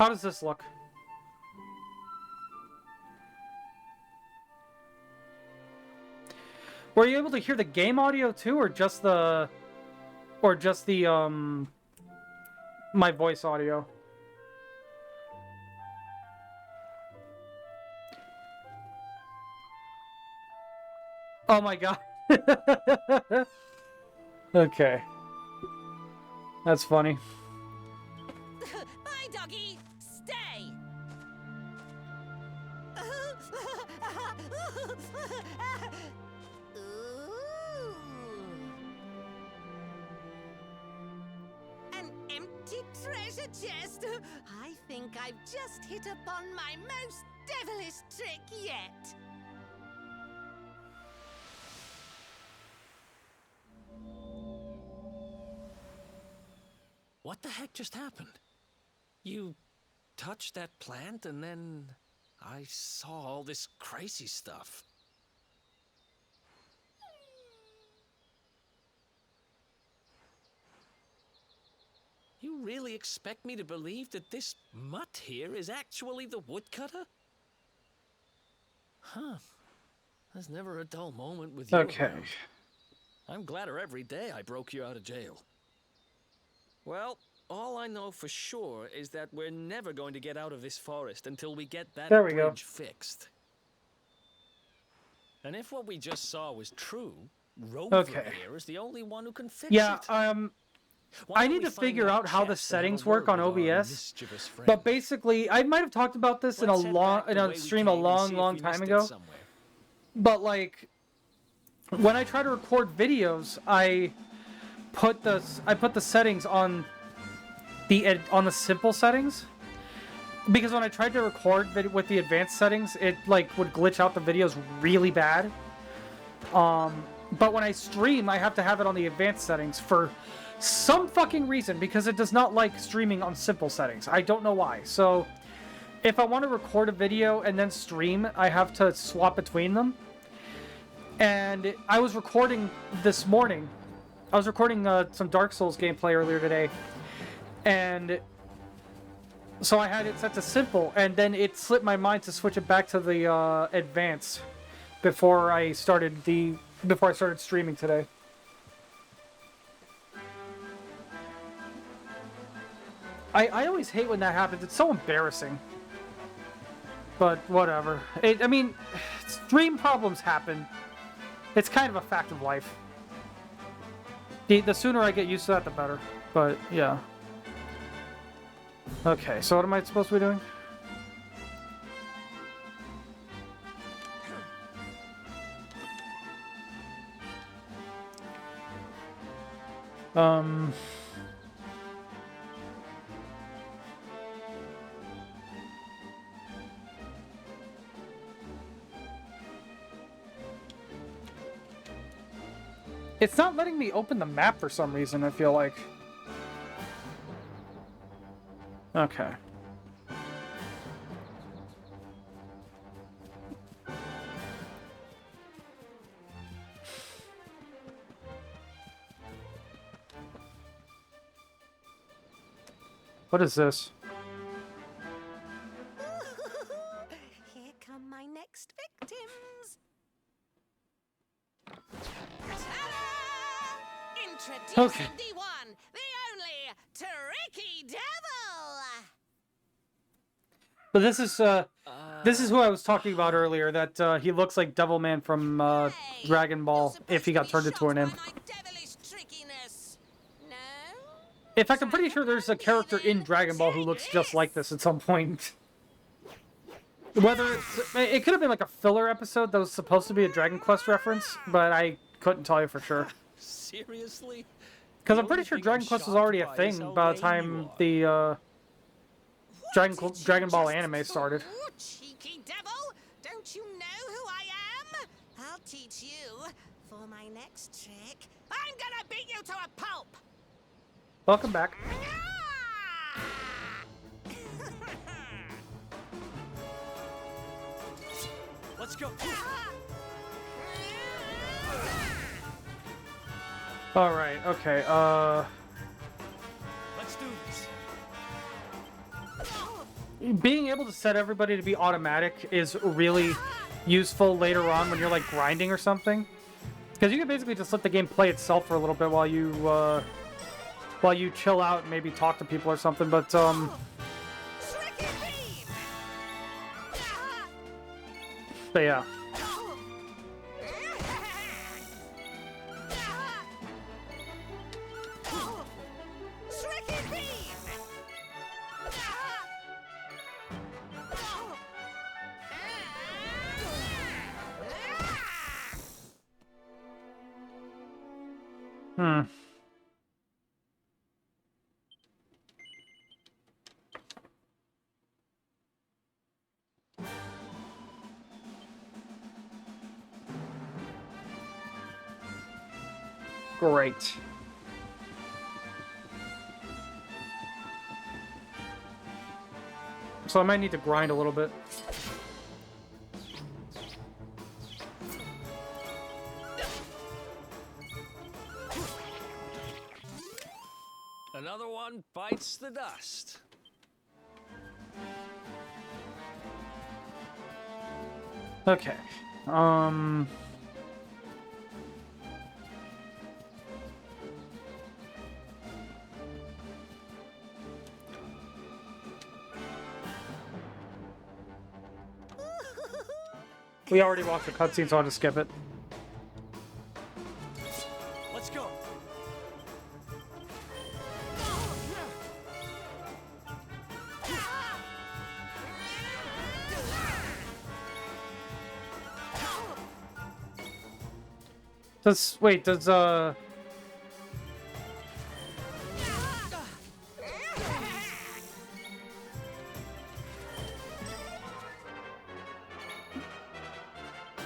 How does this look? Were you able to hear the game audio too, or just the my voice audio? Oh my god. Okay. That's funny. Bye, doggy. Stay. Ooh. An empty treasure chest. I think I've just hit upon my most devilish trick yet. What the heck just happened? You touched that plant and then I saw all this crazy stuff. You really expect me to believe that this mutt here is actually the woodcutter? Huh. There's never a dull moment with you. Okay. around. I'm gladder every day I broke you out of jail. Well, all I know for sure is that we're never going to get out of this forest until we get that There we go. bridge fixed. And if what we just saw was true, Rover Okay. here is the only one who can fix Yeah, it. I need to figure out how the settings work on OBS. But basically, I might have talked about this in a stream a long time ago. But like, when I try to record videos, I put the settings on the simple settings, because when I tried to record with the advanced settings, it like would glitch out the videos really bad. But when I stream, I have to have it on the advanced settings for some fucking reason, because it does not like streaming on simple settings. I don't know why. So if I want to record a video and then stream, I have to swap between them. And I was recording this morning. I was recording some Dark Souls gameplay earlier today. And so I had it set to simple, and then it slipped my mind to switch it back to the advanced before I started streaming today. I always hate when that happens. It's so embarrassing. But whatever. I mean, stream problems happen. It's kind of a fact of life. The sooner I get used to that, the better. But, yeah. Okay, so what am I supposed to be doing? It's not letting me open the map for some reason, I feel like. Okay. What is this? Here come my next victims. Introducing Okay. the one, the only, Tricky Devil. But this is who I was talking about earlier, that he looks like Devilman from Hey, Dragon Ball you're if he supposed got to be turned into an shocked imp. by my devilish trickiness. No? In fact, I'm pretty sure there's a character in Dragon Ball who looks just like this at some point. Whether it could have been like a filler episode that was supposed to be a Dragon Quest reference, but I couldn't tell you for sure. Seriously? Because I'm pretty sure Dragon Quest was already a thing by the time the Dragon Ball anime started. You cheeky devil! Don't you know who I am? I'll teach you. For my next trick, I'm gonna beat you to a pulp! Welcome back. Let's go. Alright, okay, Let's do this. being able to set everybody to be automatic is really useful later on when you're like grinding or something, because you can basically just let the game play itself for a little bit while you chill out and maybe talk to people or something. But yeah. Hmm. Great. So I might need to grind a little bit. Another one bites the dust. Okay. We already watched the cutscene, so I'll just skip it. Let's go. Wait, does let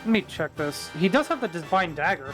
me check this. He does have the Divine Dagger.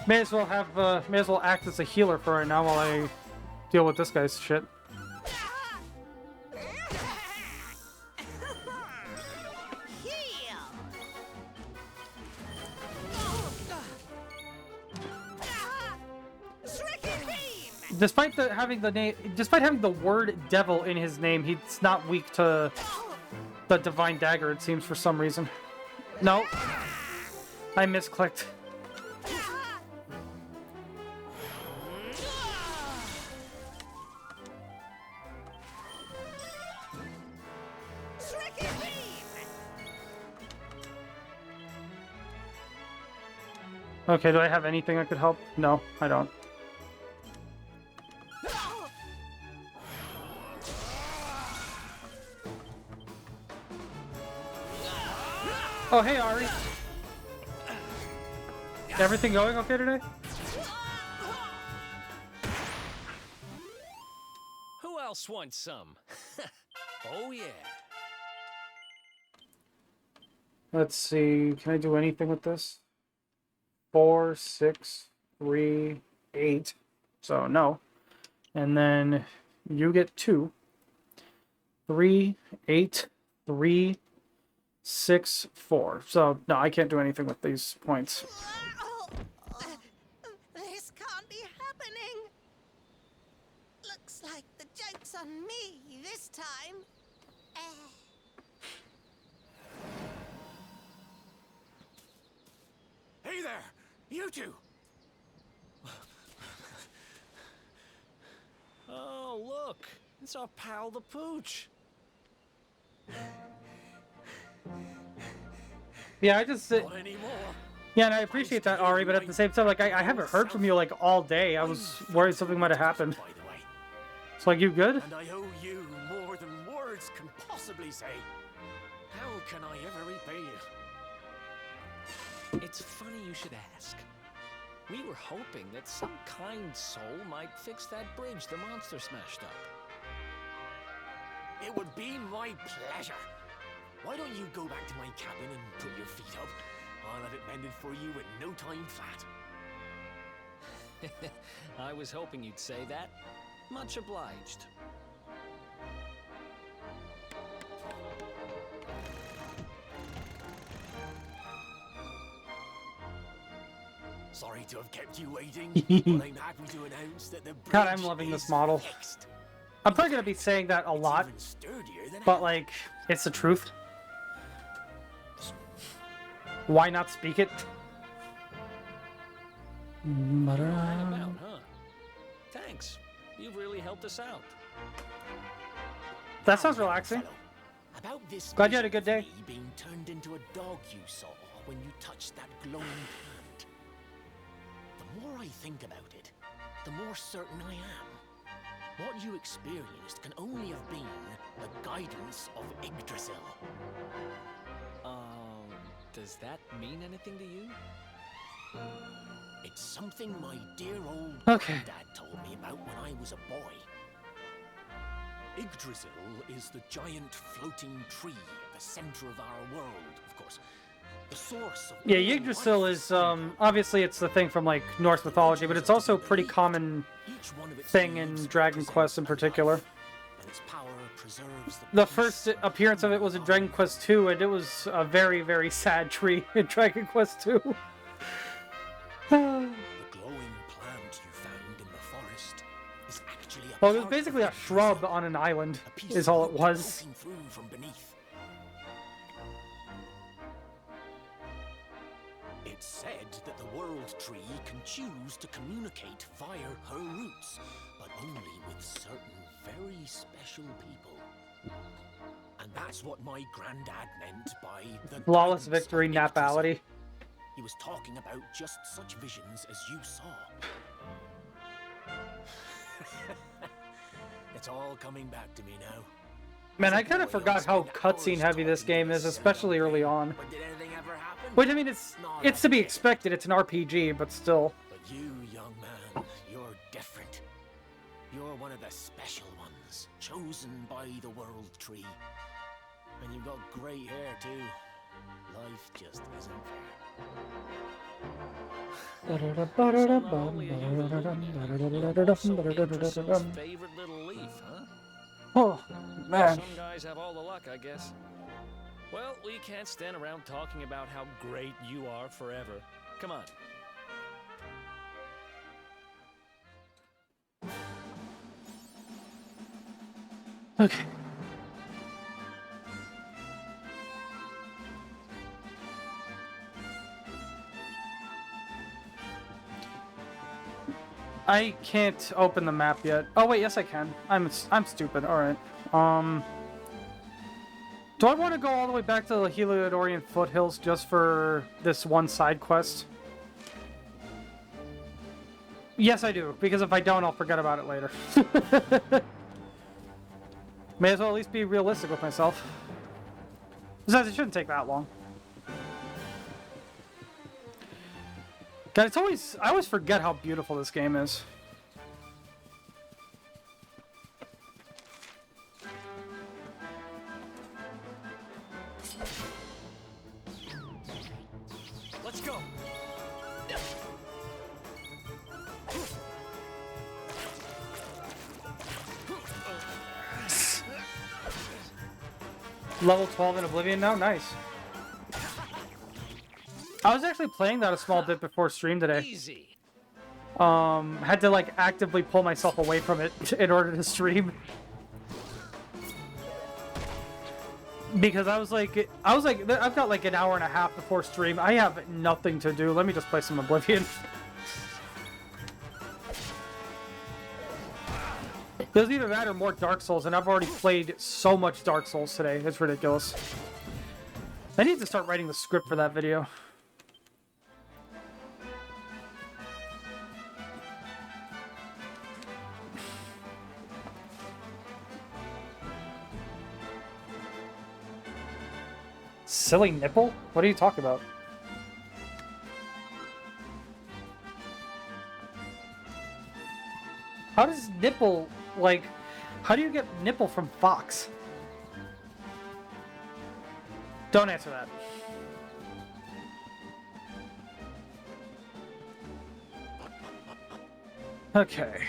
May as well act as a healer for right now while I deal with this guy's shit. Despite having the word devil in his name, he's not weak to the Divine Dagger, it seems, for some reason. No. I misclicked. Okay, do I have anything that could help? No, I don't. Oh, hey, Ari. Everything going okay today? Who else wants some? Oh, yeah. Let's see. Can I do anything with this? 4, 6, 3, 8. So, no. And then you get 2. 3, 8, 3, 6, 4. So, no, I can't do anything with these points. This can't be happening. Looks like the joke's on me this time. Hey there! You two! Oh, look! It's our pal the Pooch! Yeah, I just... Not anymore. Yeah, and I appreciate that, Ari, but at the same time, like, I haven't heard from you, like, all day. I was worried something might have happened. By the way, It's like, you good? and I owe you more than words can possibly say. How can I ever repay you? It's funny you should ask. We were hoping that some kind soul might fix that bridge the monster smashed up. It would be my pleasure. Why don't you go back to my cabin and put your feet up? I'll have it mended for you in no time flat. I was hoping you'd say that. Much obliged. Sorry to have kept you waiting, but I'm happy to announce that the bridge God, I'm loving this is model. fixed. I'm probably gonna be saying that a It's lot, even sturdier than but ever. like, it's the truth. Why not speak it? Right about, huh? Thanks. You've really helped us out. That sounds Now, young relaxing. fellow, about this Glad you had a vision good day. of me being turned into a dog you saw when you touched that glowing plant. The more I think about it, the more certain I am. What you experienced can only have been the guidance of Yggdrasil. Does that mean anything to you? It's something my dear old Okay. granddad told me about when I was a boy. Yggdrasil is the giant floating tree at the center of our world, of course. The source of Yeah, all Yggdrasil life is, obviously it's the thing from, like, Norse mythology, but it's also a pretty common Each one of its thing in leaves Dragon represents Quest in a particular. life, and its power preserves The peace first and appearance of it was in Dragon Quest II, and it was a very, very sad tree in Dragon Quest II. The glowing plant you found in the forest is actually a Well, it was part basically of a shrub Yggdrasil, on an island, a piece is of all it wood was. poking through from beneath. It's said that the world tree can choose to communicate via her roots, but only with certain very special people. And that's what my granddad meant by the Flawless guidance victory, of Yggdrasil. Nabality. He was talking about just such visions as you saw. It's all coming back to me now. Man, As I a kind of boy, forgot I'd how spend cutscene hours heavy this talking to game the is, sun especially up early there. on. But did anything ever happen? Which, I mean, it's Not to be a bit. expected, it's an RPG, but still. But you, young man, you're different. You're one of the special ones, chosen by the world tree. And you've got great hair, too. Life just isn't fair. So not only are you the luminary, you're also Yggdrasil's favorite little leaf, huh? Oh, man. Some guys have all the luck, I guess. Well, we can't stand around talking about how great you are forever. Come on. Okay. I can't open the map yet. Oh wait, yes I can. I'm stupid. All right. Do I want to go all the way back to the Heliodorian foothills just for this one side quest? Yes, I do. Because if I don't, I'll forget about it later. May as well at least be realistic with myself. Besides, it shouldn't take that long. God, I always forget how beautiful this game is. Let's go. Level 12 in Oblivion now? Nice. I was actually playing that a small bit before stream today. Easy. Had to like actively pull myself away from it in order to stream. Because I was like, I've got like an hour and a half before stream. I have nothing to do. Let me just play some Oblivion. There's either that or more Dark Souls, and I've already played so much Dark Souls today. It's ridiculous. I need to start writing the script for that video. Silly nipple? What are you talking about? How does nipple, like, how do you get nipple from Fox? Don't answer that. Okay.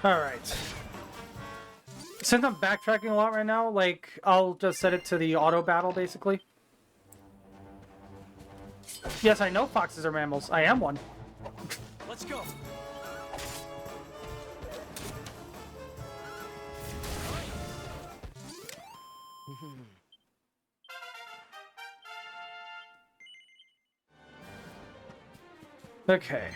Alright. Since I'm backtracking a lot right now, like, I'll just set it to the auto battle, basically. Yes, I know foxes are mammals. I am one. Let's go. Okay.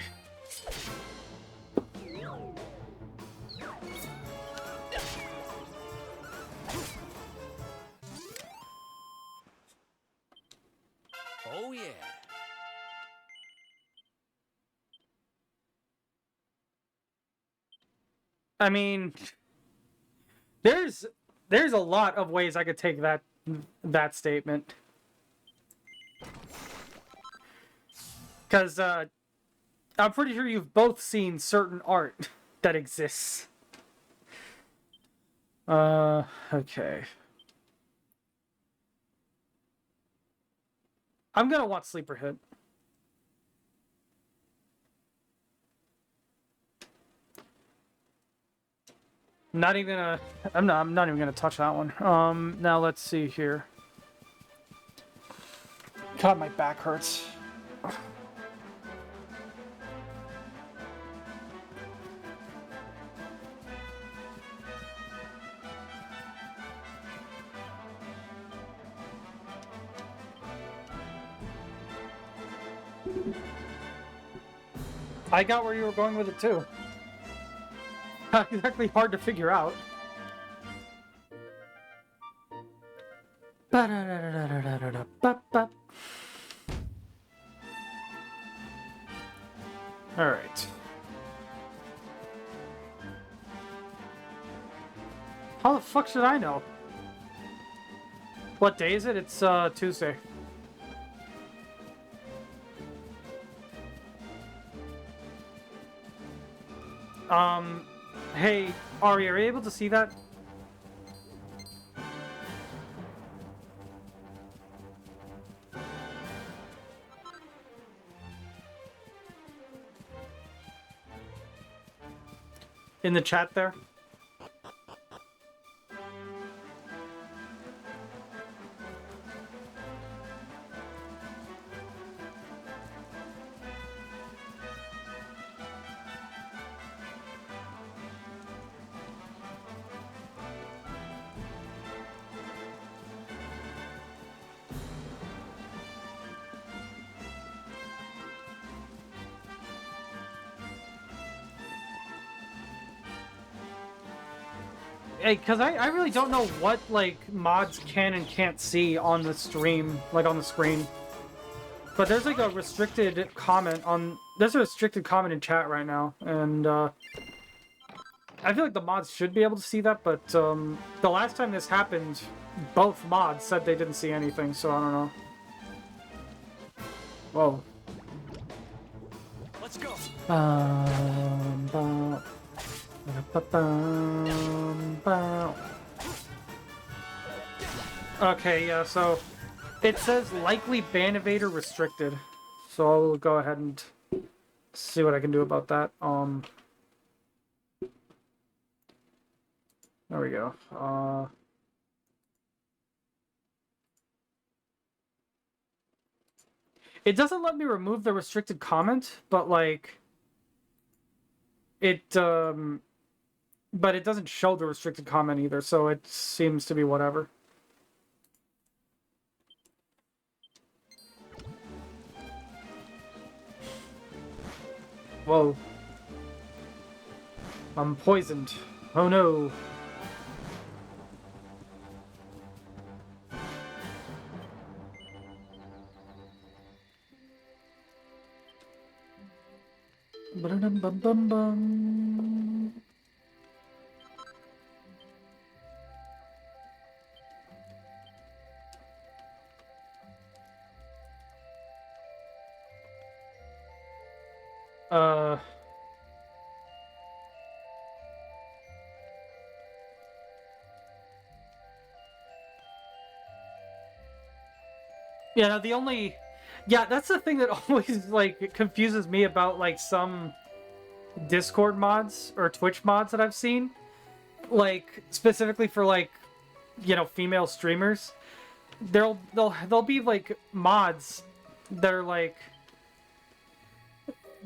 Oh yeah. I mean, there's a lot of ways I could take that statement. Because I'm pretty sure you've both seen certain art that exists. Okay. I'm gonna watch Sleeper Hit. Not even gonna. I'm not even gonna touch that one. Now let's see here. God, my back hurts. I got where you were going with it too. Not exactly hard to figure out. Alright. How the fuck should I know? What day is it? It's Tuesday. Hey, Ari, are you able to see that? In the chat there? Hey, because I really don't know what, like, mods can and can't see on the stream, like, on the screen. But there's, like, a restricted comment on... There's a restricted comment in chat right now, and, I feel like the mods should be able to see that, but, the last time this happened, both mods said they didn't see anything, so I don't know. Whoa. Let's go. Okay, yeah, so it says likely ban evader restricted. So I'll go ahead and see what I can do about that. There we go. It doesn't let me remove the restricted comment, but like but it doesn't show the restricted comment either, so it seems to be whatever. Whoa. I'm poisoned. Oh no. Ba-dum-bum-bum-bum. Uh... Yeah, no, the only... Yeah, that's the thing that always, like, confuses me about, like, some Discord mods or Twitch mods that I've seen. Like, specifically for, like, you know, female streamers. There'll be, like, mods that are like...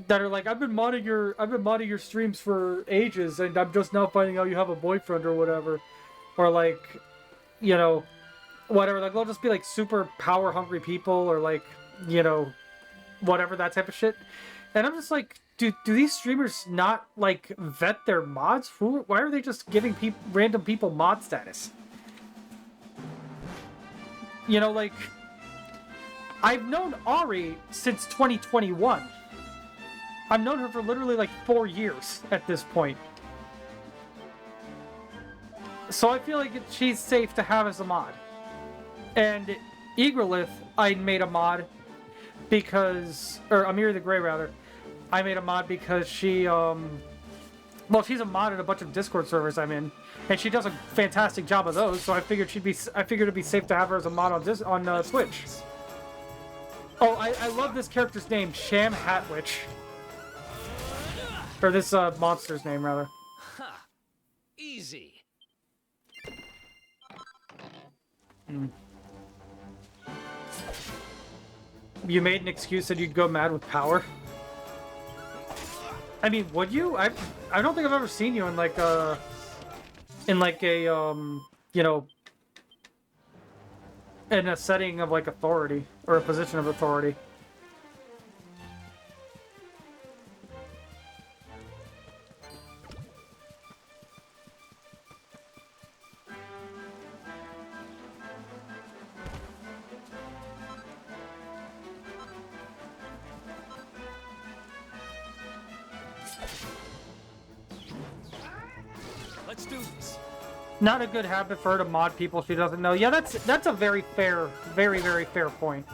I've been modding your streams for ages, and I'm just now finding out you have a boyfriend or whatever. Or, like, you know... whatever, like, they'll just be, like, super power-hungry people, or, like, you know, whatever, that type of shit. And I'm just like, do these streamers not, like, vet their mods? Why are they just giving random people mod status? You know, like, I've known Ari since 2021. I've known her for literally, like, 4 years at this point. So I feel like she's safe to have as a mod. And Eagerlith, I made a mod because... or Amiri the Grey, rather. I made a mod because she, well, she's a mod in a bunch of Discord servers I'm in. And she does a fantastic job of those, so I figured it'd be safe to have her as a mod on Twitch. Oh, I love this character's name, Sham Hatwitch. Or this, monster's name, rather. Ha! Easy. You made an excuse that you'd go mad with power? I mean, would you? I don't think I've ever seen you in like a you know, in a setting of like authority or a position of authority. Let's do this. Not a good habit for her to mod people she doesn't know. Yeah, that's a very fair, very, very fair point.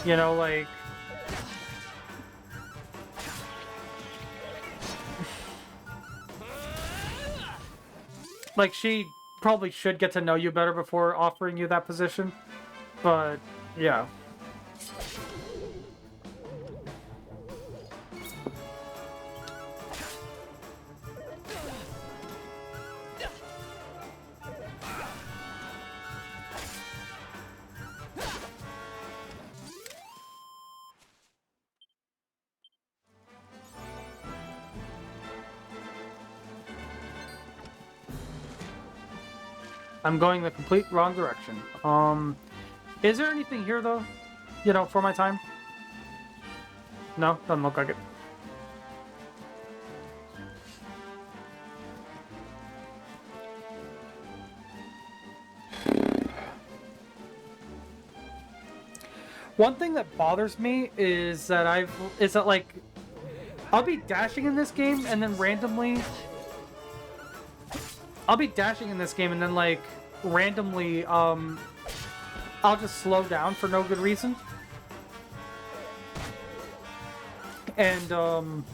You know, like... like, she probably should get to know you better before offering you that position. But, yeah. I'm going the complete wrong direction. Is there anything here, though? You know, for my time? No? Doesn't look like it. One thing that bothers me is that like, I'll be dashing in this game and then randomly... I'll be dashing in this game and then, like, randomly, I'll just slow down for no good reason. And,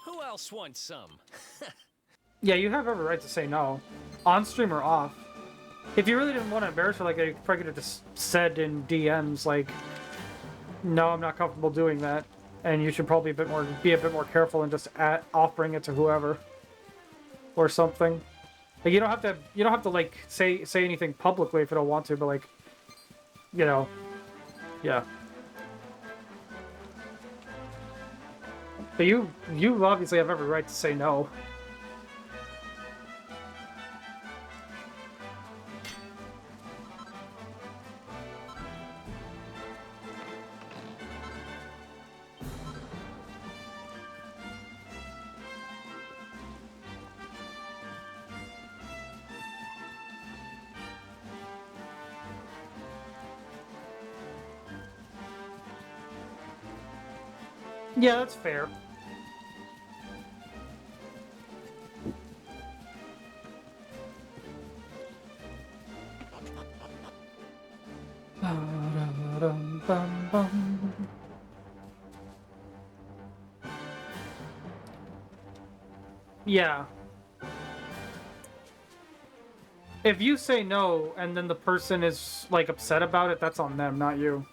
Who else wants some? yeah, you have every right to say no. On stream or off. If you really didn't want to embarrass her, like, you probably could have just said in DMs, like, no, I'm not comfortable doing that. And you should probably be a bit more careful in just offering it to whoever, or something. Like, you don't have to like say anything publicly if you don't want to, but, like, you know, yeah. But you obviously have every right to say no. Yeah, that's fair. Yeah. If you say no, and then the person is, like, upset about it, that's on them, not you.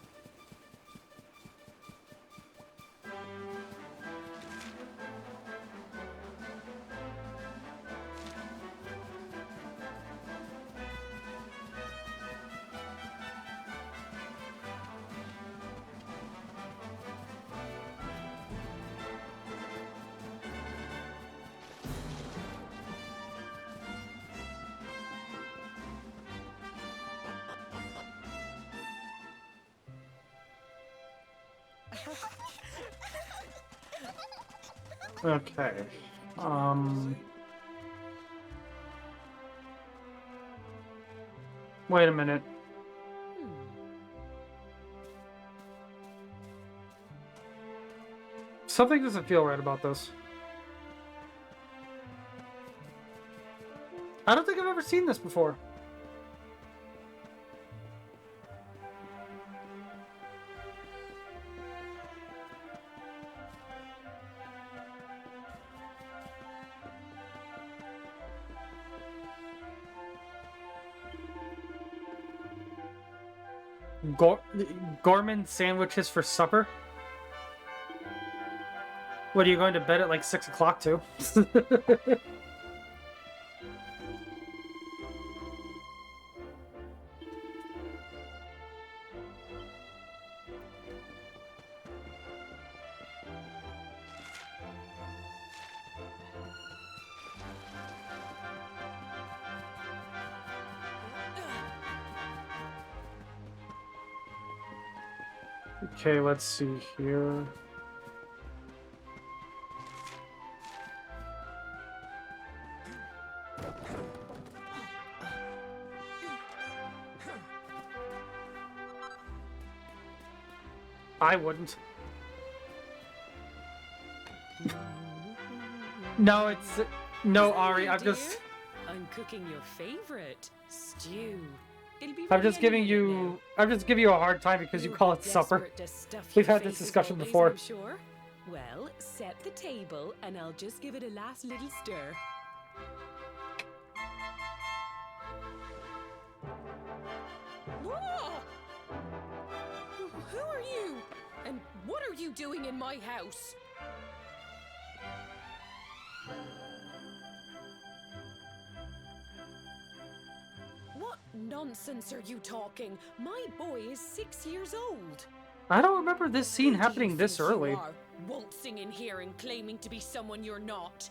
Okay. Wait a minute. Something doesn't feel right about this. I don't think I've ever seen this before. Gorman sandwiches for supper? What, are you going to bed at like 6 o'clock too? Okay, let's see here. I wouldn't. No, it's... No, Ari, I'm just... I'm cooking your favorite stew. It'll be I'm ready just giving any minute you... now. I'm just giving you a hard time because you You'll call be it supper. desperate to stuff We've your had this face as discussion always, before. I'm sure. Well, set the table and I'll just give it a last little stir. Whoa! Who are you? And what are you doing in my house? What nonsense are you talking? My boy is 6 years old. I don't remember this scene Who do happening you this think you early. are, waltzing in here and claiming to be someone you're not.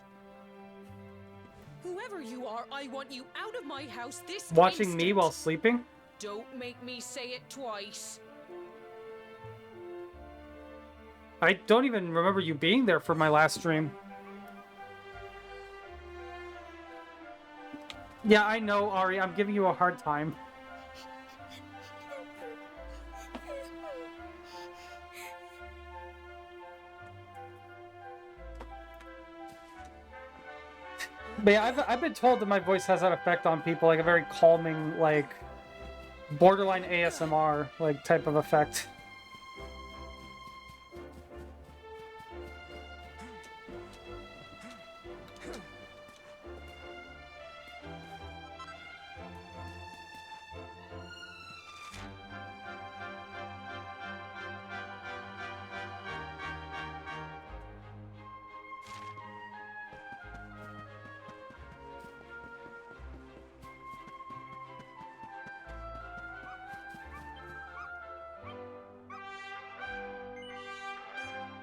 Whoever you are, I want you out of my house this Watching me instant. while sleeping? Don't make me say it twice. I don't even remember you being there for my last stream. Yeah, I know, Ari. I'm giving you a hard time. But yeah, I've been told that my voice has that effect on people, like a very calming, like, borderline ASMR, like, type of effect.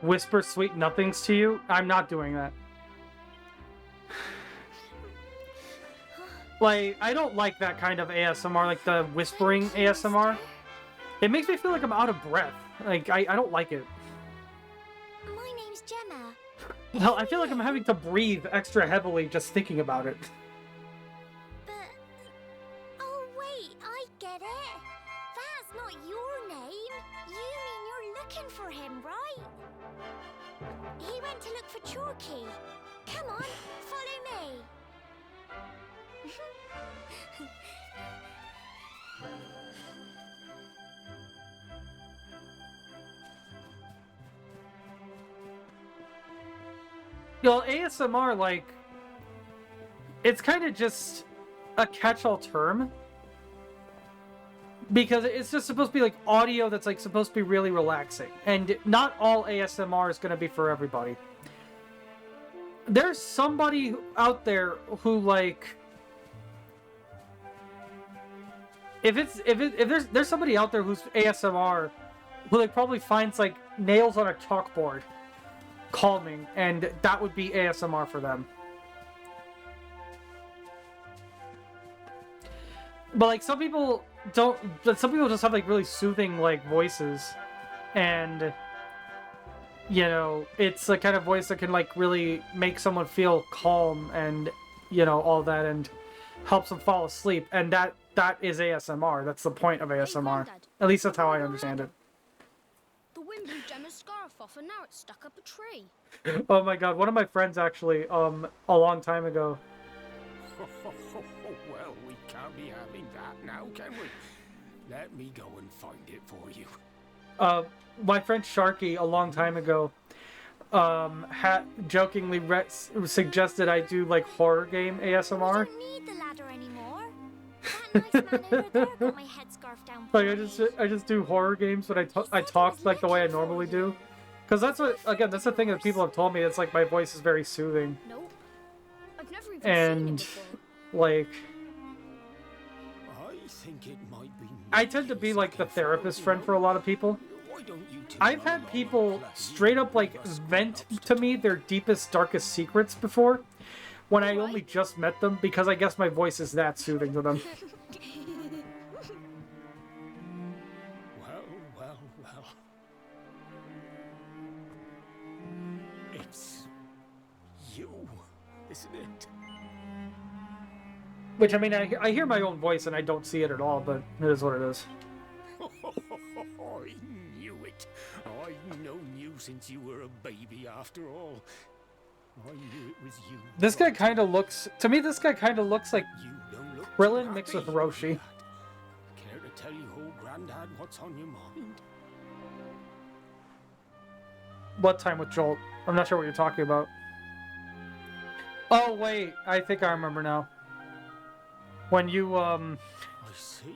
Whisper sweet nothings to you? I'm not doing that. Like, I don't like that kind of ASMR, like the whispering ASMR. It makes me feel like I'm out of breath. Like, I don't like it. My name's Gemma. Hell, I feel like I'm having to breathe extra heavily just thinking about it. But... Oh, wait, I get it. That's not your name. You mean you're looking for him, right? He went to look for Chalky. Come on, follow me. Yo, ASMR, like, it's kind of just a catch-all term. Because it's just supposed to be like audio that's like supposed to be really relaxing. And not all ASMR is going to be for everybody. There's somebody out there who like... If there's somebody out there who's ASMR who like probably finds like nails on a chalkboard calming, and that would be ASMR for them. But like some people don't, but some people just have like really soothing like voices, and you know, it's the kind of voice that can like really make someone feel calm and, you know, all that, and helps them fall asleep, and that is ASMR. That's the point of ASMR. At least that's how I understand it. The wind blew Gemma's scarf off and now it's stuck up a tree. Oh my god, one of my friends actually, a long time ago. Well, we can't be having that now, can we? Let me go and find it for you. My friend Sharky, a long time ago, jokingly suggested I do like horror game ASMR. I don't need the ladder anymore. That nice man over there got my headscarf down for Like I just do horror games, but I talk like the way I normally do. Because that's what, again, that's the thing that people have told me. It's like my voice is very soothing. Nope. I've never even And seen it before. like, I think it might be. I tend to be like the therapist friend for a lot of people. Why don't you two I've run had along people and play? straight up like vent to me their deepest, darkest secrets before, when I only just met them, because I guess my voice is that soothing to them. Well. It's you, isn't it? Which, I mean, I hear my own voice and I don't see it at all, but it is what it is. I knew it. I've known you since you were a baby after all. I knew it was you. This guy kind of looks, to me, this guy kind of looks like You don't look Krillin too mixed happy, with Roshi. Care to tell your old granddad what's on your mind? What time with Jolt? I'm not sure what you're talking about. Oh, wait, I think I remember now. When you, I see.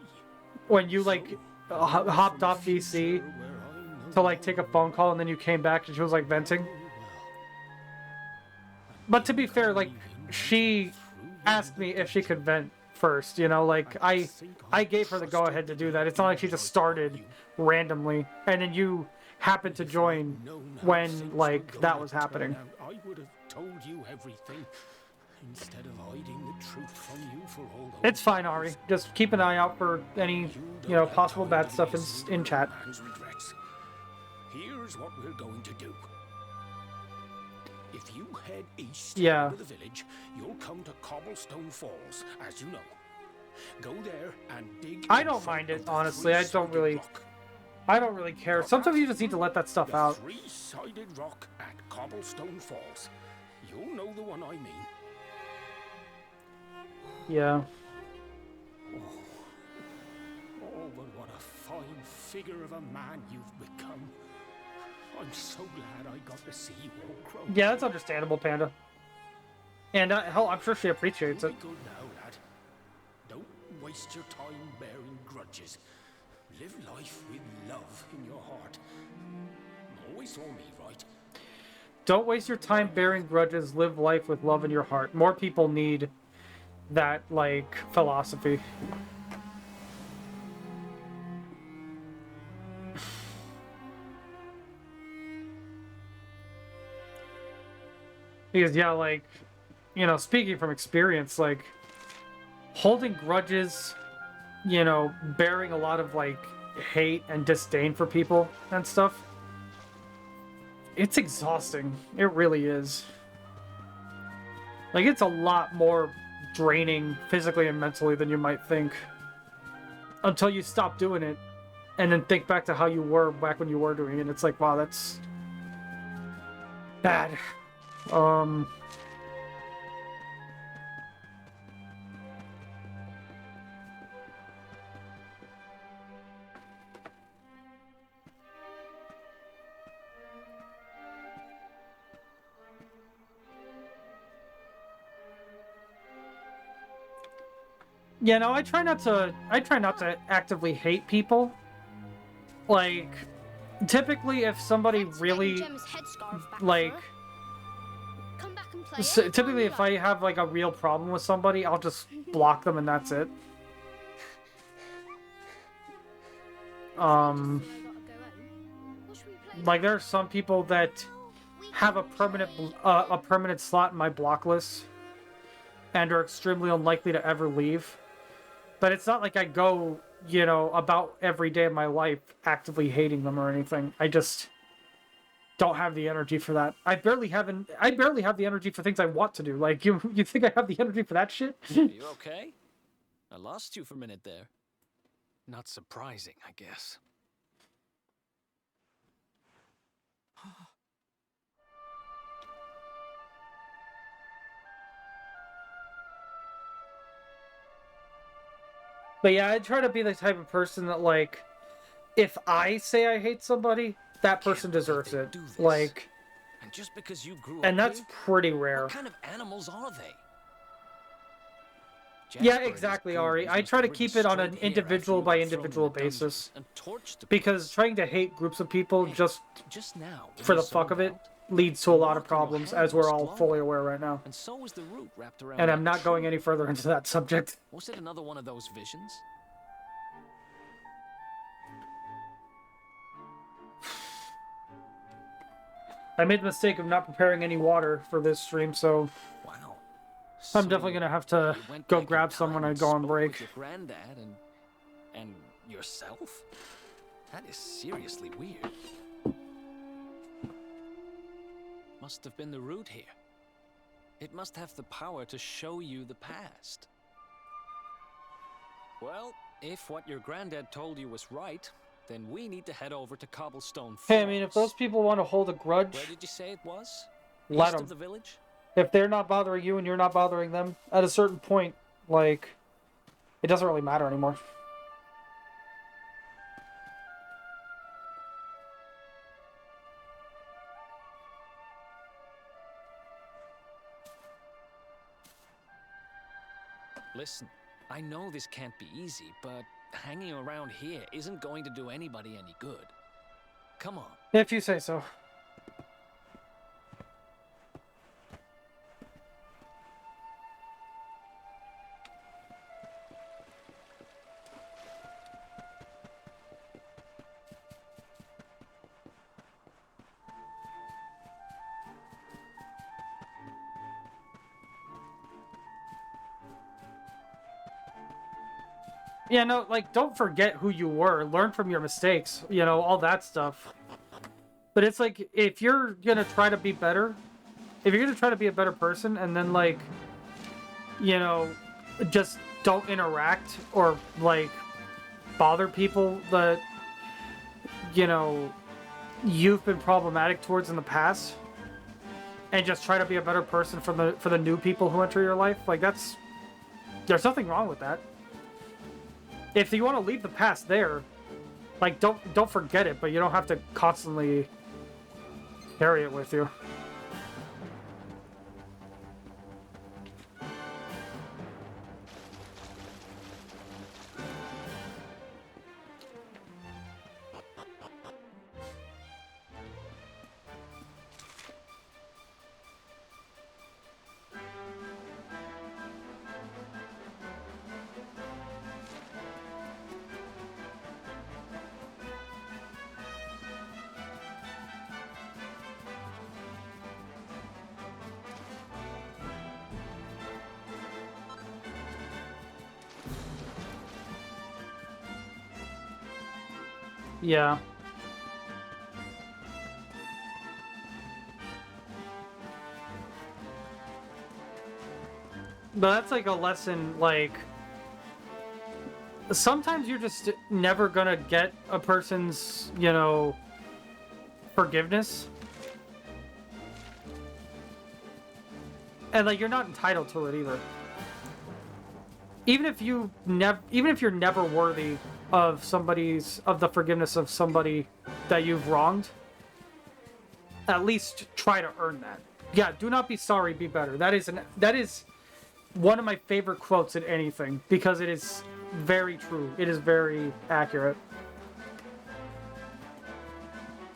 when you, like, hopped off DC to, like, take a phone call and then you came back and she was, like, venting. But to be fair, like, she asked me if she could vent first, you know, like, I gave her the go-ahead to do that. It's not like she just started randomly, and then you happened to join when, like, that was happening. I would have told you everything instead of hiding the truth from you for all those It's fine, Ari. Just keep an eye out for any, you know, possible bad stuff in chat. man's regrets. Here's what we're going to do. If you head east Yeah. out of the village, you'll come to Cobblestone Falls, as you know. Go there and dig. I in don't front mind it, of the honestly. I don't three-sided really- rock. I don't really care. Sometimes you just need to let that stuff The out. three-sided rock at Cobblestone Falls. You'll know the one I mean. Yeah. Oh, but what a fine figure of a man you've become. I'm so glad I got to see you all grow. Yeah, that's understandable, Panda. And, hell, I'm sure she appreciates You'll it. be good now, lad. Don't waste your time bearing grudges. Live life with love in your heart. Always saw me, right? Don't waste your time bearing grudges. Live life with love in your heart. More people need that, like, philosophy. Because, yeah, like, you know, speaking from experience, like, holding grudges, you know, bearing a lot of, like, hate and disdain for people and stuff, it's exhausting. It really is. Like, it's a lot more draining physically and mentally than you might think. Until you stop doing it, and then think back to how you were back when you were doing it. It's like, wow, that's bad. Yeah, no, I try not to actively hate people. Like, typically if somebody really, like, typically if I have, like, a real problem with somebody, I'll just block them and that's it. Like, there are some people that have a permanent slot in my block list and are extremely unlikely to ever leave. But it's not like I go, you know, about every day of my life actively hating them or anything. I just don't have the energy for that. I barely have the energy for things I want to do. Like, you think I have the energy for that shit? Are you okay? I lost you for a minute there. Not surprising, I guess. But yeah, I try to be the type of person that, like, if I say I hate somebody, that person deserves it. Like, And just because you grew up and that's here, pretty rare. what kind of animals are they? Yeah, Jasper and his exactly, goons Ari. I must try have to ridden keep it on straight an here individual after by you got thrown in individual the dungeons basis. and torched the Because place. trying to hate groups of people just now, when for you the fuck of zoned it out, leads to a lot of mark on your problems, hand as we're was all glowing. fully aware right now. And so was the root wrapped around And that I'm not going tree. any further into that subject. Was it another one of those visions? I made the mistake of not preparing any water for this stream, so Wow. I'm definitely gonna have to you went go back in grab some when time I and go on spoke break. with your granddad and yourself? That is seriously weird. Must have been the root here. It must have the power to show you the past. Well, if what your granddad told you was right, then we need to head over to Cobblestone Falls. Hey, I mean, if those people want to hold a grudge, Where did you say it was? let East them. of the village? If they're not bothering you and you're not bothering them, at a certain point, like, it doesn't really matter anymore. Listen, I know this can't be easy, but hanging around here isn't going to do anybody any good. Come on. If you say so. Yeah, no, like, don't forget who you were. Learn from your mistakes, you know, all that stuff. But it's like, if you're gonna try to be better, if you're gonna try to be a better person, and then, like, you know, just don't interact or, like, bother people that, you know, you've been problematic towards in the past, and just try to be a better person for the new people who enter your life, like, there's nothing wrong with that. If you want to leave the past there, like, don't forget it, but you don't have to constantly carry it with you. Yeah. But that's like a lesson, like, sometimes you're just never gonna get a person's, you know, forgiveness. And, like, you're not entitled to it either. Even if you're never worthy of the forgiveness of somebody that you've wronged, at least try to earn that. Yeah, do not be sorry, be better. That is one of my favorite quotes in anything, because it is very true. It is very accurate.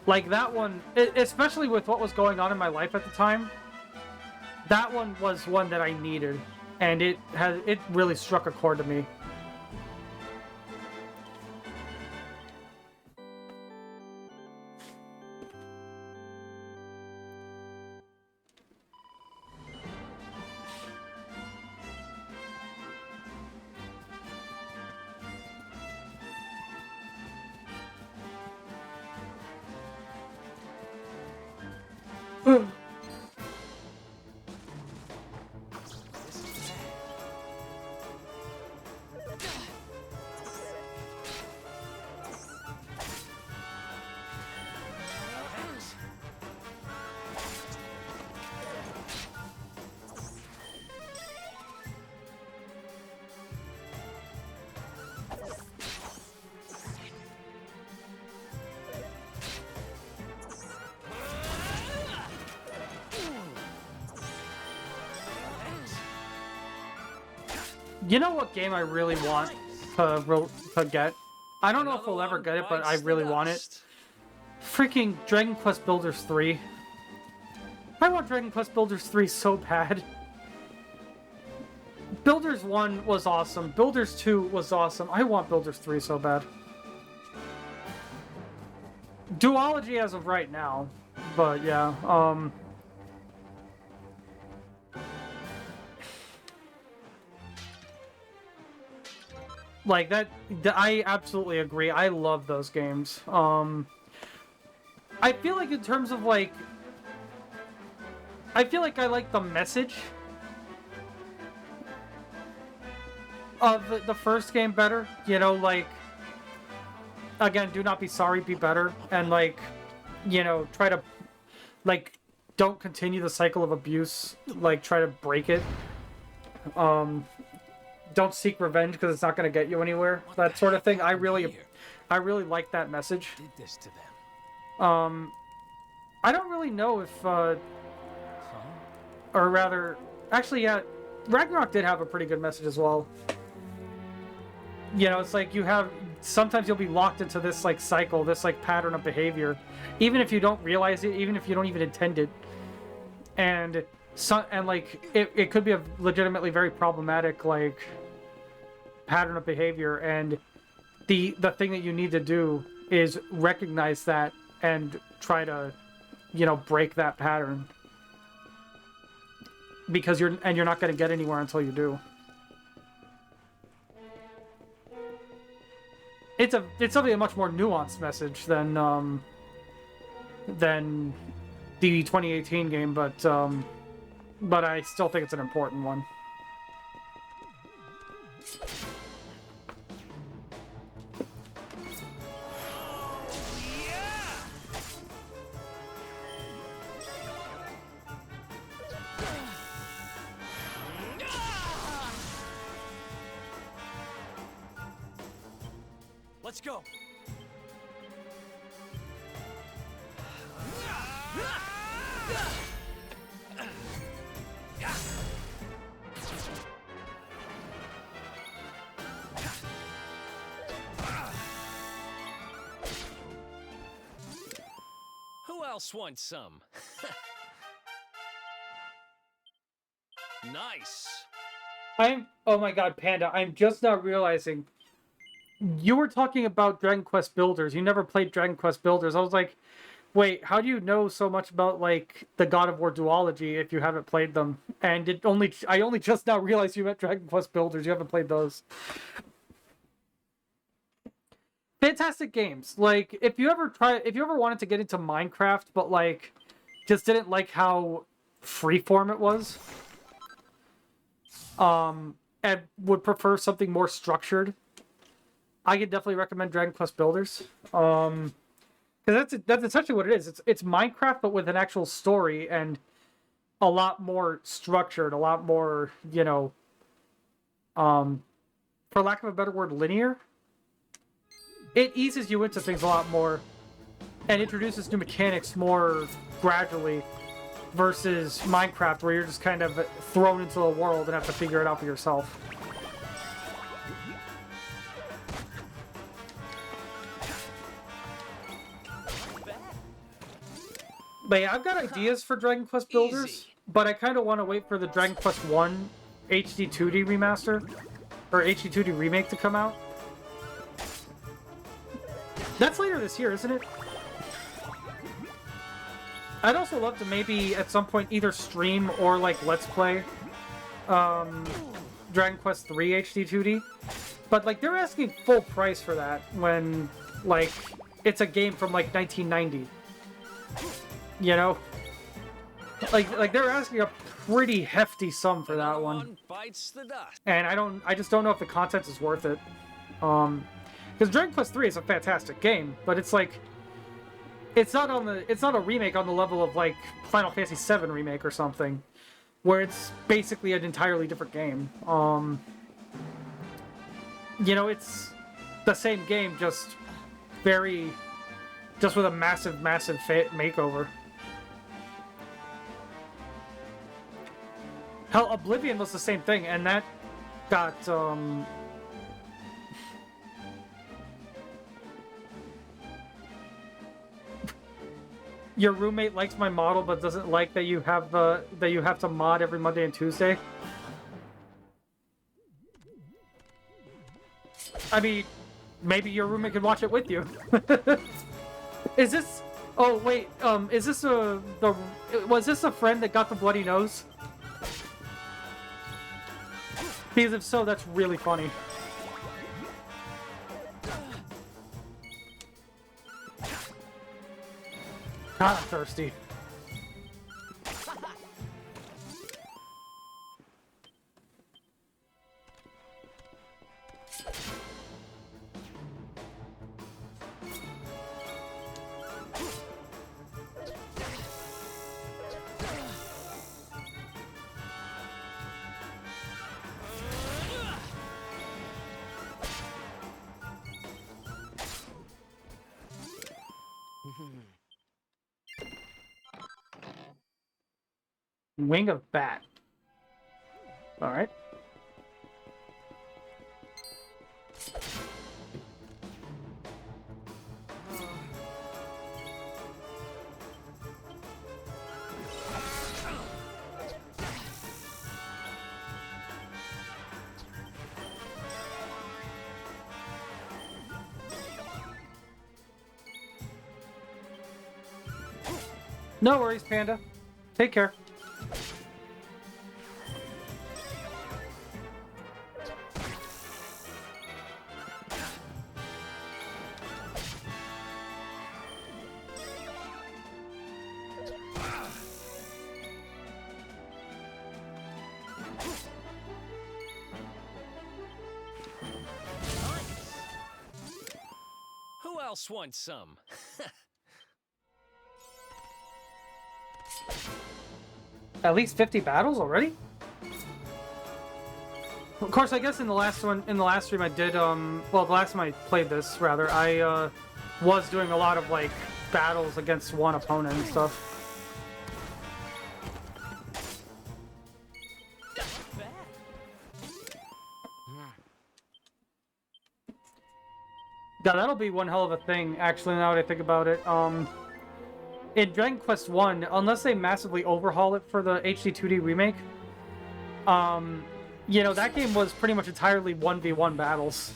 Like, that one, especially with what was going on in my life at the time, that one was one that I needed, and it really struck a chord to me. You know what game I really want to get? I don't know if we'll ever get it, but I really want it. Freaking Dragon Quest Builders 3. I want Dragon Quest Builders 3 so bad. Builders 1 was awesome. Builders 2 was awesome. I want Builders 3 so bad. Duology as of right now. But yeah, like that, I absolutely agree. I love those games. I feel like in terms of like, I feel like I like the message of the first game better. You know, like, again, do not be sorry, be better, and like, you know, try to, like, don't continue the cycle of abuse. Like, try to break it. Don't seek revenge because it's not going to get you anywhere. That sort of thing. I really like that message. Did this to them. I don't really know if, or rather, actually, yeah, Ragnarok did have a pretty good message as well. You know, it's like sometimes you'll be locked into this, like, cycle, this, like, pattern of behavior, even if you don't realize it, even if you don't even intend it. And, like, it could be a legitimately very problematic, like, pattern of behavior, and the thing that you need to do is recognize that and try to, you know, break that pattern, because you're not going to get anywhere until you do. It's something a much more nuanced message than the 2018 game, but I still think it's an important one. Let's go. Who else wants some? Nice. Oh my god, Panda, I'm just now realizing you were talking about Dragon Quest Builders. You never played Dragon Quest Builders. I was like, wait, how do you know so much about, like, the God of War duology if you haven't played them? And I only just now realized you meant Dragon Quest Builders. You haven't played those. Fantastic games. Like, if you ever wanted to get into Minecraft, but, like, just didn't like how freeform it was, and would prefer something more structured, I could definitely recommend Dragon Quest Builders. Because that's essentially what it is. It's Minecraft, but with an actual story and a lot more structured, a lot more, you know, for lack of a better word, linear. It eases you into things a lot more and introduces new mechanics more gradually versus Minecraft, where you're just kind of thrown into the world and have to figure it out for yourself. But yeah, I've got ideas for Dragon Quest builders, but I kind of want to wait for the Dragon Quest 1 HD 2D remaster, or HD 2D remake to come out. That's later this year, isn't it? I'd also love to maybe at some point either stream or like let's play Dragon Quest 3 HD 2D. But like they're asking full price for that when like it's a game from like 1990. You know? Like they're asking a pretty hefty sum for that one. Bites the dust. And I just don't know if the content is worth it. Because Dragon Quest 3 is a fantastic game, but it's like it's not a remake on the level of like Final Fantasy VII remake or something, where it's basically an entirely different game. You know, it's the same game, just with a massive makeover. Hell, Oblivion was the same thing, and that got your roommate likes my model, but doesn't like that you have to mod every Monday and Tuesday. I mean, maybe your roommate can watch it with you. Is this? Oh wait, is this was this a friend that got the bloody nose? Because if so, that's really funny. God, I'm thirsty. Wing of Bat. Alright. No worries, Panda. Take care. Who else wants some? At least 50 battles already? Of course, I guess in the last stream I did, well, the last time I played this, rather, I, was doing a lot of, like, battles against one opponent and stuff. Yeah, that'll be one hell of a thing, actually, now that I think about it. In Dragon Quest 1, unless they massively overhaul it for the HD 2D remake, you know, that game was pretty much entirely 1v1 battles.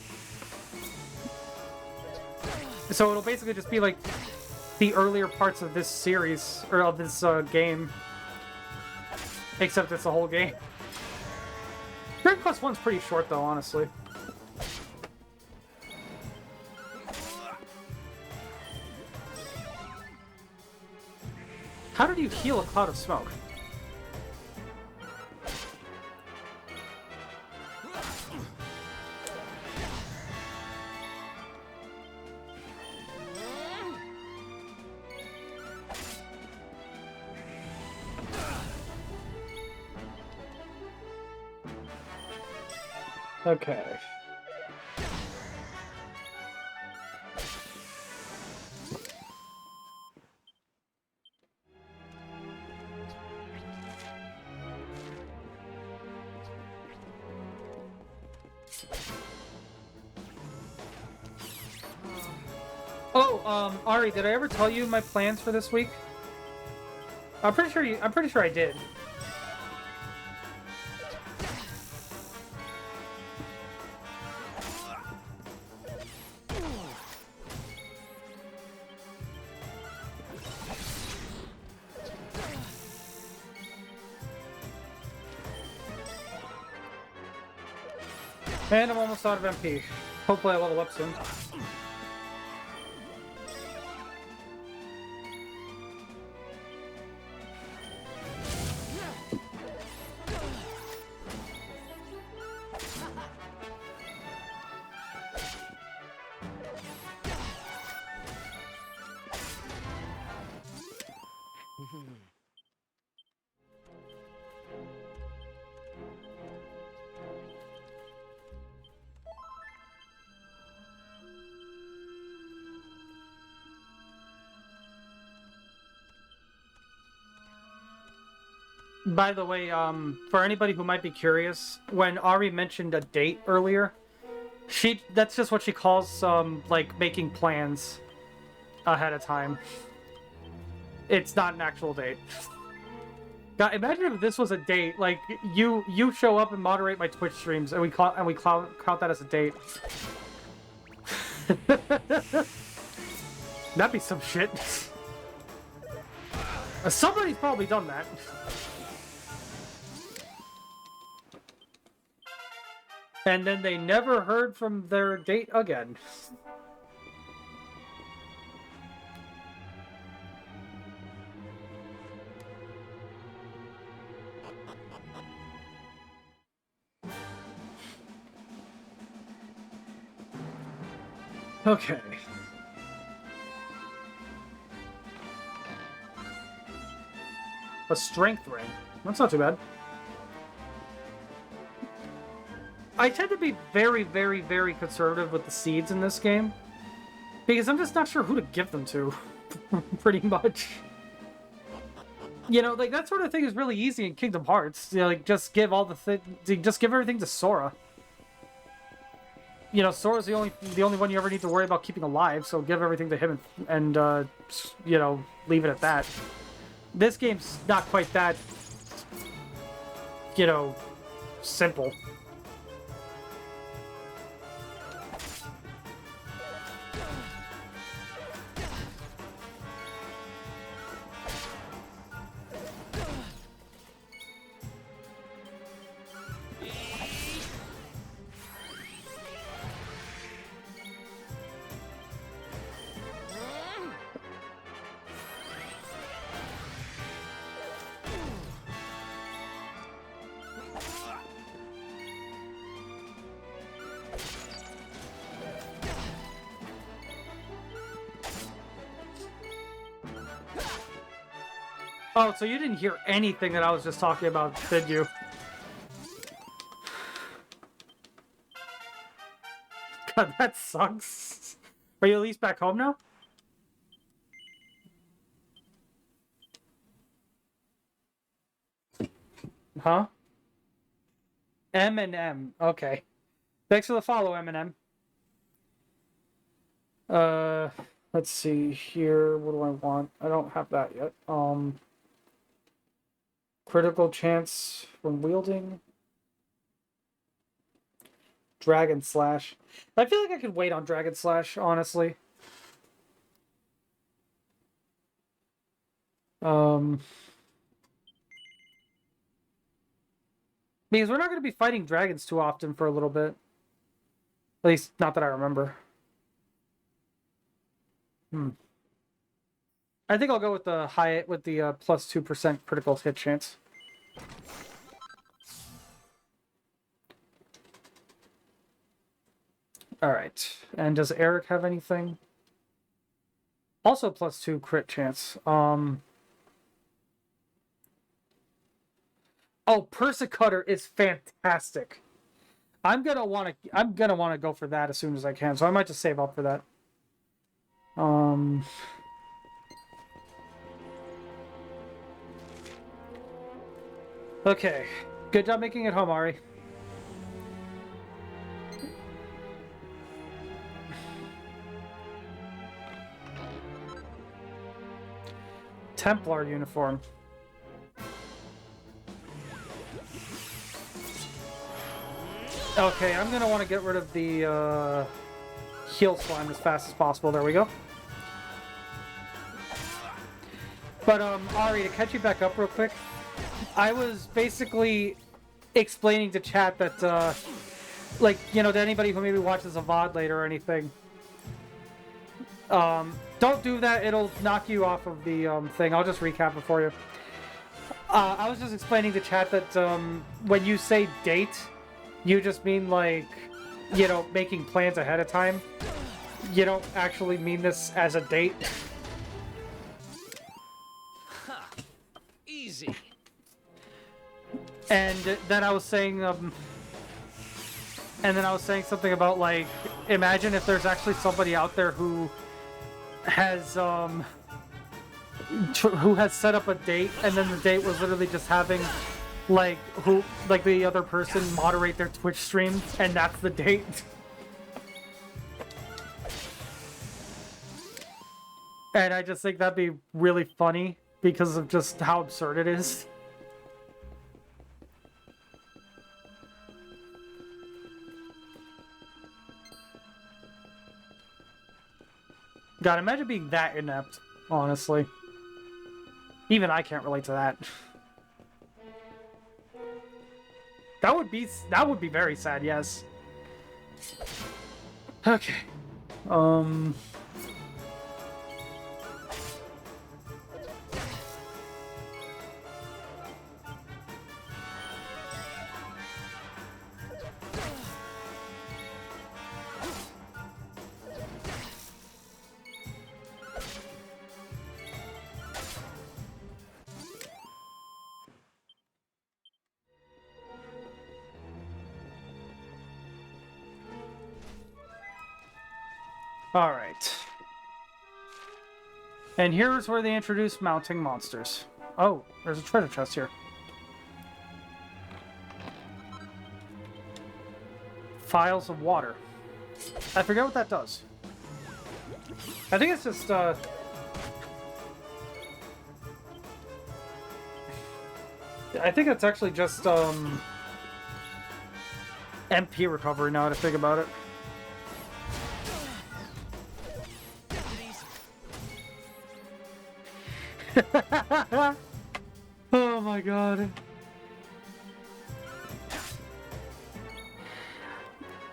So it'll basically just be like the earlier parts of this series, or of this game. Except it's the whole game. Dragon Quest 1's pretty short though, honestly. How did you heal a cloud of smoke? Okay. Oh, Ari, did I ever tell you my plans for this week? I'm pretty sure I did. And I'm almost out of MP. Hopefully I level up soon. By the way, for anybody who might be curious, when Ari mentioned a date earlier, that's just what she calls, like, making plans ahead of time. It's not an actual date. God, imagine if this was a date, like, you show up and moderate my Twitch streams, and we count that as a date. That'd be some shit. Somebody's probably done that. And then they never heard from their date again. Okay. A strength ring. That's not too bad. I tend to be very, very, very conservative with the seeds in this game. Because I'm just not sure who to give them to. Pretty much. You know, like, that sort of thing is really easy in Kingdom Hearts. You know, like, just give just give everything to Sora. You know, Sora's the only one you ever need to worry about keeping alive, so give everything to him and you know, leave it at that. This game's not quite that, you know, simple. Oh, so you didn't hear anything that I was just talking about, did you? God, that sucks. Are you at least back home now? Huh? M&M. Okay. Thanks for the follow, M&M. Let's see here. What do I want? I don't have that yet. Critical chance when wielding. Dragon Slash. I feel like I could wait on Dragon Slash, honestly. Because we're not going to be fighting dragons too often for a little bit. At least, not that I remember. I think I'll go with the plus 2% critical hit chance. All right. And does Eric have anything? Also plus 2 crit chance. Oh, Persecutor is fantastic. I'm gonna want to go for that as soon as I can. So I might just save up for that. Okay. Good job making it home, Ari. Templar uniform. Okay, I'm gonna want to get rid of the heal slime as fast as possible. There we go. But Ari, to catch you back up real quick, I was basically explaining to chat that, like, you know, to anybody who maybe watches a VOD later or anything, don't do that. It'll knock you off of the thing. I'll just recap it for you. I was just explaining to chat that when you say date, you just mean, like, you know, making plans ahead of time. You don't actually mean this as a date. Easy. And then I was saying, something about, like, imagine if there's actually somebody out there who has set up a date, and then the date was literally just having, like, the other person moderate their Twitch stream, and that's the date. And I just think that'd be really funny because of just how absurd it is. God, imagine being that inept, honestly. Even I can't relate to that. That would be very sad, yes. Okay. Alright. And here's where they introduce mounting monsters. Oh, there's a treasure chest here. Files of water. I forget what that does. I think it's just, I think it's actually just, MP recovery now to think about it. Oh my god.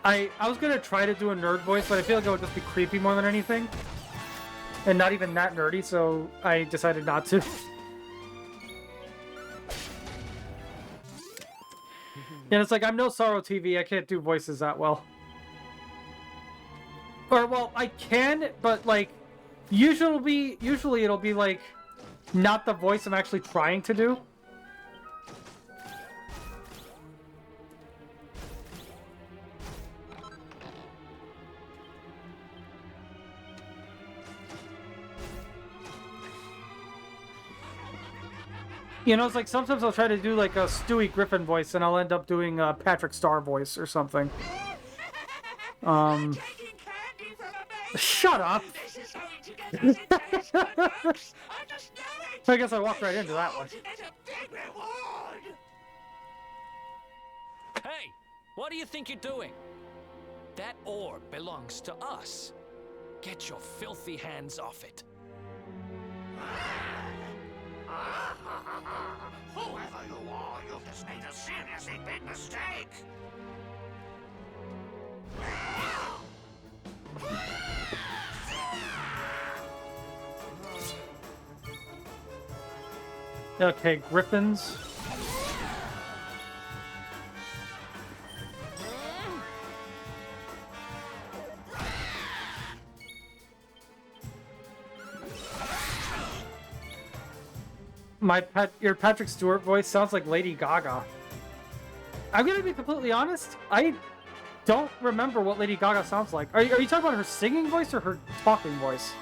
I was gonna try to do a nerd voice, but I feel like it would just be creepy more than anything. And not even that nerdy, so I decided not to. And it's like, I'm no Sorrow TV, I can't do voices that well. Or, well, I can, but, like, usually it'll be, like, not the voice I'm actually trying to do. You know, it's like sometimes I'll try to do like a Stewie Griffin voice and I'll end up doing a Patrick Star voice or something. Shut up! I guess I walked right into that one. Hey, what do you think you're doing? That orb belongs to us. Get your filthy hands off it. Whoever you are, you've just made a seriously big mistake. Okay, Griffins. Your Patrick Stewart voice sounds like Lady Gaga. I'm gonna be completely honest, I don't remember what Lady Gaga sounds like. Are you talking about her singing voice or her talking voice?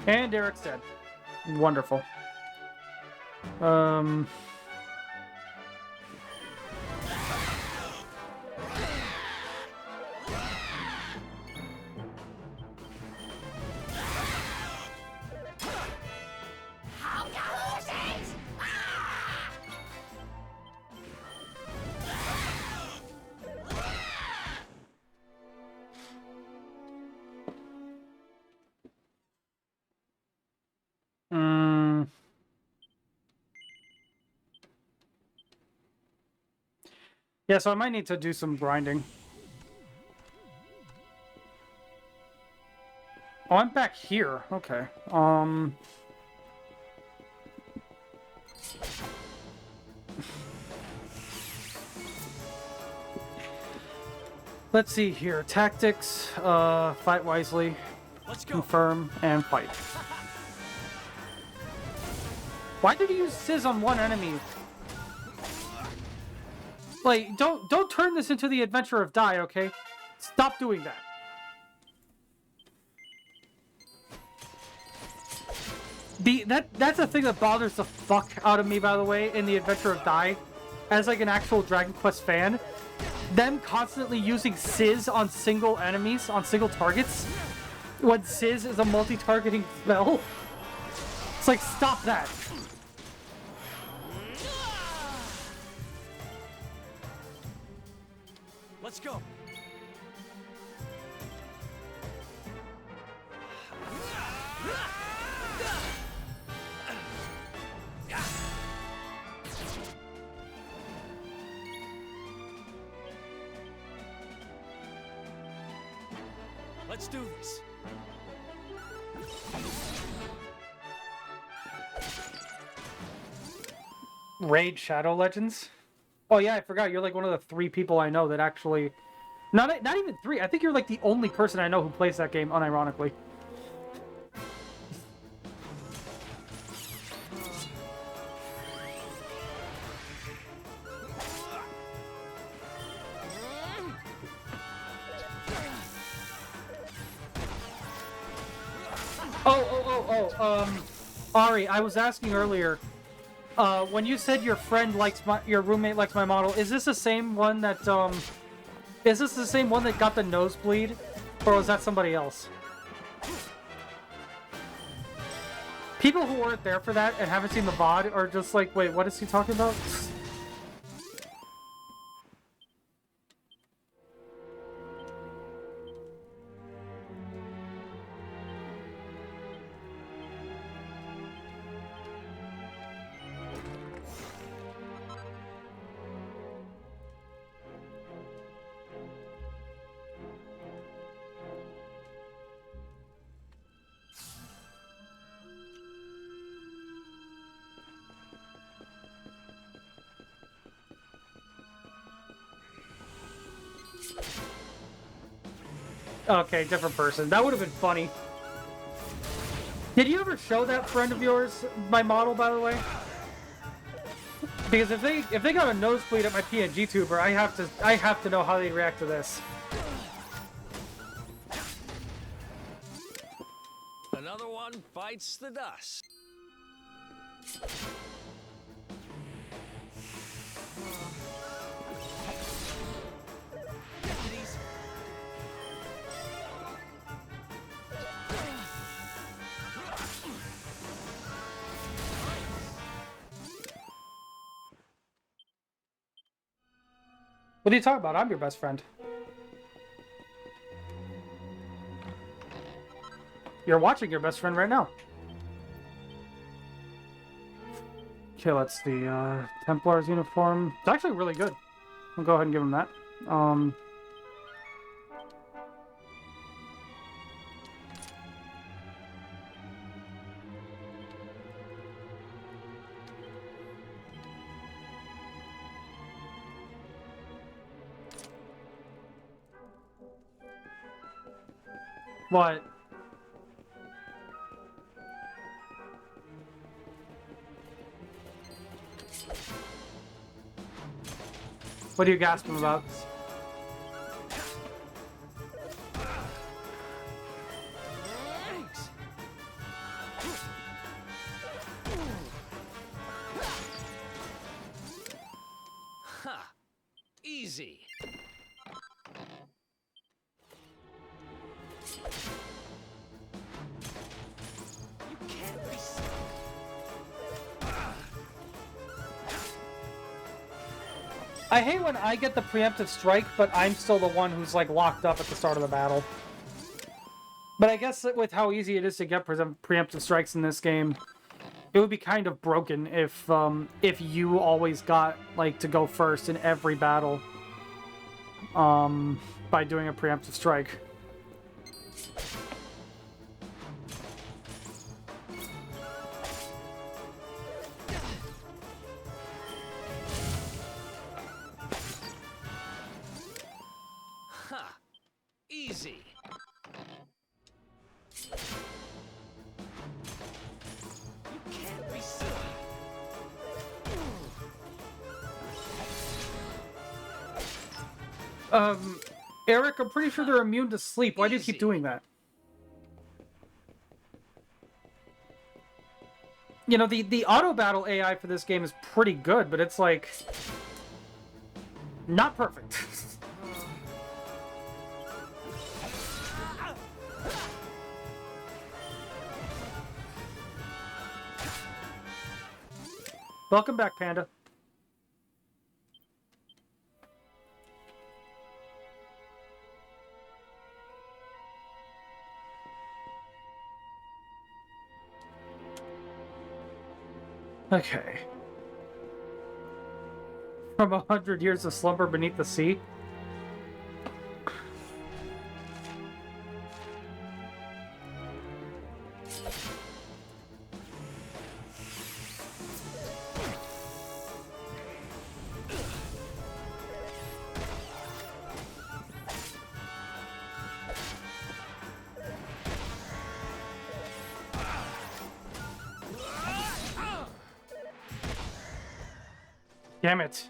And Eric's dead. Wonderful. Yeah, so I might need to do some grinding. Oh, I'm back here. Okay. Let's see here. Tactics, fight wisely, confirm, and fight. Why did he use Sizz on one enemy? Like, don't turn this into the adventure of Die, okay? Stop doing that. That's a thing that bothers the fuck out of me, by the way, in the adventure of Die, as like an actual Dragon Quest fan. Them constantly using Sizz on single enemies, on single targets, when Sizz is a multi-targeting spell. It's like, stop that. Let's go. Let's do this. Raid Shadow Legends? Oh yeah, I forgot. You're like one of the 3 people I know that actually... Not even 3. I think you're like the only person I know who plays that game, unironically. Ari, I was asking earlier, when you said your roommate likes my model, is this the same one that, got the nosebleed? Or was that somebody else? People who weren't there for that and haven't seen the VOD are just like, wait, what is he talking about? Okay, different person. That would have been funny. Did you ever show that friend of yours my model, by the way? Because if they got a nosebleed at my PNG tuber, I have to know how they react to this. Another one bites the dust. What are you talking about? I'm your best friend. You're watching your best friend right now. Okay, let's see. Templar's uniform. It's actually really good. I'll go ahead and give him that. What? What are you gasping about? Ha! Easy. I hate when I get the preemptive strike, but I'm still the one who's like locked up at the start of the battle. But I guess that with how easy it is to get preemptive strikes in this game, it would be kind of broken if you always got like to go first in every battle. by doing a preemptive strike. Ha! Easy. You can't be silly. Eric, I'm pretty sure they're immune to sleep. Why do you keep Easy. doing that? You know, the auto battle AI for this game is pretty good, but it's like not perfect. Welcome back, Panda. Okay. From 100 years of slumber beneath the sea. Damn it.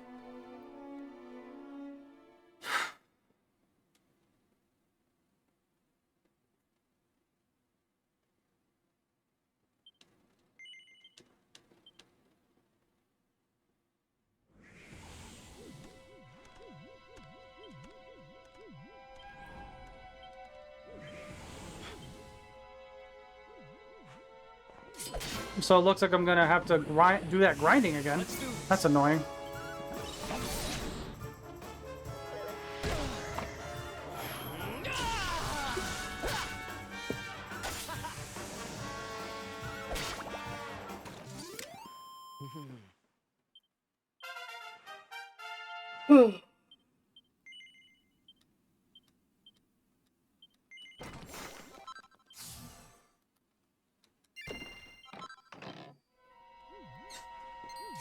So it looks like I'm gonna have to do that grinding again. That's annoying.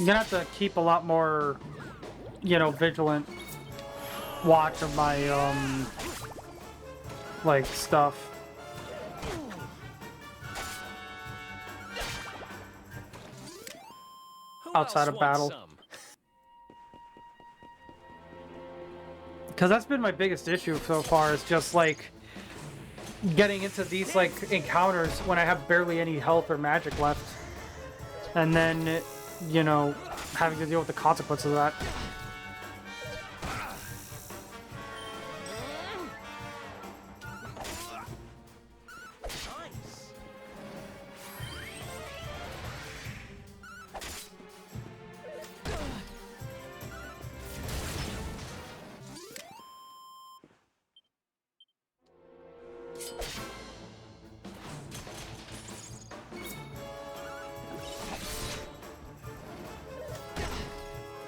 I'm gonna have to keep a lot more, you know, vigilant watch of my, like, stuff. Who Outside else of wants battle. some? Because that's been my biggest issue so far, is just, like, getting into these, like, encounters when I have barely any health or magic left. And then, you know, having to deal with the consequences of that. Nice.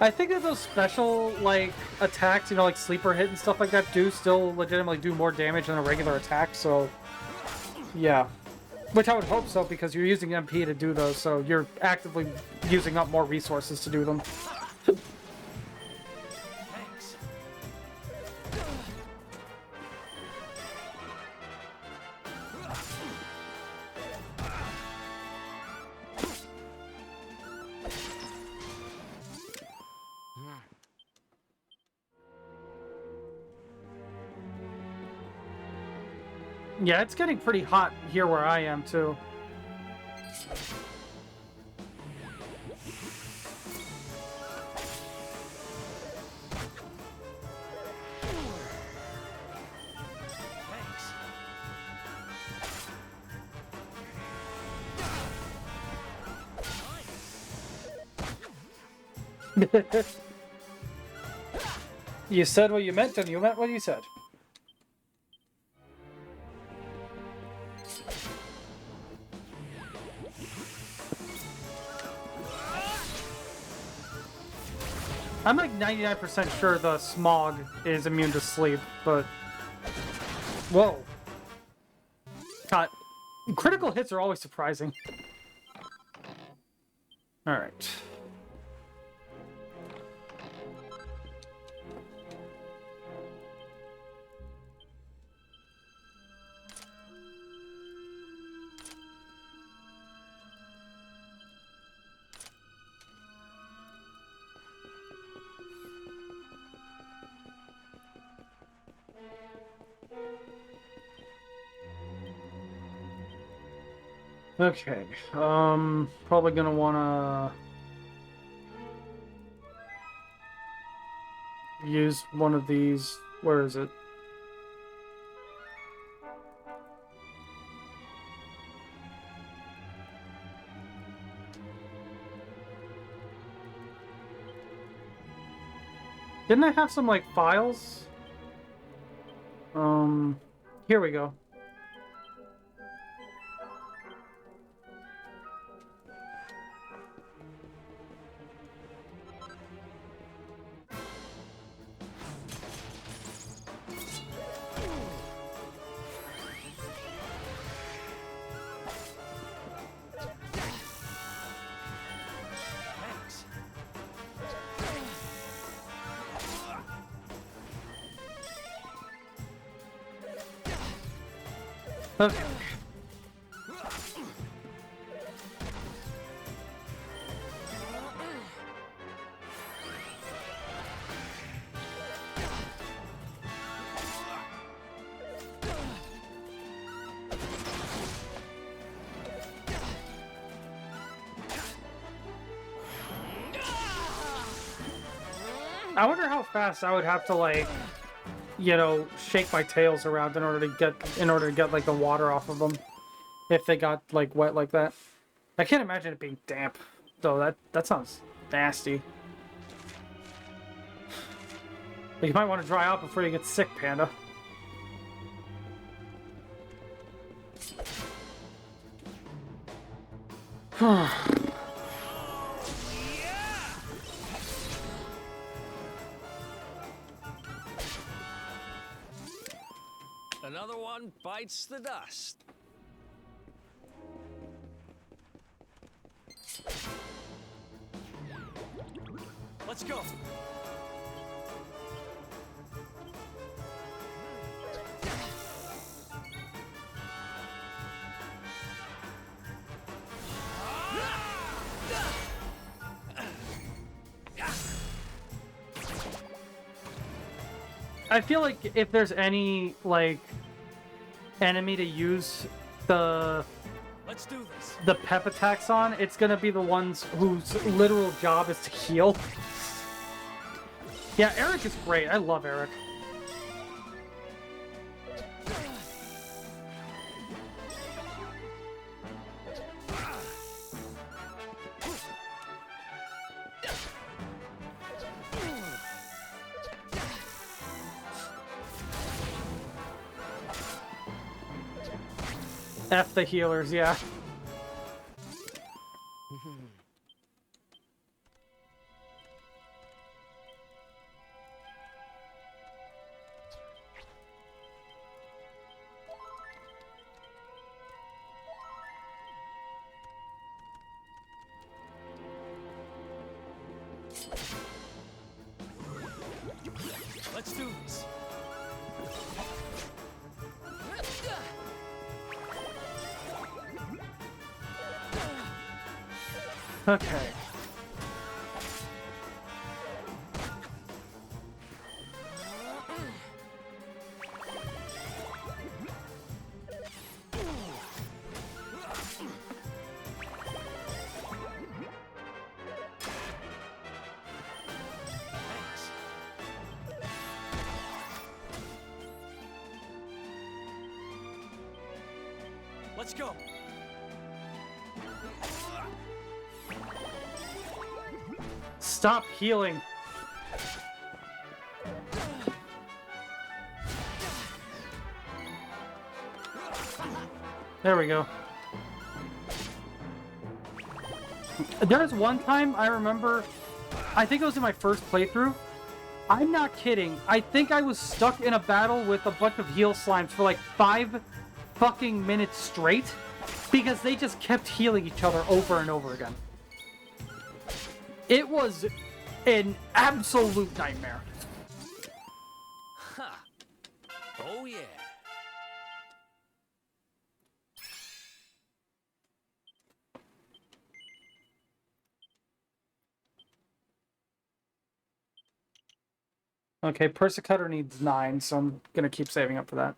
I think that those special, like, attacks, you know, like sleeper hit and stuff like that, do still legitimately do more damage than a regular attack, so... Yeah. Which I would hope so, because you're using MP to do those, so you're actively using up more resources to do them. Thanks. Yeah, it's getting pretty hot here where I am, too. You said what you meant, and you meant what you said. I'm like 99% sure the smog is immune to sleep, but... Whoa. God. Critical hits are always surprising. Alright. Okay, probably gonna wanna use one of these. Where is it? Didn't I have some, like, files? Here we go. Thanks. Okay. I wonder how fast I would have to, like, you know, shake my tails around in order to get like the water off of them if they got like wet like that. I can't imagine it being damp though. That sounds nasty. You might want to dry out before you get sick, Panda. Another one bites the dust. Let's go. I feel like if there's any, like, enemy to use Let's do this. the pep attacks on, it's gonna be the ones whose literal job is to heal. Yeah, Eric is great. I love Eric. F the healers, yeah. Let's do this. Okay. Let's go. Stop healing. There we go. There was one time I remember I think it was in my first playthrough. I'm not kidding. I think I was stuck in a battle with a bunch of heal slimes for like 5 fucking minutes straight because they just kept healing each other over and over again. It was an absolute nightmare. Ha! Oh yeah. Okay, Persecutor needs 9, so I'm gonna keep saving up for that.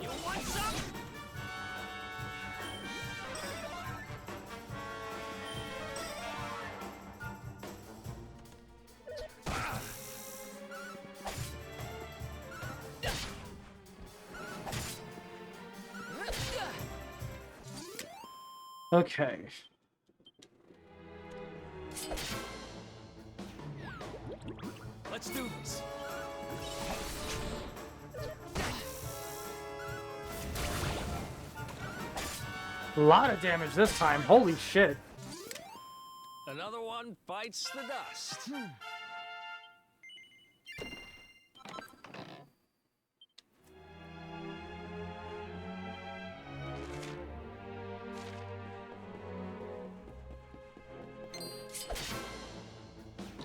You want some? Okay. Let's do this. A lot of damage this time. Holy shit. Another one bites the dust.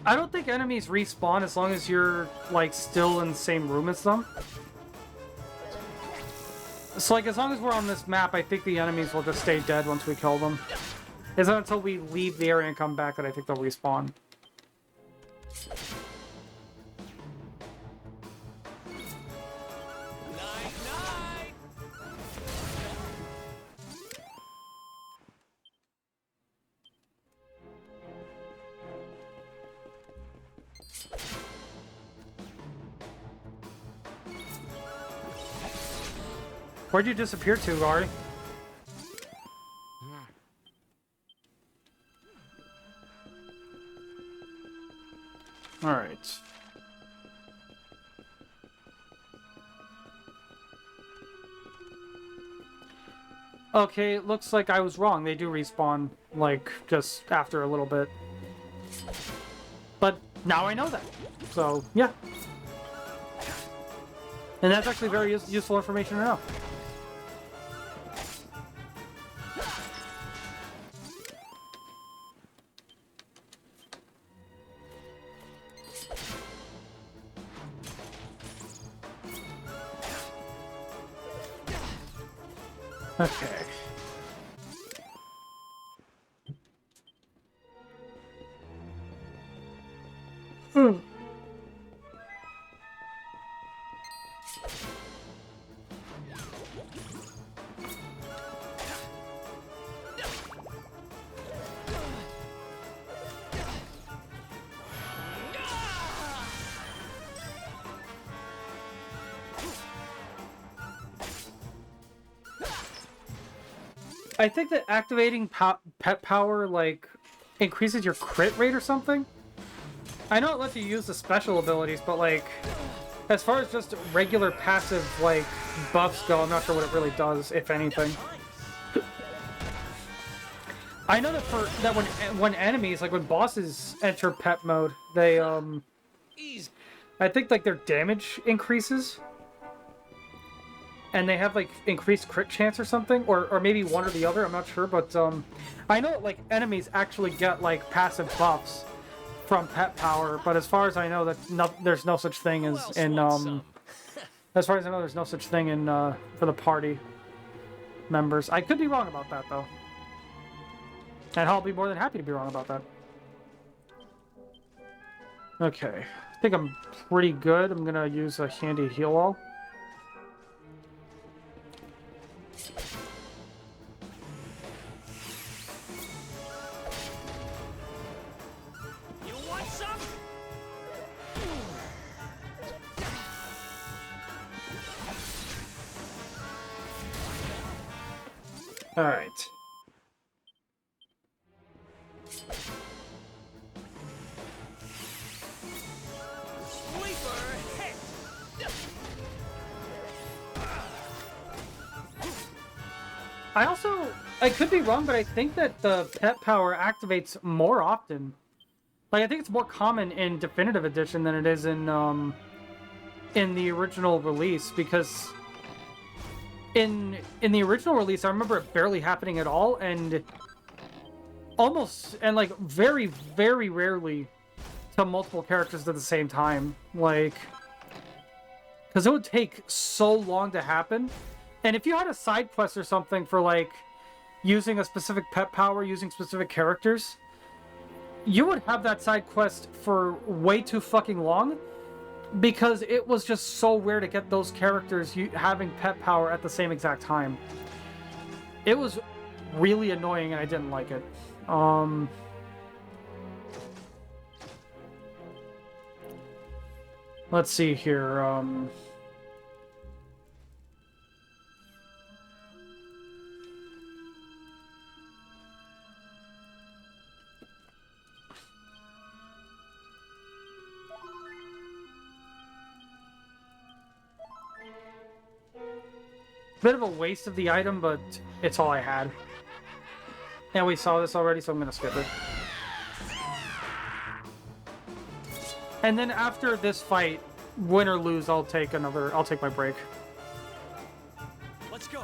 I don't think enemies respawn as long as you're, like, still in the same room as them. So, like, as long as we're on this map, I think the enemies will just stay dead once we kill them. It's not until we leave the area and come back that I think they'll respawn. Night, night. Where'd you disappear to, Gary? Alright. Okay, it looks like I was wrong. They do respawn, like, just after a little bit. But now I know that. So, yeah. And that's actually very useful information to know. Okay. I think that activating pet power, like, increases your crit rate or something. I know it lets you use the special abilities, but, like, as far as just regular passive, like, buffs go, I'm not sure what it really does, if anything. I know that when enemies, like, when bosses enter pet mode, they, I think, like, their damage increases. And they have, like, increased crit chance or something, or maybe one or the other, I'm not sure, but, I know, like, enemies actually get, like, passive buffs from pet power, but as far as I know, there's no such thing as in, as far as I know, there's no such thing in, for the party members. I could be wrong about that, though. And I'll be more than happy to be wrong about that. Okay, I think I'm pretty good. I'm gonna use a handy heal wall. All right. I could be wrong, but I think that the pet power activates more often. Like, I think it's more common in Definitive Edition than it is in the original release, because in the original release, I remember it barely happening at all, and like very, very rarely to multiple characters at the same time. Like, because it would take so long to happen. And if you had a side quest or something for, like, using a specific pet power, using specific characters, you would have that side quest for way too fucking long, because it was just so rare to get those characters having pet power at the same exact time. It was really annoying, and I didn't like it. Let's see here. Bit of a waste of the item, but it's all I had. And we saw this already, so I'm gonna skip it. And then after this fight, win or lose, I'll take my break. Let's go.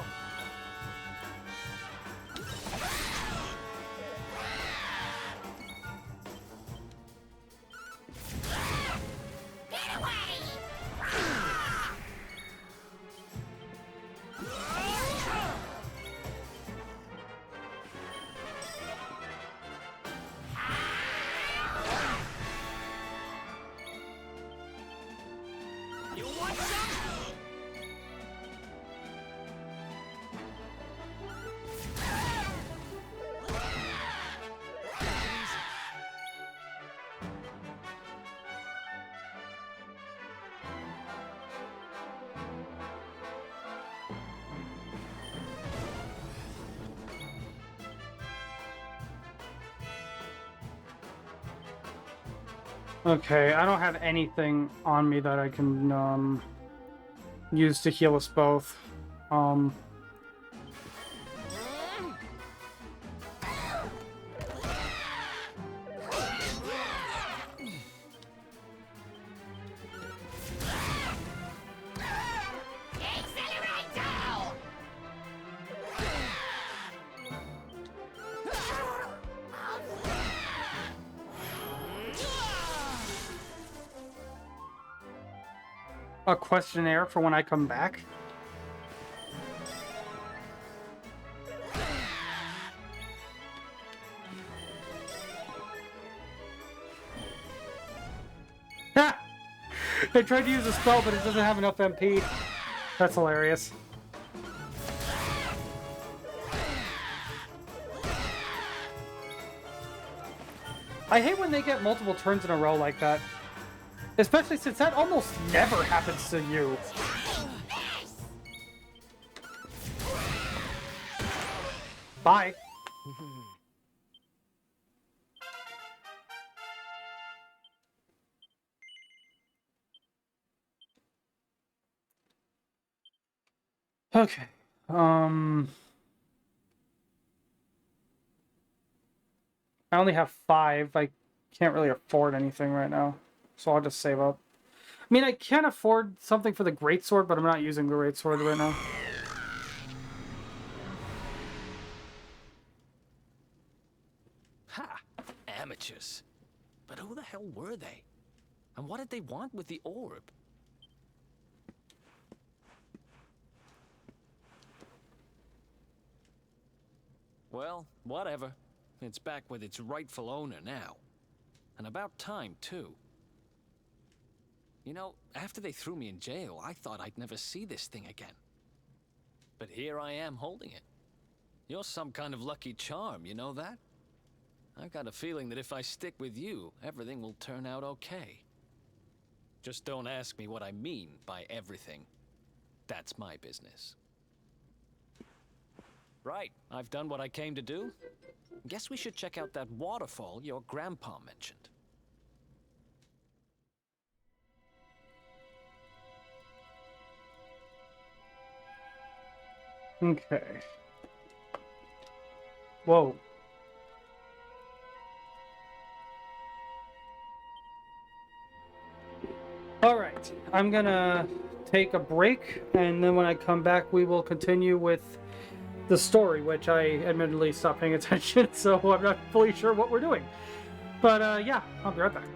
Okay, I don't have anything on me that I can use to heal us both. A questionnaire for when I come back? Ha! I tried to use a spell, but it doesn't have enough MP. That's hilarious. I hate when they get multiple turns in a row like that. Especially since that almost never happens to you. Bye. Okay. I only have 5. I can't really afford anything right now. So I'll just save up. I mean, I can afford something for the greatsword, but I'm not using the greatsword right now. Ha! Amateurs. But who the hell were they? And what did they want with the orb? Well, whatever. It's back with its rightful owner now. And about time, too. You know, after they threw me in jail, I thought I'd never see this thing again. But here I am holding it. You're some kind of lucky charm, you know that? I've got a feeling that if I stick with you, everything will turn out okay. Just don't ask me what I mean by everything. That's my business. Right, I've done what I came to do. Guess we should check out that waterfall your grandpa mentioned. Okay. Whoa. Alright, I'm gonna take a break, and then when I come back, we will continue with the story, which I admittedly stopped paying attention, so I'm not fully sure what we're doing. But yeah, I'll be right back.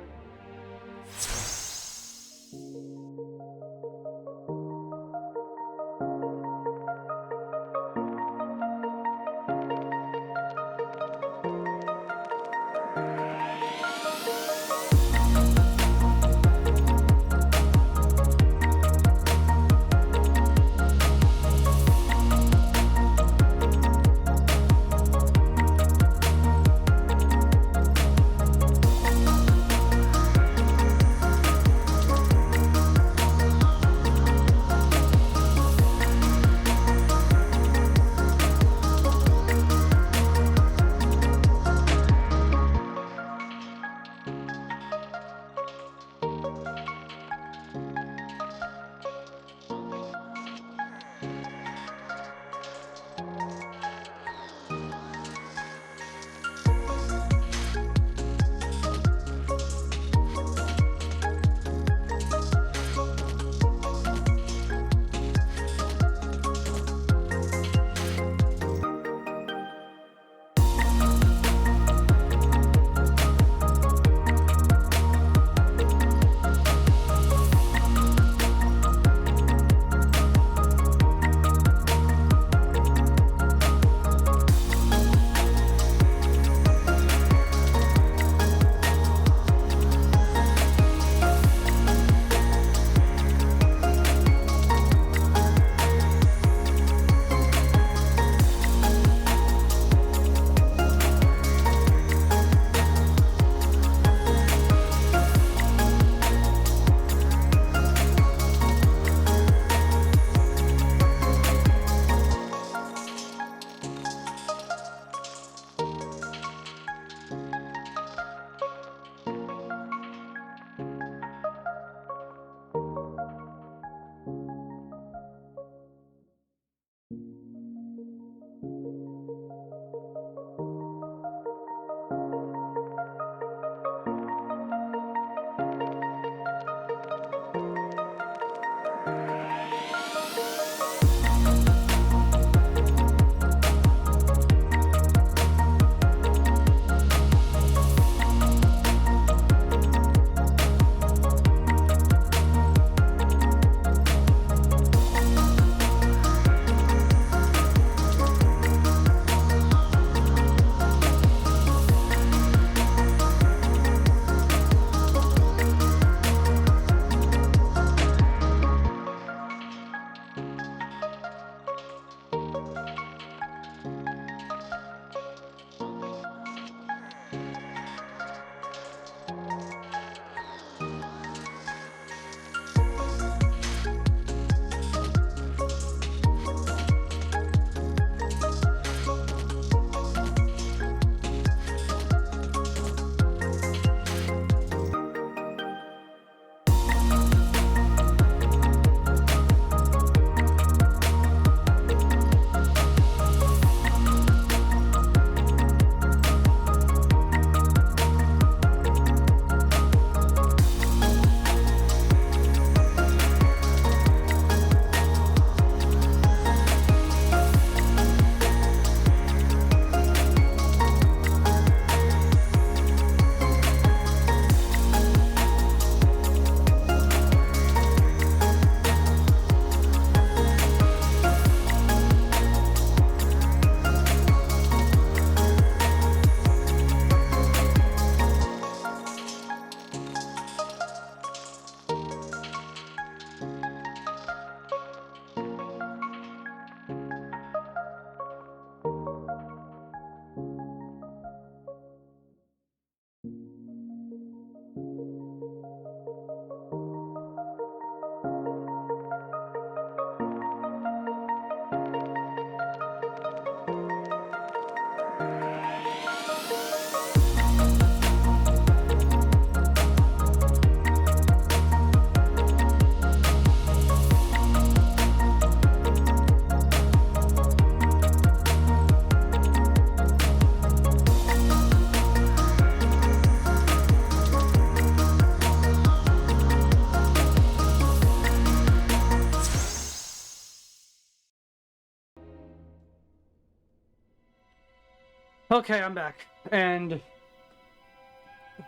Okay, I'm back. And...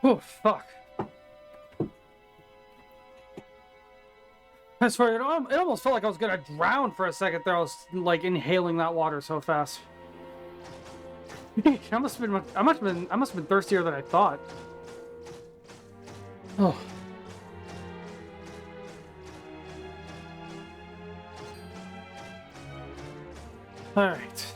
oh, fuck. I swear, it almost felt like I was gonna drown for a second there. I was, like, inhaling that water so fast. I must have been thirstier than I thought. Oh. All right.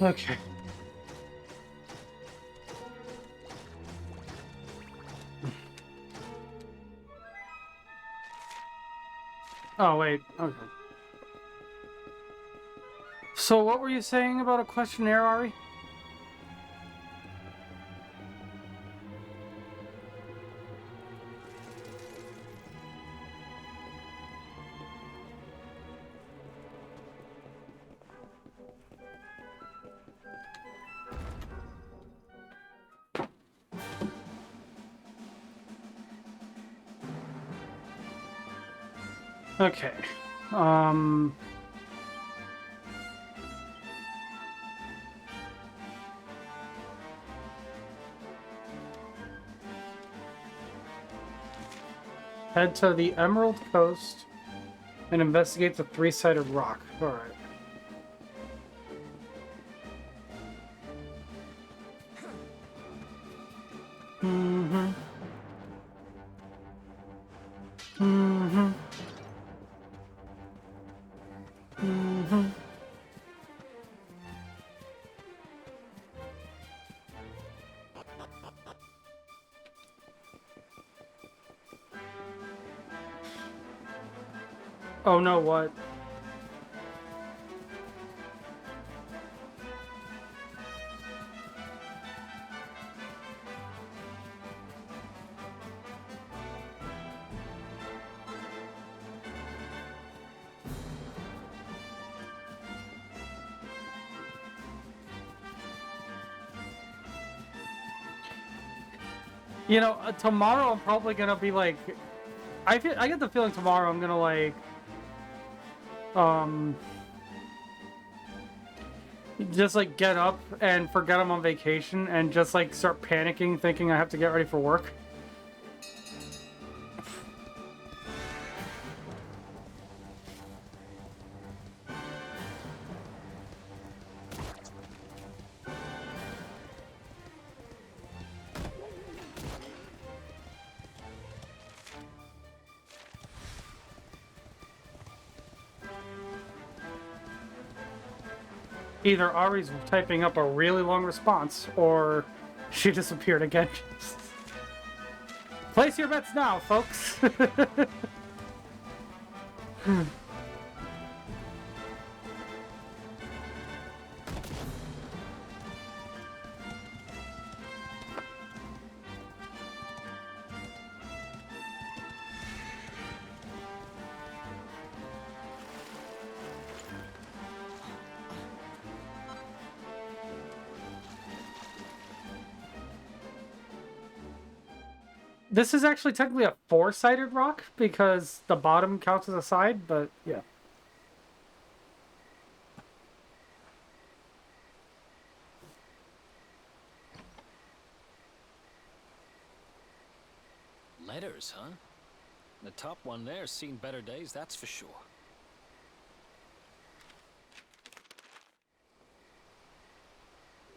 Okay. Oh, wait. Okay. So what were you saying about a questionnaire, Ari? Okay. Head to the Emerald Coast and investigate the three-sided rock. Alright. Mm-hmm. Mm-hmm. Mm-hmm. Oh no, what? You know, tomorrow I'm probably gonna be like... I get the feeling tomorrow I'm gonna like... just like get up and forget I'm on vacation and just like start panicking thinking I have to get ready for work. Either Ari's typing up a really long response, or she disappeared again. Place your bets now, folks. This is actually technically a four-sided rock because the bottom counts as a side, but yeah. Letters, huh? The top one there's seen better days, that's for sure.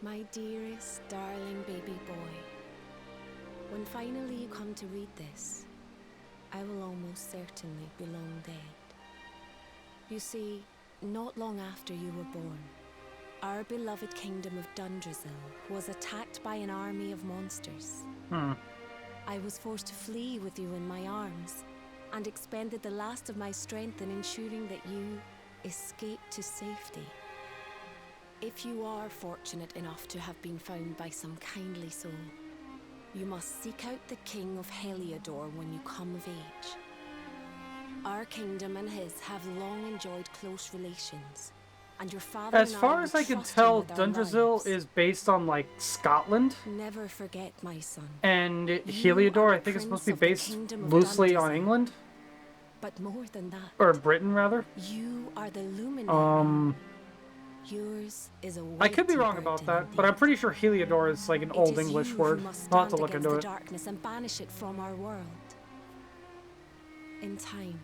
My dearest, darling baby boy, when finally you come to read this, I will almost certainly be long dead. You see, not long after you were born, our beloved kingdom of Dundrasil was attacked by an army of monsters. I was forced to flee with you in my arms, and expended the last of my strength in ensuring that you escaped to safety. If you are fortunate enough to have been found by some kindly soul, You must seek out the king of Heliodor when you come of age. Our kingdom and his have long enjoyed close relations, and your father As and far I as will I can trust you tell, with our Dundrasil lives. is based on, like, Scotland. Never forget, my son. And You Heliodor, are I think, is supposed to be prince of the based kingdom of loosely on Dundrasil. England. But more than that, Or Britain, rather. you are the luminary. Yours is a I could be weighty wrong about burden that, but I'm indeed. pretty sure Heliodor is, like, an It Old is English you word. who must I'll have to stand look against into the it. darkness and banish it from our world. In time,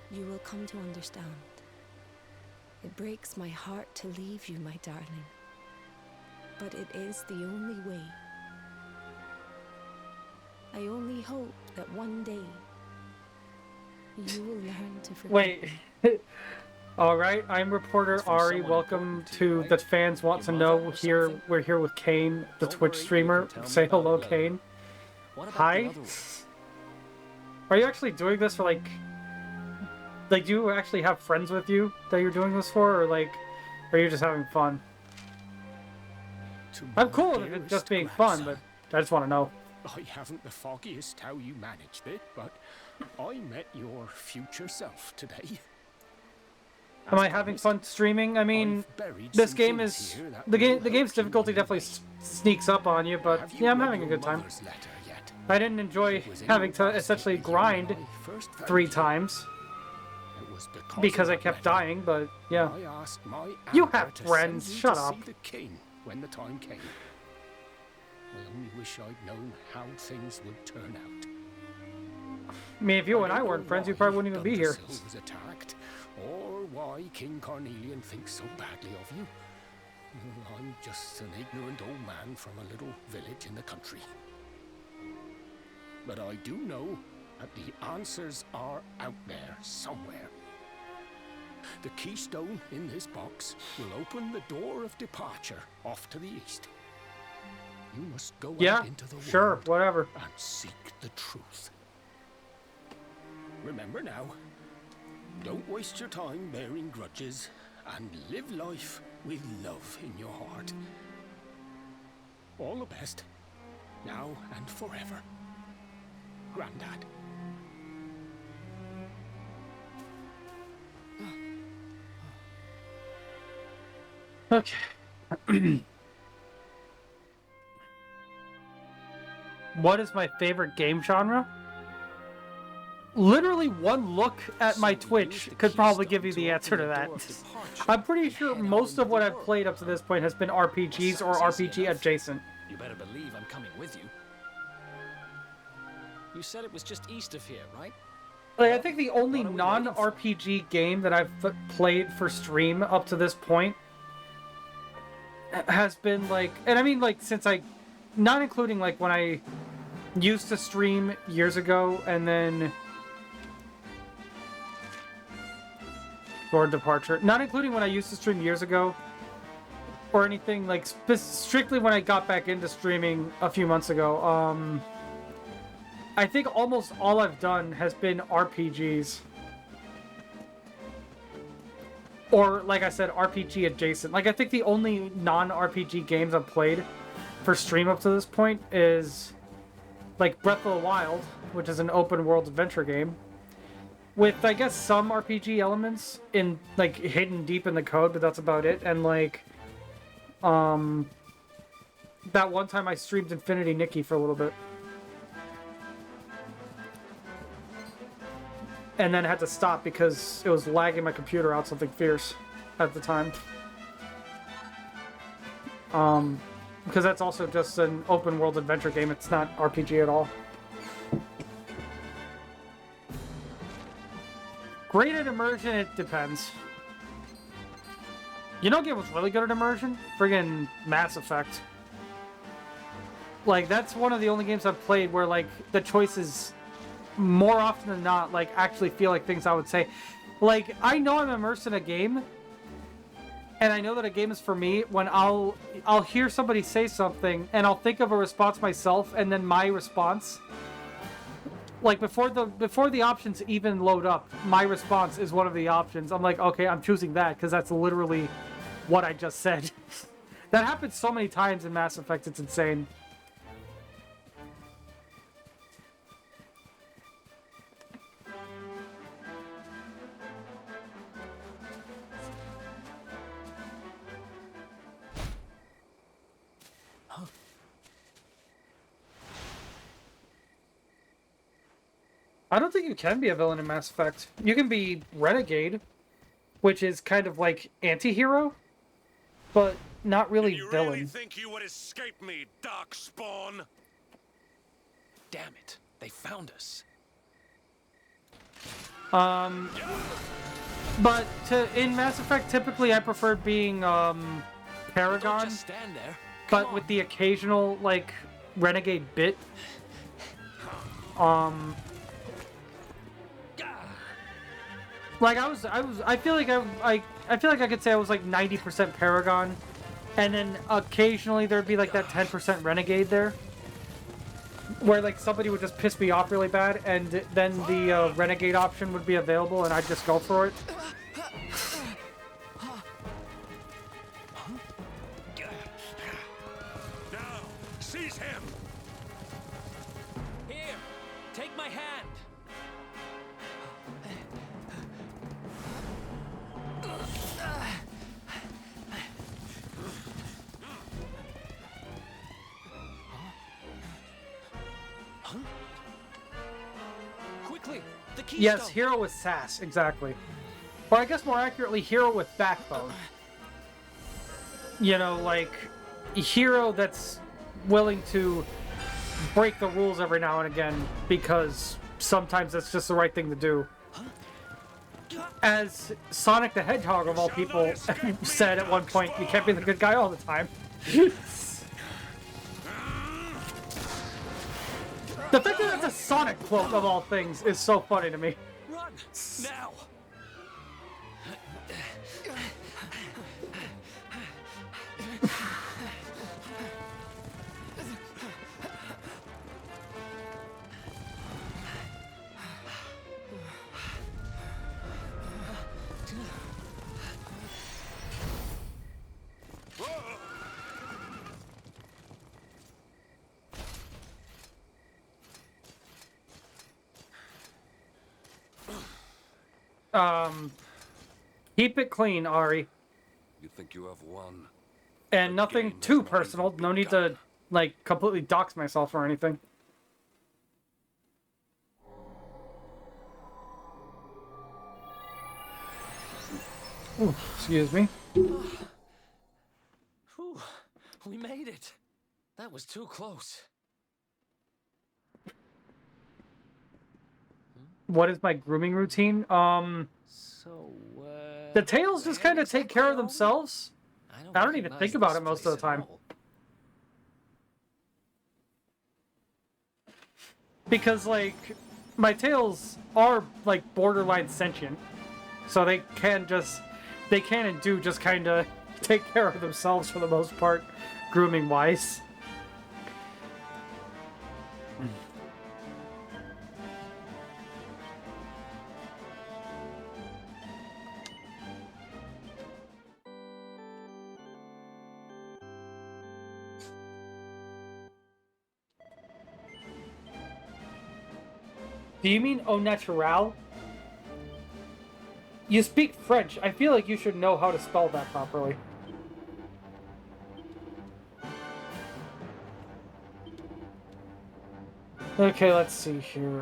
you will come to understand. It breaks my heart to leave you, my darling. But it is the only way. I only hope that one day you will learn to forgive Wait. me. Alright, I'm reporter Ari. Welcome to The Fans Want to Know. We're here with Kane, the Twitch streamer. Say hello, Kane. Hi. Are you actually doing this for, like, do you actually have friends with you that you're doing this for, or, like, are you just having fun? I'm cool with it just being fun, but I just want to know. I haven't the foggiest how you managed it, but I met your future self today. Am I having fun streaming? I mean, this game is the game's difficulty definitely sneaks up on you, but yeah, I'm having a good time. I didn't enjoy having to essentially grind 3 times because I kept dying, but yeah. You have friends. Shut up. When the time came. I only wish I'd known how things would turn out. I mean, if you and I weren't friends, you probably wouldn't even be here. Was attacked, or why King Carnelian thinks so badly of you. I'm just an ignorant old man from a little village in the country. But I do know that the answers are out there somewhere. The keystone in this box will open the door of departure off to the east. You must go out into the world whatever. And seek the truth. Remember now, don't waste your time bearing grudges and live life with love in your heart. All the best, now and forever. Grandad. Okay. What is my favorite game genre? Literally one look at my Twitch could probably give you the answer to that. I'm pretty sure most of what I've played up to this point has been RPGs or RPG adjacent. You better believe I'm coming with you. You said it was just east of here, right? Like, I think the only non-RPG game that I've played for stream up to this point has been, like, and I mean, like, since not including, like, when I used to stream years ago, and then Lord Departure, not including when I used to stream years ago, or anything, like, strictly when I got back into streaming a few months ago, I think almost all I've done has been RPGs. Or, like I said, RPG adjacent. Like, I think the only non-RPG games I've played for stream up to this point is, like, Breath of the Wild, which is an open-world adventure game, with, I guess, some RPG elements in, like, hidden deep in the code, but that's about it. And, like, that one time I streamed Infinity Nikki for a little bit. And then had to stop because it was lagging my computer out something fierce at the time. Because that's also just an open world adventure game. It's not RPG at all. Great at immersion, it depends. You know, game was really good at immersion? Friggin' Mass Effect. Like, that's one of the only games I've played where, like, the choices, more often than not, like, actually feel like things I would say. Like, I know I'm immersed in a game, and I know that a game is for me when I'll hear somebody say something, and I'll think of a response myself, and then my response, like, before the options even load up, my response is one of the options. I'm like, okay, I'm choosing that, because that's literally what I just said. That happens so many times in Mass Effect, it's insane. I don't think you can be a villain in Mass Effect. You can be Renegade, which is kind of like anti-hero, but not really You villain. really think you would escape me, Darkspawn? Damn it. They found us. But in Mass Effect, typically I preferred being Don't Paragon, just stand there. Come but on. with the occasional like Renegade bit. Like I feel like I feel like I could say I was like 90% Paragon, and then occasionally there'd be like that 10% Renegade there, where like somebody would just piss me off really bad, and then the Renegade option would be available, and I'd just go for it. Now, seize him! Here, take my hand. Quickly, the keystone. Yes, hero with sass, exactly. Or I guess more accurately, hero with backbone. You know, like a hero that's willing to break the rules every now and again because sometimes that's just the right thing to do. As Sonic the Hedgehog of all people said at one point, you can't be the good guy all the time. The fact that that's a Sonic quote of all things is so funny to me. Run now. Keep it clean, Ari. You think you have won? And nothing game too has not personal. even No need to, begun. like, completely dox myself or anything. Ooh, excuse me. Whew, we made it. That was too close. What is my grooming routine? So, The tails just kind of take care of themselves. I don't even recognize think about this it most place of the at time. all. Because, like, my tails are, like, borderline sentient. So they can and do just kind of take care of themselves for the most part, grooming-wise. Do you mean au naturel? You speak French. I feel like you should know how to spell that properly. Okay, let's see here.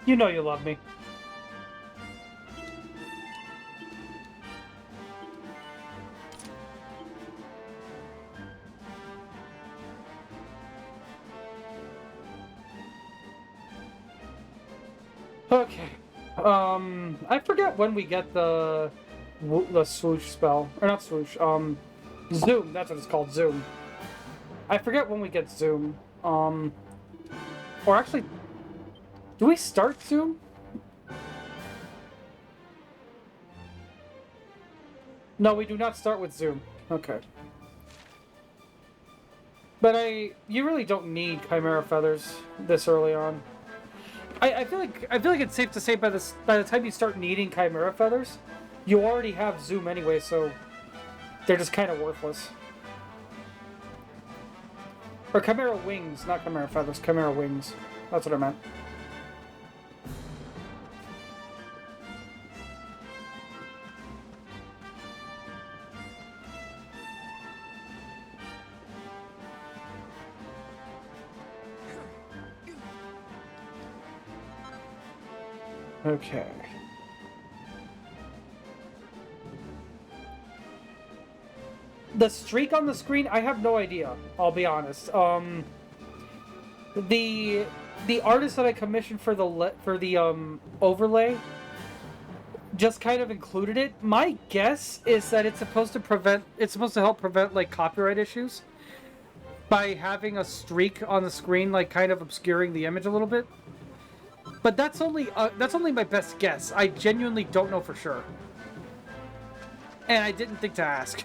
You know you love me. Okay. I forget when we get the swoosh spell. Or not swoosh, zoom. That's what it's called, zoom. I forget when we get zoom. Or actually, do we start zoom? No, we do not start with zoom. Okay. But you really don't need Chimera Feathers this early on. I feel like it's safe to say by the time you start needing chimera feathers, you already have zoom anyway, so they're just kind of worthless. Or chimera wings, not chimera feathers, chimera wings. That's what I meant. Okay. The streak on the screen, I have no idea. I'll be honest. The artist that I commissioned for the overlay just kind of included it. My guess is that it's supposed to help prevent like copyright issues by having a streak on the screen, like kind of obscuring the image a little bit. But that's only my best guess. I genuinely don't know for sure. And I didn't think to ask.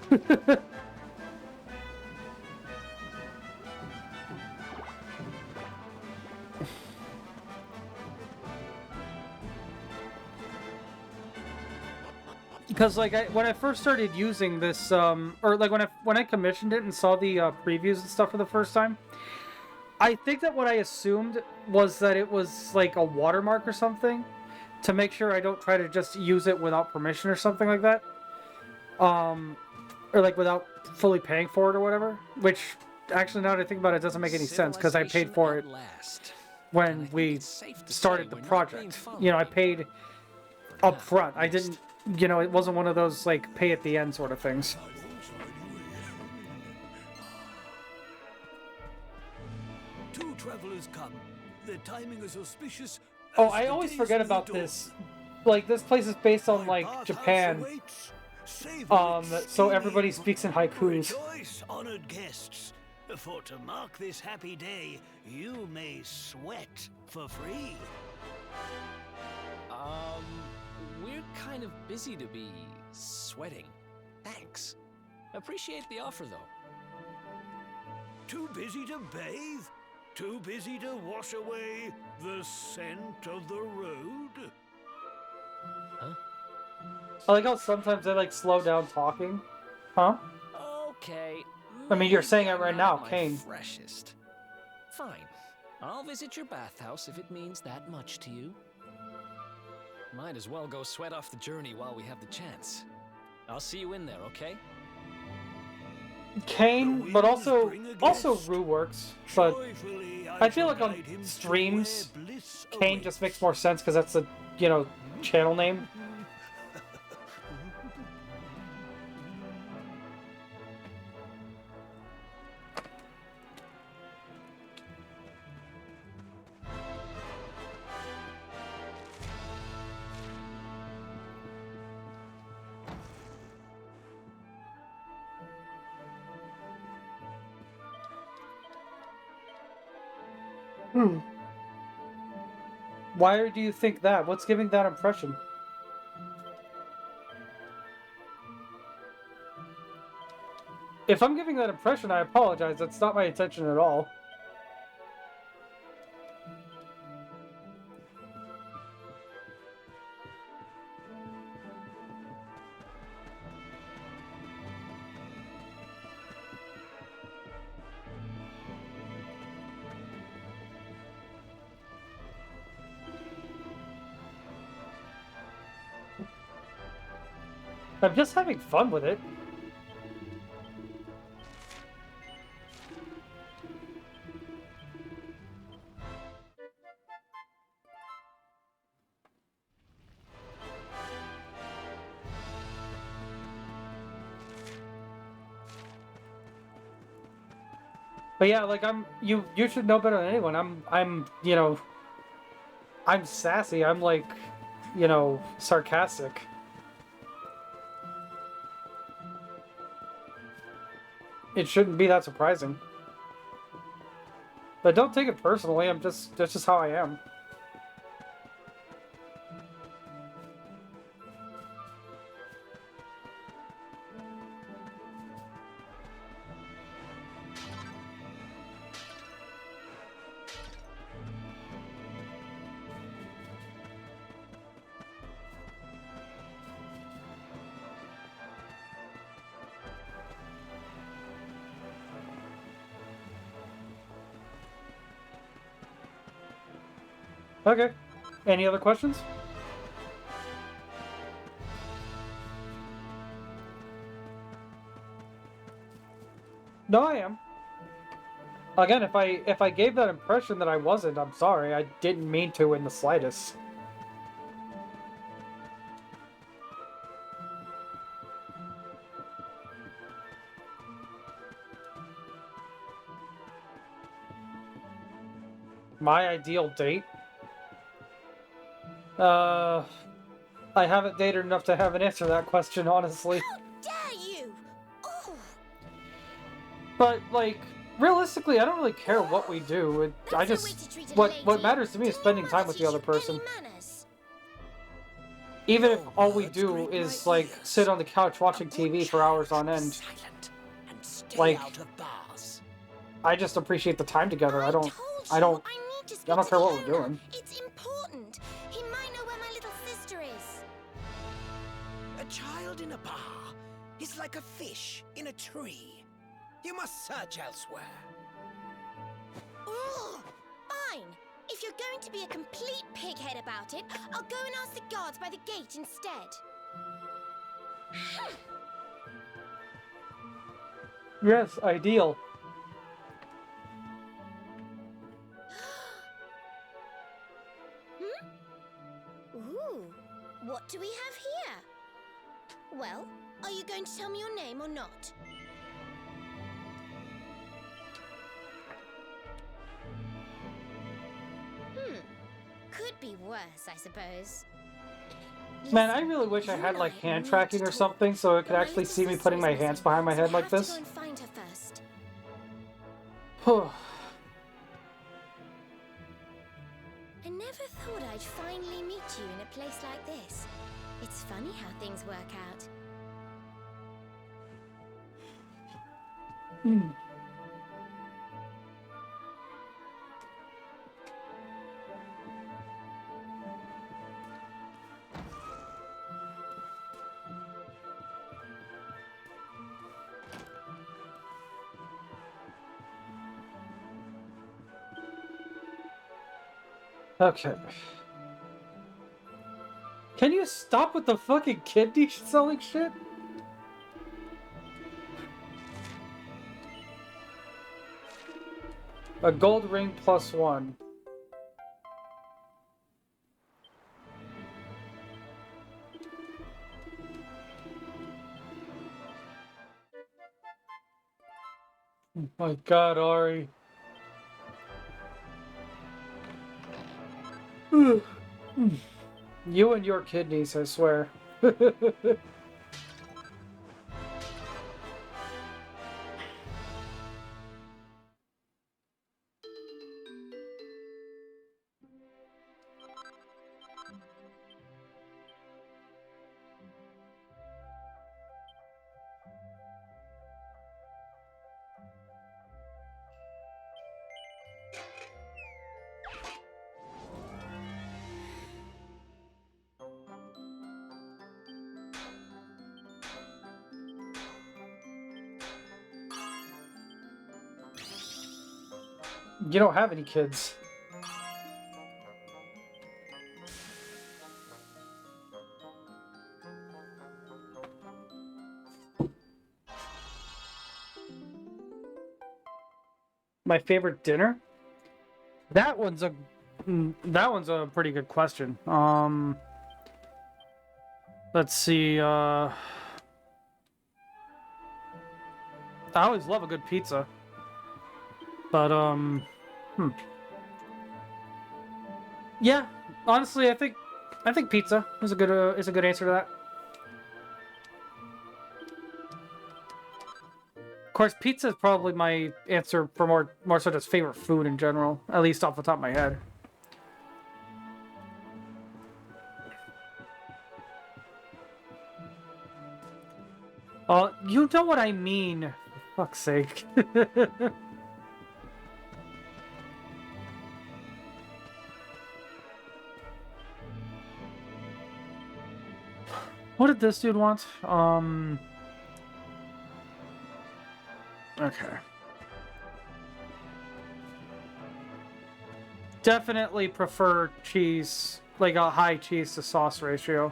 Because like when I first started using this, or like when I commissioned it and saw the previews and stuff for the first time, I think that what I assumed was that it was like a watermark or something, to make sure I don't try to just use it without permission or something like that, or like without fully paying for it or whatever. Which actually, now that I think about it, doesn't make any sense because I paid for it when we started the project. You know, I paid up front. I didn't. You know, it wasn't one of those, like, pay at the end sort of things. Two travelers come. Their timing is auspicious. Oh, I always forget about this. Like, this place is based on, like, Japan. So everybody speaks in haikus. Rejoice, honored guests. For to mark this happy day, you may sweat for free. We're kind of busy to be sweating. Thanks. Appreciate the offer, though. Too busy to bathe? Too busy to wash away the scent of the road? Huh? I like how sometimes they, like, slow down talking. Huh? Okay. I mean, you're saying it right now, my Kane. Freshest. Fine. I'll visit your bathhouse if it means that much to you. Might as well go sweat off the journey while we have the chance. I'll see you in there, okay? Kane, but also Rue works. But I feel like on streams, Kane just makes more sense because that's the, you know, channel name. Why do you think that? What's giving that impression? If I'm giving that impression, I apologize. That's not my intention at all. I'm just having fun with it. But yeah, like you should know better than anyone. I'm you know, I'm sassy. I'm like, you know, sarcastic. It shouldn't be that surprising. But don't take it personally. That's just how I am. Okay. Any other questions? No, I am. Again, if I gave that impression that I wasn't, I'm sorry. I didn't mean to in the slightest. My ideal date? I haven't dated enough to have an answer to that question, honestly. How dare you! Oh, But, like, realistically, I don't really care what we do. I that's no way just... to treat a What lady. matters to me is Didn't spending your time mother with the teach other you person. any manners? Even if Your all we words do grate is, my like, ears. sit on the couch watching A good TV for hours on child, end. silent and stay Like, out of bars. I just appreciate the time together. I don't I don't need to speak don't to care the what we're owner. doing. It's important. He might know where my little sister is. A child in a bar is like a fish in a tree. You must search elsewhere. Ugh, fine. If you're going to be a complete pighead about it, I'll go and ask the guards by the gate instead. Yes, ideal. Ooh, what do we have here? Well, are you going to tell me your name or not? Could be worse, I suppose. Man, I really wish I had, like, hand tracking or something so it could actually see me putting my hands behind my head like I have this. to go and find her first. I never thought I'd finally meet you in a place like this. It's funny how things work out. Okay. Can you stop with the fucking kidney selling shit? A gold ring +1. Oh my god, Ari. You and your kidneys, I swear. You don't have any kids. My favorite dinner? That one's a pretty good question. Let's see, I always love a good pizza. But yeah, honestly, I think pizza is a good answer to that. Of course, pizza is probably my answer for more so just favorite food in general, at least off the top of my head. You know what I mean. For fuck's sake. What did this dude want? Okay. definitely prefer cheese, like a high cheese to sauce ratio.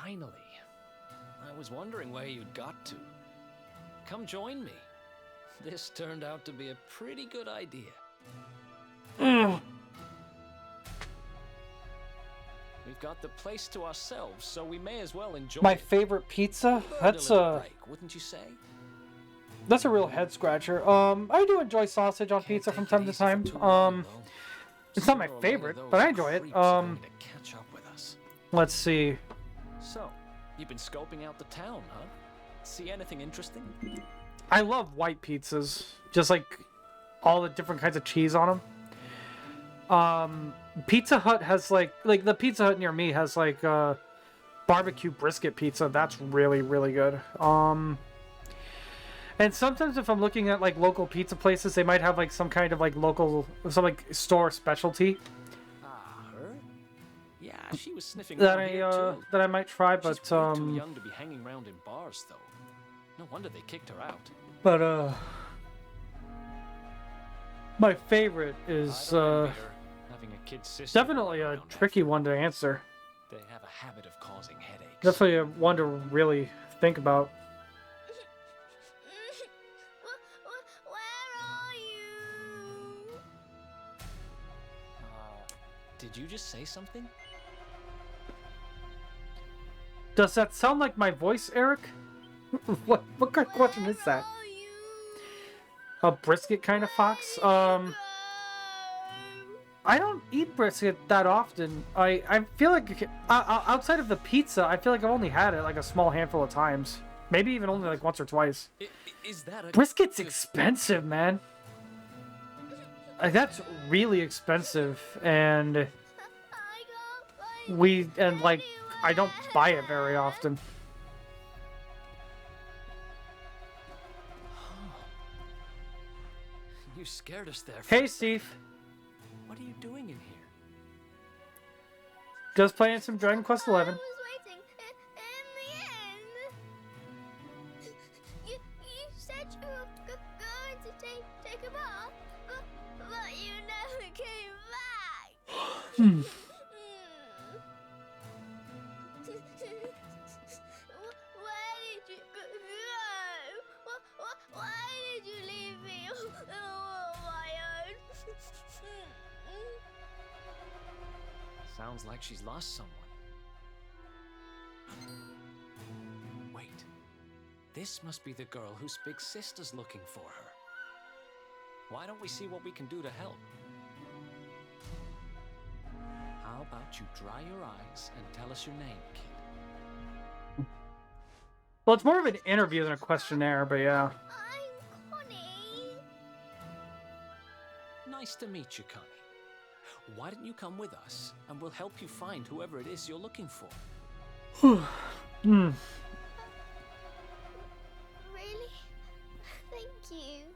Finally. I was wondering where you'd got to. Come join me. This turned out to be a pretty good idea. We've got the place to ourselves, so we may as well enjoy My it. favorite pizza? That's a break, wouldn't you say? That's a real head scratcher. I do enjoy sausage on pizza from time to time. It's not my favorite, but I enjoy it. Catch up with us. Let's see. So, you've been scoping out the town, huh? See anything interesting? I love white pizzas, just like all the different kinds of cheese on them. Pizza Hut has like the Pizza Hut near me has like barbecue brisket pizza. That's really, really good. And sometimes if I'm looking at like local pizza places, they might have like some kind of like local, some like store specialty Her? Yeah, she was sniffing that around here too. that I might try, She's but way too young to be hanging around in bars, though. No wonder they kicked her out. My favorite is Having a kid sister definitely a around tricky after one to answer. They have a habit of causing headaches. Definitely a one to really think about. Where are you? Did you just say something? Does that sound like my voice, Eric? what kind of question is that? Are you? A brisket kind of fox? I don't eat brisket that often. I feel like outside of the pizza, I feel like I've only had it like a small handful of times. Maybe even only like once or twice. Is that a... Brisket's expensive, man. Like, that's really expensive, and like I don't buy it very often. You scared us there. For Hey, a Steve. second. What are you doing in here? Just playing some Dragon Quest XI. I was waiting. In the end, you said you were going to take a bath, but you never came back. Where did you go? Why did you leave me all on my own? Sounds like she's lost someone. Wait. This must be the girl whose big sister's looking for her. Why don't we see what we can do to help? How about you dry your eyes and tell us your name, kid? Well, it's more of an interview than a questionnaire, but yeah. I'm Connie. Nice to meet you, Connie. Why don't you come with us, and we'll help you find whoever it is you're looking for. Really? Thank you.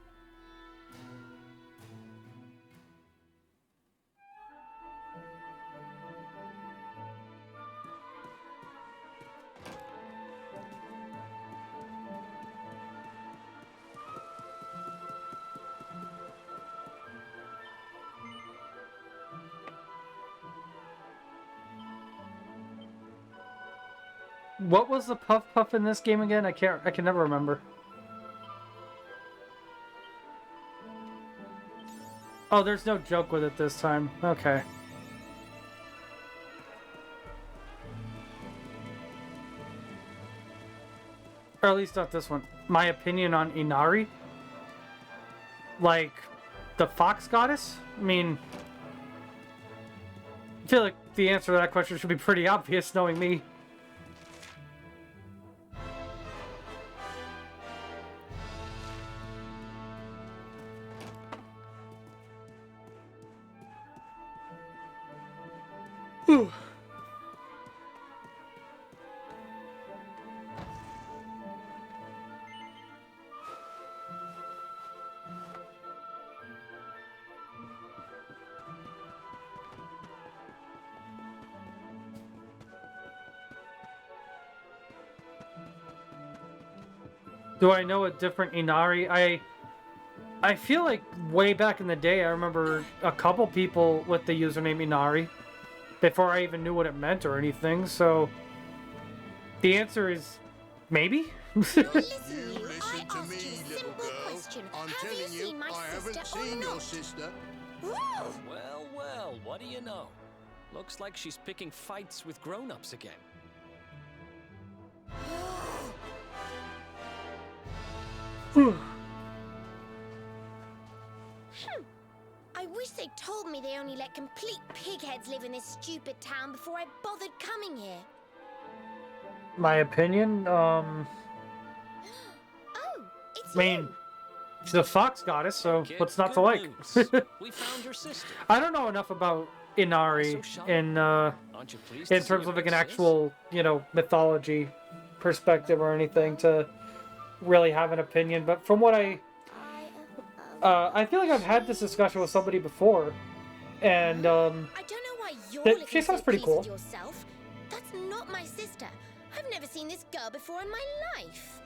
What was the Puff Puff in this game again? I can never remember. Oh, there's no joke with it this time. Okay. Or at least not this one. My opinion on Inari? Like, the fox goddess? I mean, I feel like the answer to that question should be pretty obvious, knowing me. Do I know a different Inari? I feel like way back in the day, I remember a couple people with the username Inari before I even knew what it meant or anything. So the answer is maybe. Listen, you. I asked you a simple question. Have you seen my sister or not? Well, well, what do you know? Looks like she's picking fights with grown-ups again. I wish they'd told me they only let complete pigheads live in this stupid town before I bothered coming here. My opinion, Oh, it's I mean, you. she's a fox goddess, so Kid, what's not to good like? news. We found your sister. I don't know enough about Inari in Aren't you pleased to see terms your of like big an sis? actual, you know, mythology perspective or anything to really have an opinion. But from what I feel like I've had this discussion with somebody before, and I don't know why you're That- looking she sounds so pretty pleased with cool. yourself. That's not my sister. I've never seen this girl before in my life.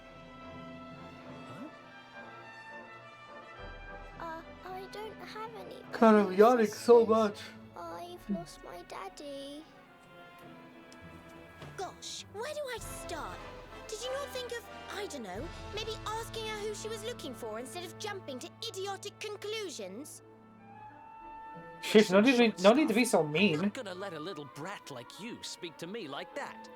I don't have any. kind of yawning so much. I've lost my daddy. Gosh, where do I start? Did you not think of, I don't know, maybe asking her who she was looking for instead of jumping to idiotic conclusions? Sheesh, no need to be so I'm mean. not gonna let a little brat like you speak to me like that.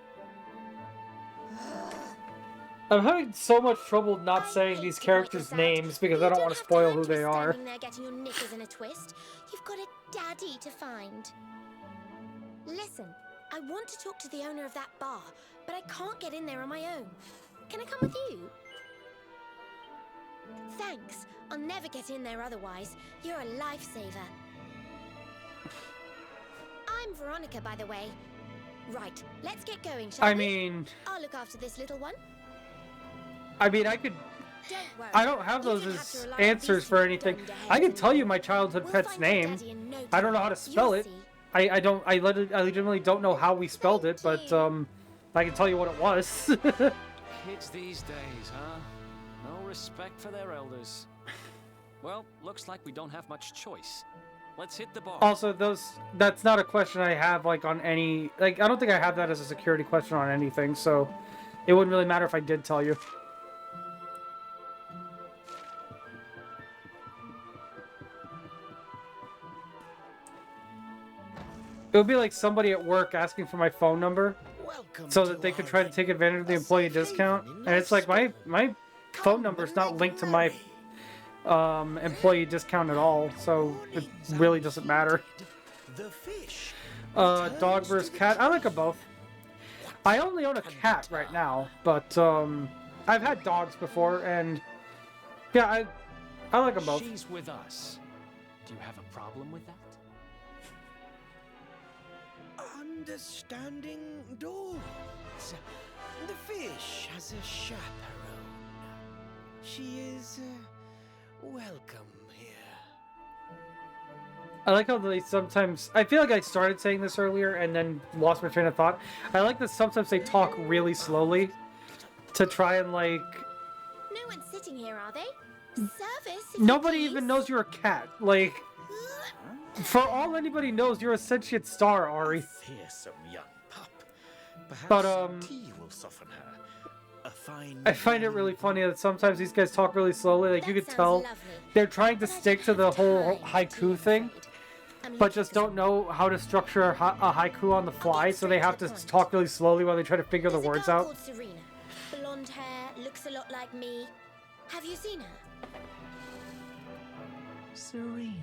I'm having so much trouble not saying these characters' names because I don't want to spoil who they are. Standing there getting your knickers in a twist. You've got a daddy to find. Listen, I want to talk to the owner of that bar, but I can't get in there on my own. Can I come with you? Thanks. I'll never get in there otherwise. You're a lifesaver. I'm Veronica, by the way. Right, let's get going, shall I we? mean, I'll look after this little one. I could. Don't worry. I don't have You those don't have as to rely on answers these for two anything. dunderheads I can tell you anymore. my childhood We'll pet's find your name. daddy in no I don't know how to time. spell You'll it. see. I legitimately don't know how we spelled it, but I can tell you what it was. Kids these days, huh? No respect for their elders. Well, looks like we don't have much choice. Let's hit the bar. Also, that's not a question I have like on any, like I don't think I have that as a security question on anything, so it wouldn't really matter if I did tell you. It would be like somebody at work asking for my phone number so that they could try to take advantage of the employee discount. And it's like my phone number is not linked to my employee discount at all, so it really doesn't matter. The fish. Dog versus cat. I like them both. I only own a cat right now, but I've had dogs before, and yeah, I like them both. She's with us. Do you have a problem with that? Understanding dogs. The fish has a chaperone. She is welcome here. I like how they sometimes... I feel like I started saying this earlier and then lost my train of thought. I like that sometimes they talk really slowly to try and, like... No one's sitting here, are they? Service, if Nobody you even please. knows you're a cat. Like, for all anybody knows, you're a sentient star, Ari. Fearsome young pup. Perhaps But, tea will soften her. A fine I find it really funny that sometimes these guys talk really slowly. Like, you That could sounds tell lovely. they're trying to But I stick don't to the have whole time, haiku I'm thing, afraid. I'm but looking just for don't know how to structure a haiku on the fly, so they straight to have the to point. talk really slowly while they try to figure the There's a words girl out. called Serena. Blonde hair, looks a lot like me. Have you seen her? Serena.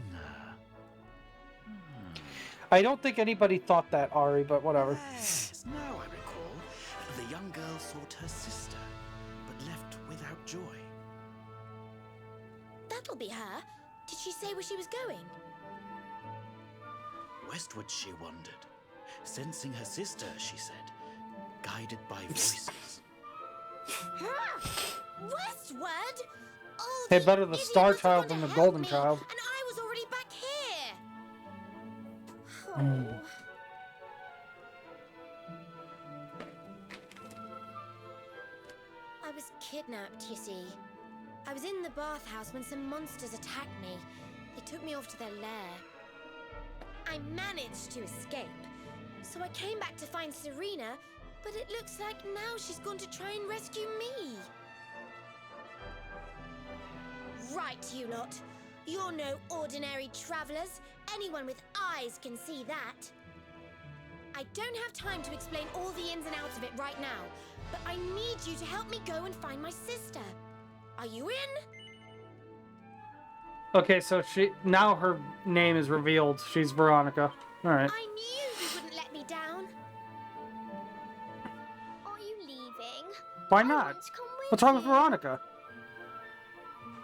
I don't think anybody thought that, Ari, but whatever. Yes, now I recall. The young girl sought her sister, but left without joy. That'll be her. Did she say where she was going? Westward she wandered, sensing her sister, she said, guided by voices. Westward? Oh, Hey, the better the idiot Star must have Child gone than to the help Golden me, Child. And I was already back here. Mm. Oh. I was kidnapped, you see. I was in the bathhouse when some monsters attacked me. They took me off to their lair. I managed to escape. So I came back to find Serena, but it looks like now she's gone to try and rescue me. Right, you lot. You're no ordinary travelers. Anyone with eyes can see that. I don't have time to explain all the ins and outs of it right now, but I need you to help me go and find my sister. Are you in? Okay, so now her name is revealed. She's Veronica. All right. I knew you wouldn't let me down. Are you leaving? Why I not? want to come with What's wrong with you. Veronica?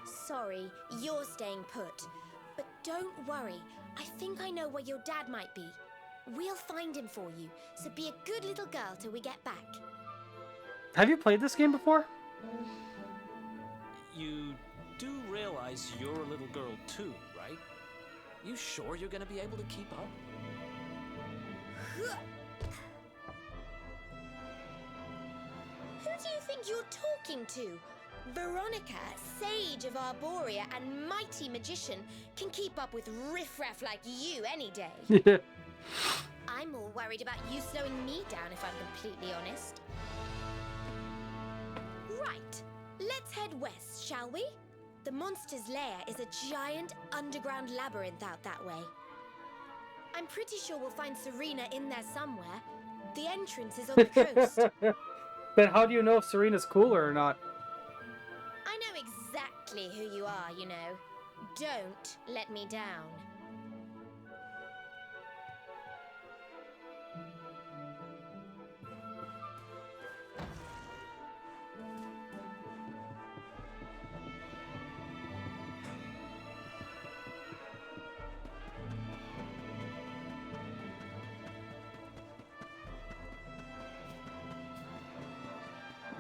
Sorry, you're staying put. But don't worry. I think I know where your dad might be. We'll find him for you, so be a good little girl till we get back. Have you played this game before? You do realize you're a little girl too, right? You sure you're gonna be able to keep up? Who do you think you're talking to? Veronica, sage of Arborea and mighty magician, can keep up with riffraff like you any day. I'm more worried about you slowing me down, if I'm completely honest. Right, let's head west, shall we? The monster's lair is a giant underground labyrinth out that way. I'm pretty sure we'll find Serena in there somewhere. The entrance is on the coast. Then how do you know if Serena's cooler or not? I know exactly who you are, you know. Don't let me down.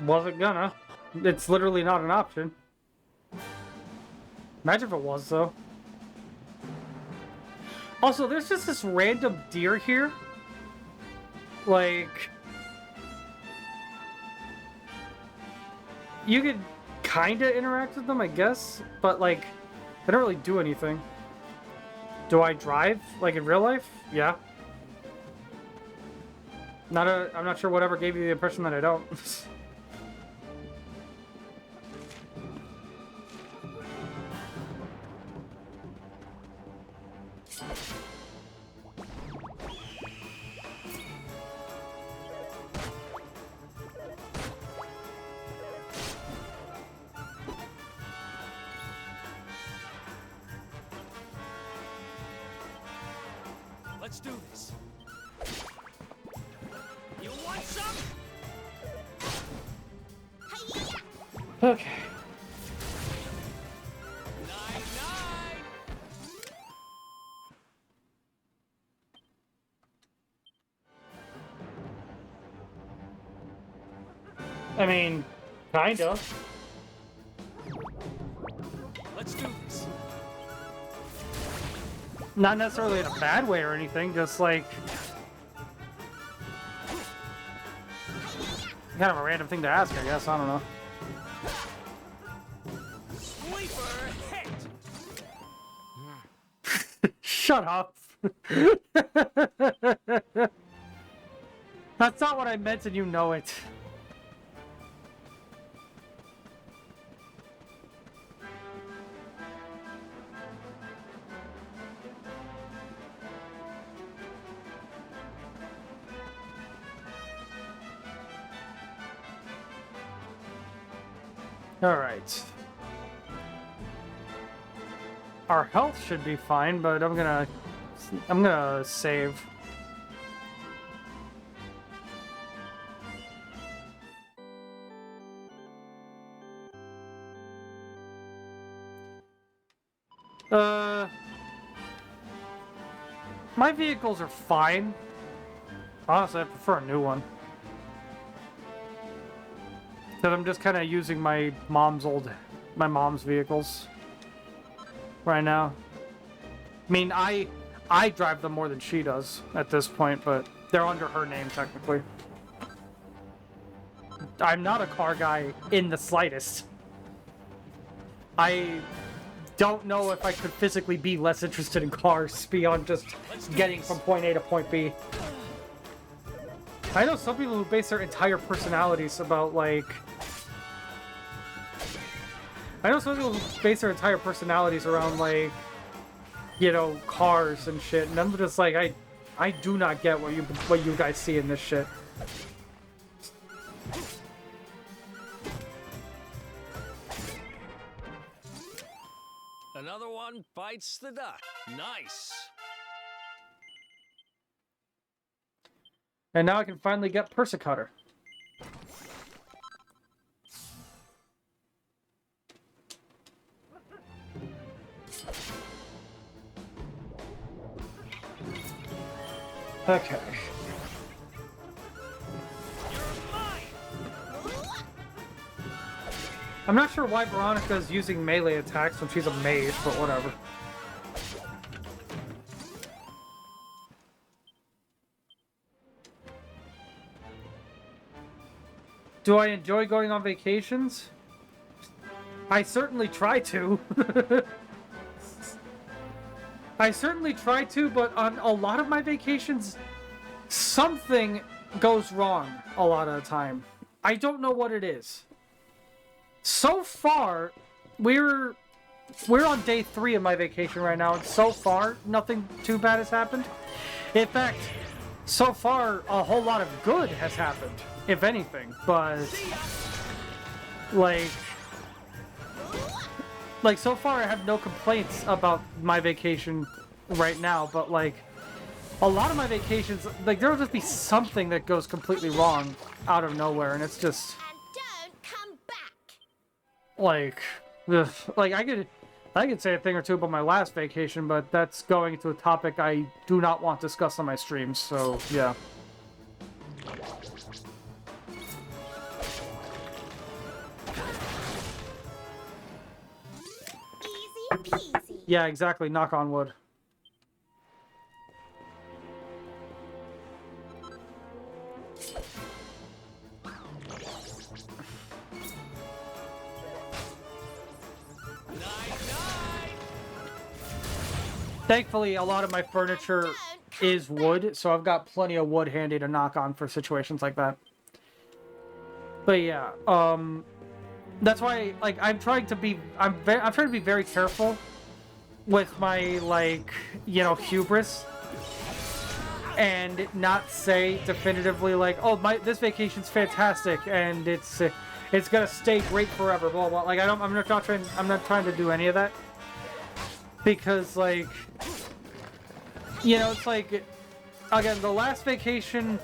Wasn't gonna. It's literally not an option. Imagine if it was, though. Also, there's just this random deer here. Like... You could kinda interact with them, I guess. But, like, they don't really do anything. Do I drive? Like, in real life? Yeah. I'm not sure whatever gave you the impression that I don't. Let's do this. You want some? Okay. Night-night! I mean, kind of. Let's do this. Not necessarily in a bad way or anything, just like... kind of a random thing to ask, I guess. I don't know. Sleeper hit! Shut up. That's not what I meant, and you know it. Alright. Our health should be fine, but I'm gonna save. My vehicles are fine. Honestly, I prefer a new one. Because I'm just kind of using my mom's vehicles right now. I mean, I drive them more than she does at this point, but they're under her name technically. I'm not a car guy in the slightest. I don't know if I could physically be less interested in cars beyond just getting from point A to point B. I know some people who base their entire personalities about, like... I know some people who base their entire personalities around, like, you know, cars and shit, and I'm just like, I do not get what you guys see in this shit. Another one bites the dust. Nice. And now I can finally get Persicutter. Okay. I'm not sure why Veronica's using melee attacks when she's a mage, but whatever. Do I enjoy going on vacations? I certainly try to. I certainly try to, but on a lot of my vacations, something goes wrong a lot of the time. I don't know what it is. So far, we're on day 3 of my vacation right now, and so far, nothing too bad has happened. In fact, so far, a whole lot of good has happened, if anything, but... Like, so far I have no complaints about my vacation right now, but, like, a lot of my vacations, like, there'll just be something that goes completely wrong out of nowhere, and it's just... Like, ugh. Like, I could say a thing or two about my last vacation, but that's going into a topic I do not want discussed on my streams, so, yeah. Easy peasy. Yeah, exactly. Knock on wood. Thankfully, a lot of my furniture is wood, so I've got plenty of wood handy to knock on for situations like that. But yeah, that's why, like, I'm trying to be very careful with my, like, you know, hubris, and not say definitively like, oh, this vacation's fantastic and it's gonna stay great forever, blah blah. Like, I'm not trying to do any of that. Because, like, you know, it's like, again, the last vacation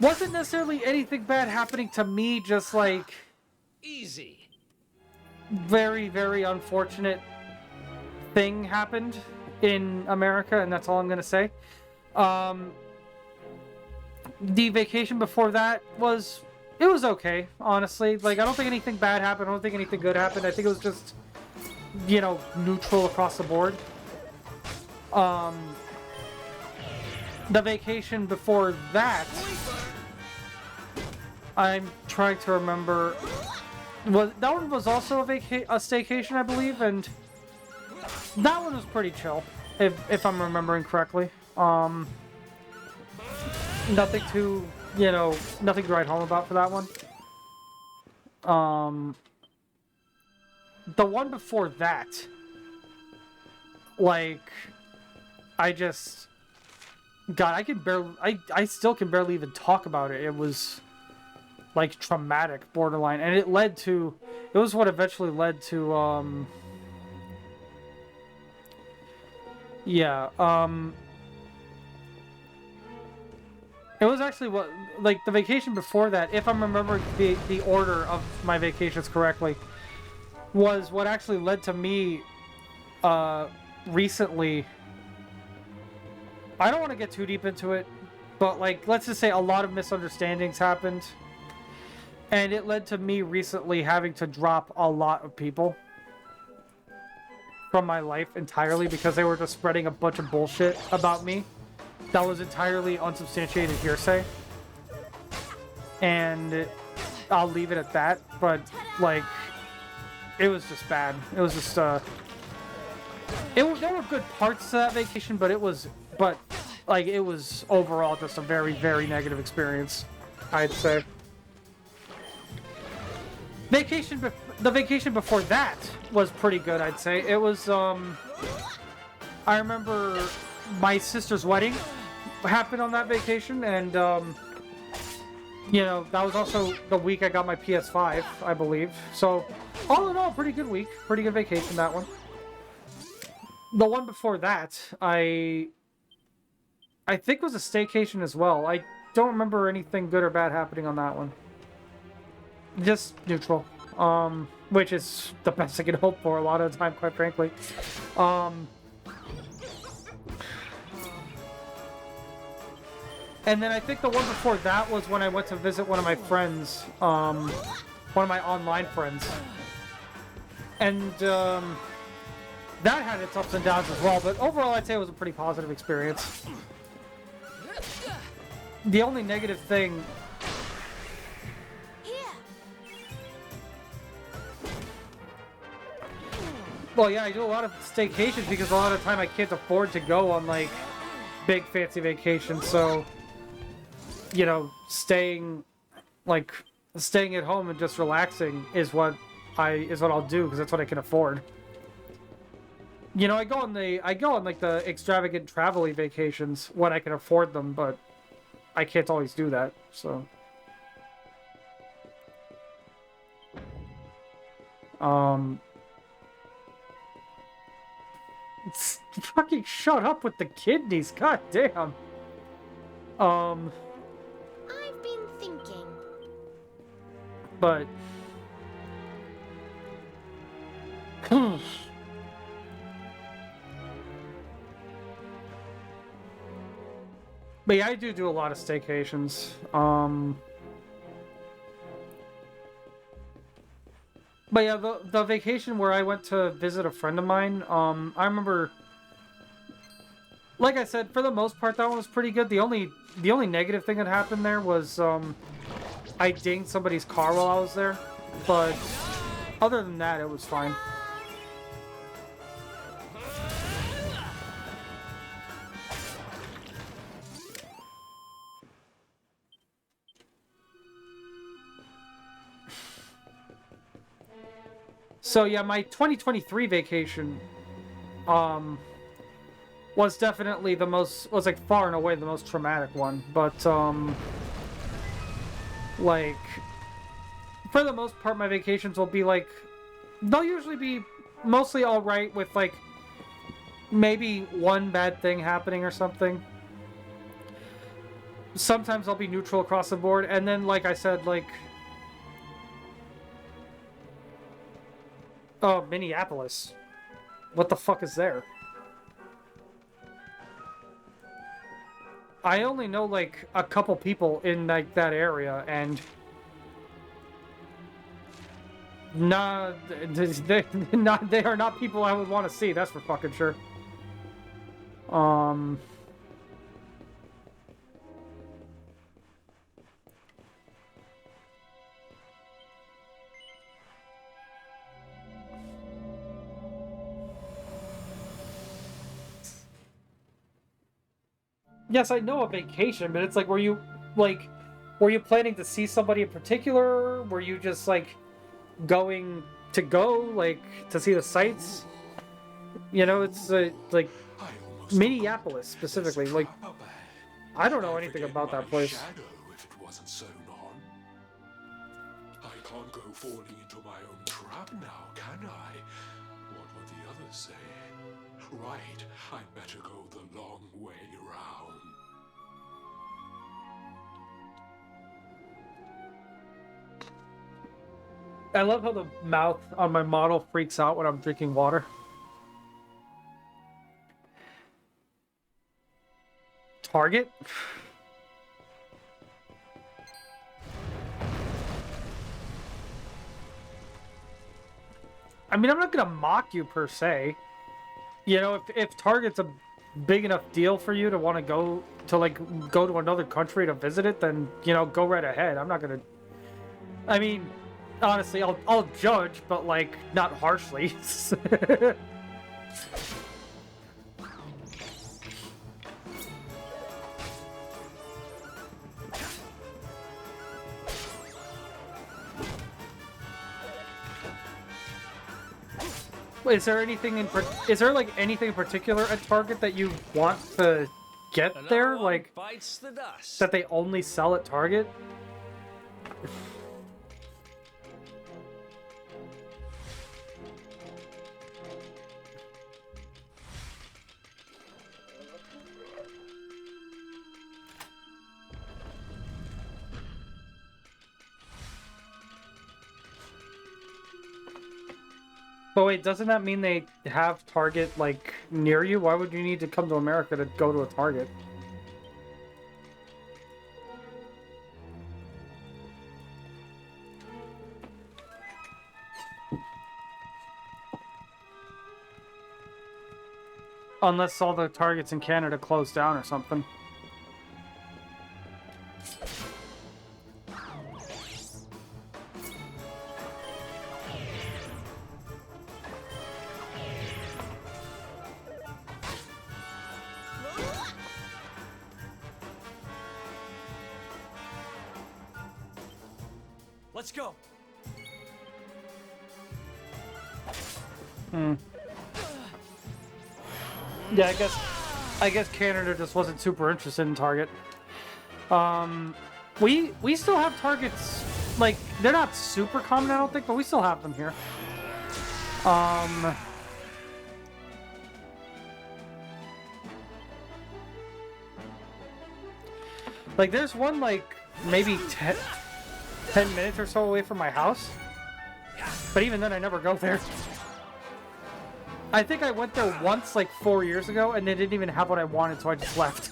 wasn't necessarily anything bad happening to me, just, like, Easy. very, very unfortunate thing happened in America, and that's all I'm gonna say. The vacation before that was okay, honestly. Like, I don't think anything bad happened, I don't think anything good happened, I think it was just, you know, neutral across the board. The vacation before that, I'm trying to remember, that one was also a staycation, I believe, and that one was pretty chill, if I'm remembering correctly. Nothing too, you know, nothing to write home about for that one. The one before that, like, I still can barely even talk about it. It was, like, traumatic, borderline, and it was what eventually led to, it was actually what, like, the vacation before that, if I'm remembering the order of my vacations correctly, was what actually led to me, recently. I don't want to get too deep into it, but like, let's just say a lot of misunderstandings happened. And it led to me recently having to drop a lot of people from my life entirely because they were just spreading a bunch of bullshit about me that was entirely unsubstantiated hearsay. And I'll leave it at that, but like, it was just bad. It was just there were good parts to that vacation, but it was overall just a very, very negative experience, I'd say. The vacation before that was pretty good, I'd say. It was, I remember my sister's wedding happened on that vacation, and, you know, that was also the week I got my PS5, I believe. So, all in all, pretty good week. Pretty good vacation, that one. The one before that, I think was a staycation as well. I don't remember anything good or bad happening on that one. Just neutral. Which is the best I can hope for a lot of the time, quite frankly. And then I think the one before that was when I went to visit one of my friends, one of my online friends. And, that had its ups and downs as well, but overall I'd say it was a pretty positive experience. The only negative thing... Well, yeah, I do a lot of staycations because a lot of the time I can't afford to go on, like, big fancy vacations, so... You know, staying at home and just relaxing is what I'll do, because that's what I can afford. You know, I go on like the extravagant travel-y vacations when I can afford them, but I can't always do that, so. Fucking shut up with the kidneys, god damn. I've been thinking. But but yeah, I do a lot of staycations. But yeah, the vacation where I went to visit a friend of mine, I remember, like I said, for the most part, that one was pretty good. The only negative thing that happened there was, I dinged somebody's car while I was there. But other than that, it was fine. So yeah, my 2023 vacation, was definitely was like far and away the most traumatic one, but, like, for the most part, my vacations will be like, they'll usually be mostly alright with, like, maybe one bad thing happening or something. Sometimes I'll be neutral across the board, and then, like I said, like, oh, Minneapolis. What the fuck is there? I only know, like, a couple people in, like, that area, and... Nah, they are not people I would want to see, that's for fucking sure. Yes, I know a vacation, but it's like, were you planning to see somebody in particular? Were you just, like, going to to see the sights? You know, it's, like, Minneapolis, specifically. Like, I don't know anything about that place. If it wasn't sewn on. I can't go falling into my own trap now, can I? What would the others say? Right, I'd better go the long way round. I love how the mouth on my model freaks out when I'm drinking water. Target? I mean, I'm not gonna mock you per se. You know, if Target's a big enough deal for you to want to go to another country to visit it, then, you know, go right ahead. I'm not gonna... I mean, honestly, I'll judge, but, like, not harshly. Is there anything anything in particular at Target that you want to get there? Like, bites the dust. that they only sell at Target? But wait, doesn't that mean they have Target, like, near you? Why would you need to come to America to go to a Target? Unless all the Targets in Canada closed down or something. Let's go. Yeah, I guess Canada just wasn't super interested in Target. We still have Targets, like, they're not super common, I don't think, but we still have them here. Like, there's one, like, maybe 10 minutes or so away from my house. But even then, I never go there. I think I went there once, like, 4 years ago, and they didn't even have what I wanted, so I just left.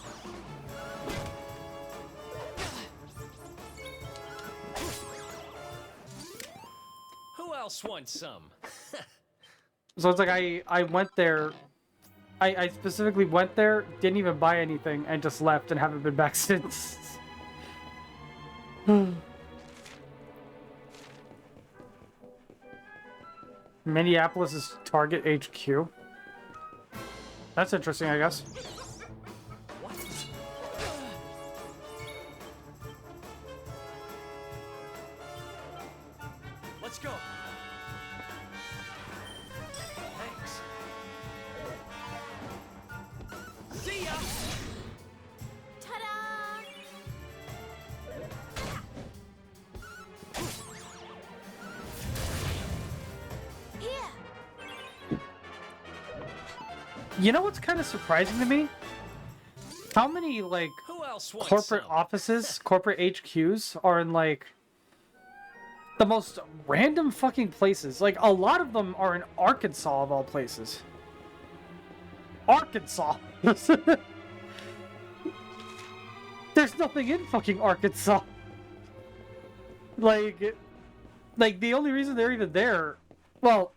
Who else wants some? So it's like I went there... I specifically went there, didn't even buy anything, and just left and haven't been back since. Minneapolis is Target HQ. That's interesting, I guess. Let's go. Thanks. See ya. Ta-da! Here. You know what's kind of surprising to me? How many, like, Who else wants corporate some? offices, corporate HQs are in, like, the most random fucking places. Like, a lot of them are in Arkansas, of all places. Arkansas! There's nothing in fucking Arkansas. Like, the only reason they're even there... Well,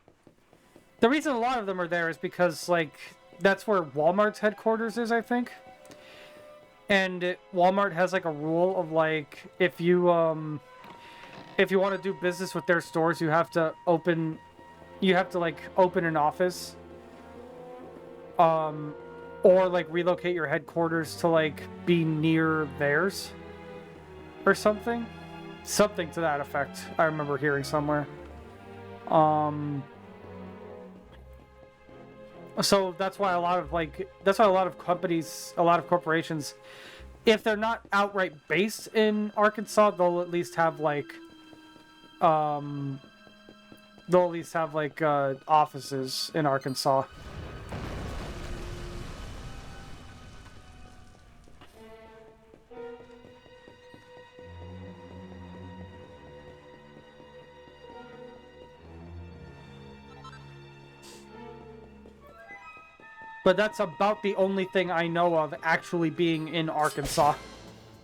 the reason a lot of them are there is because, like, that's where Walmart's headquarters is, I think. And Walmart has, like, a rule of, like, if you want to do business with their stores, you have to, like, open an office. Or, like, relocate your headquarters to, like, be near theirs. Or something. Something to that effect, I remember hearing somewhere. So that's why a lot of companies, a lot of corporations, if they're not outright based in Arkansas, they'll at least have like offices in Arkansas. But that's about the only thing I know of actually being in Arkansas.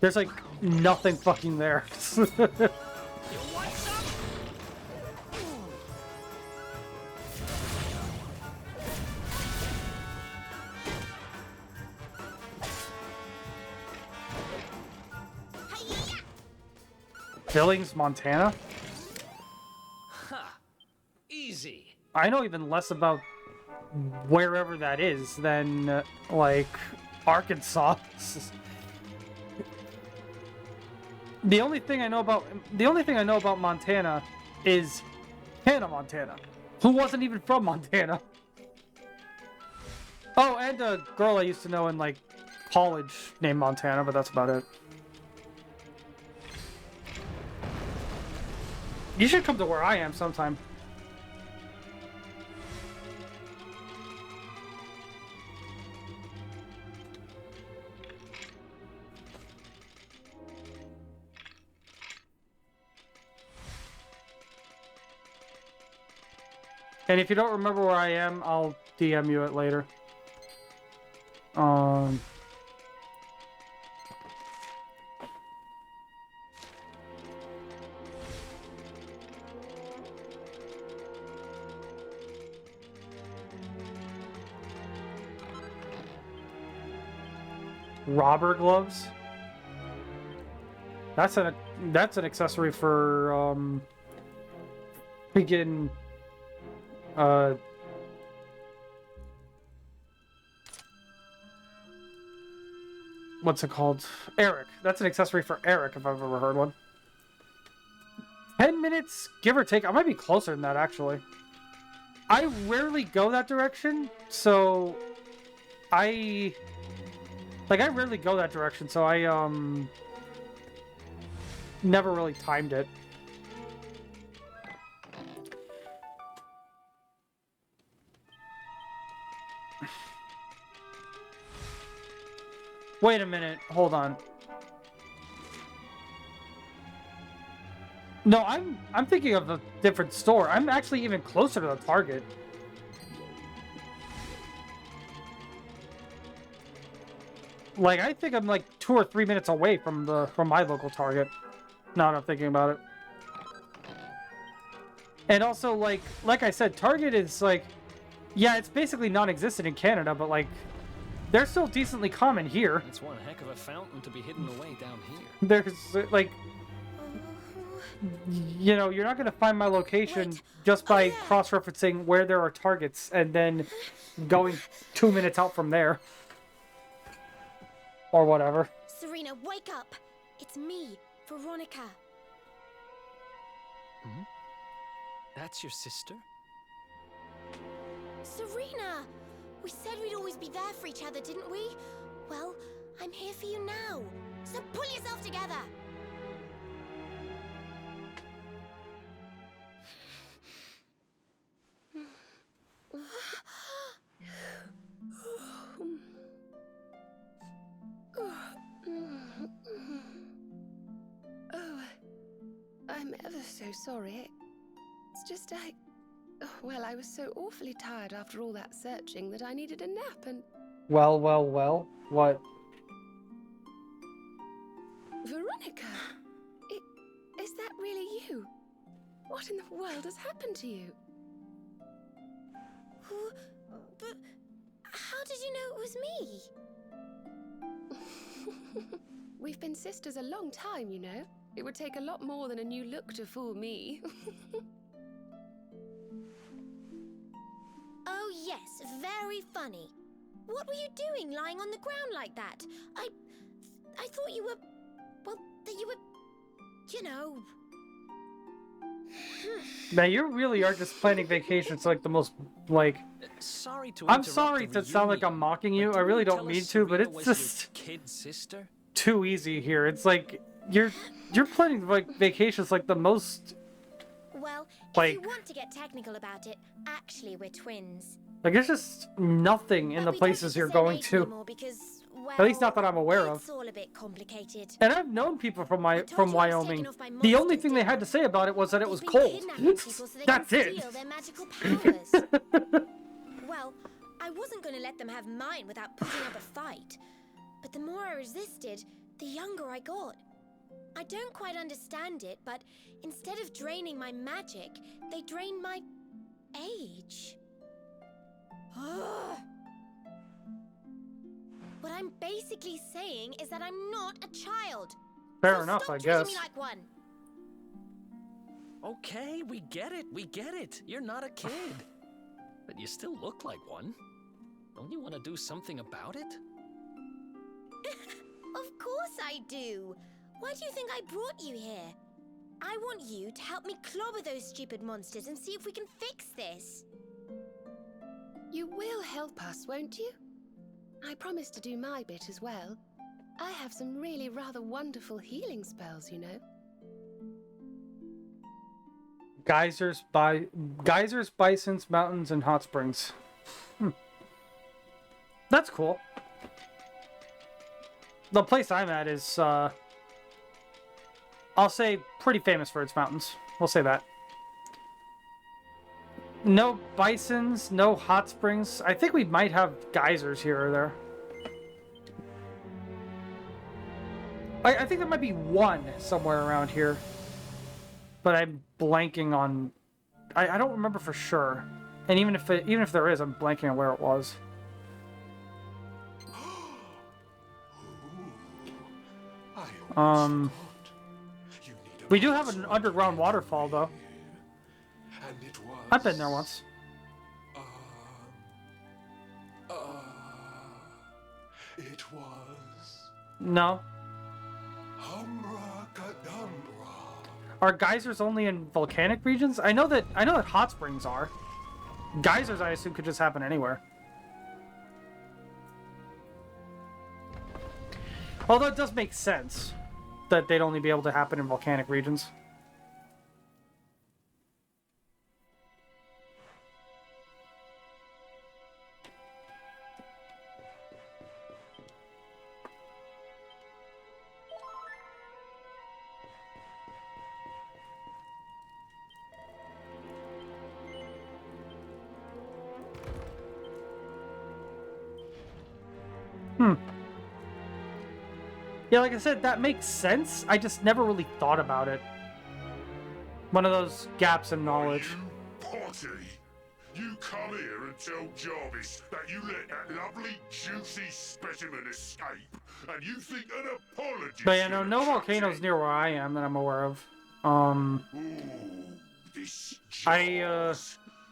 There's, like, nothing fucking there. Billings, Montana? Ha! Easy. I know even less about wherever that is than, like, Arkansas. The only thing I know about Montana is Hannah Montana, who wasn't even from Montana. Oh, and a girl I used to know in, like, college named Montana, but that's about it. You should come to where I am sometime. And if you don't remember where I am, I'll DM you it later. Robber gloves. That's an accessory for begin what's it called? Eric. That's an accessory for Eric if I've ever heard one. 10 minutes, give or take. I might be closer than that actually. I rarely go that direction, so I rarely go that direction, so I never really timed it. Wait a minute, hold on. No, I'm thinking of a different store. I'm actually even closer to the Target. Like, I think I'm like 2 or 3 minutes away from my local Target. Now that I'm thinking about it. And also, like I said, Target is like, yeah, it's basically non-existent in Canada, but like, they're still decently common here. It's one heck of a fountain to be hidden away down here. There's like, you know, you're not gonna find my location just by cross-referencing where there are targets and then going 2 minutes out from there. Or whatever. Serena, wake up! It's me, Veronica. Hmm? That's your sister? Serena! We said we'd always be there for each other, didn't we? Well, I'm here for you now. So pull yourself together! Oh, I'm ever so sorry. It's just well, I was so awfully tired after all that searching that I needed a nap and... Well, what? Veronica! Is that really you? What in the world has happened to you? But how did you know it was me? We've been sisters a long time, you know. It would take a lot more than a new look to fool me. Oh yes, very funny. What were you doing lying on the ground like that? I thought you were... well, that you were... you know... Man, you really are just planning vacations like the most, like... Sorry to I'm sorry to sound like I'm mocking you. I really don't mean to, but it's just... kid sister? Too easy here. It's like, you're planning like vacations like the most... Well, like, if you want to get technical about it, actually we're twins. Like, there's just nothing in the places you're going to. Because, well, at least not that I'm aware of. It's all a bit complicated. And I've known people from Wyoming. The only thing they had to say about it was that it was cold. That's it. Their magical powers. Well, I wasn't going to let them have mine without putting up a fight. But the more I resisted, the younger I got. I don't quite understand it, but instead of draining my magic, they drain my age. What I'm basically saying is that I'm not a child. Fair So enough, stop I treating guess. me like one. Okay, we get it. We get it. You're not a kid. But you still look like one. Don't you want to do something about it? Of course I do. Why do you think I brought you here? I want you to help me clobber those stupid monsters and see if we can fix this. You will help us, won't you? I promise to do my bit as well. I have some really rather wonderful healing spells, you know. Geysers, bisons, mountains, and hot springs. That's cool. The place I'm at is, I'll say, pretty famous for its mountains. We'll say that. No bisons, no hot springs. I think we might have geysers here or there. I think there might be one somewhere around here. But I'm blanking on... I don't remember for sure. And even if there is, I'm blanking on where it was. We do have an underground waterfall, though. I've been there once. It was... No. Are geysers only in volcanic regions? I know that hot springs are. Geysers, I assume, could just happen anywhere. Although it does make sense that they'd only be able to happen in volcanic regions. Yeah, like I said, that makes sense. I just never really thought about it. One of those gaps in knowledge. Potty, you come here and tell Jarvis that you let that lovely, juicy specimen escape, and you think an apology... But yeah, no volcanoes near where I am that I'm aware of.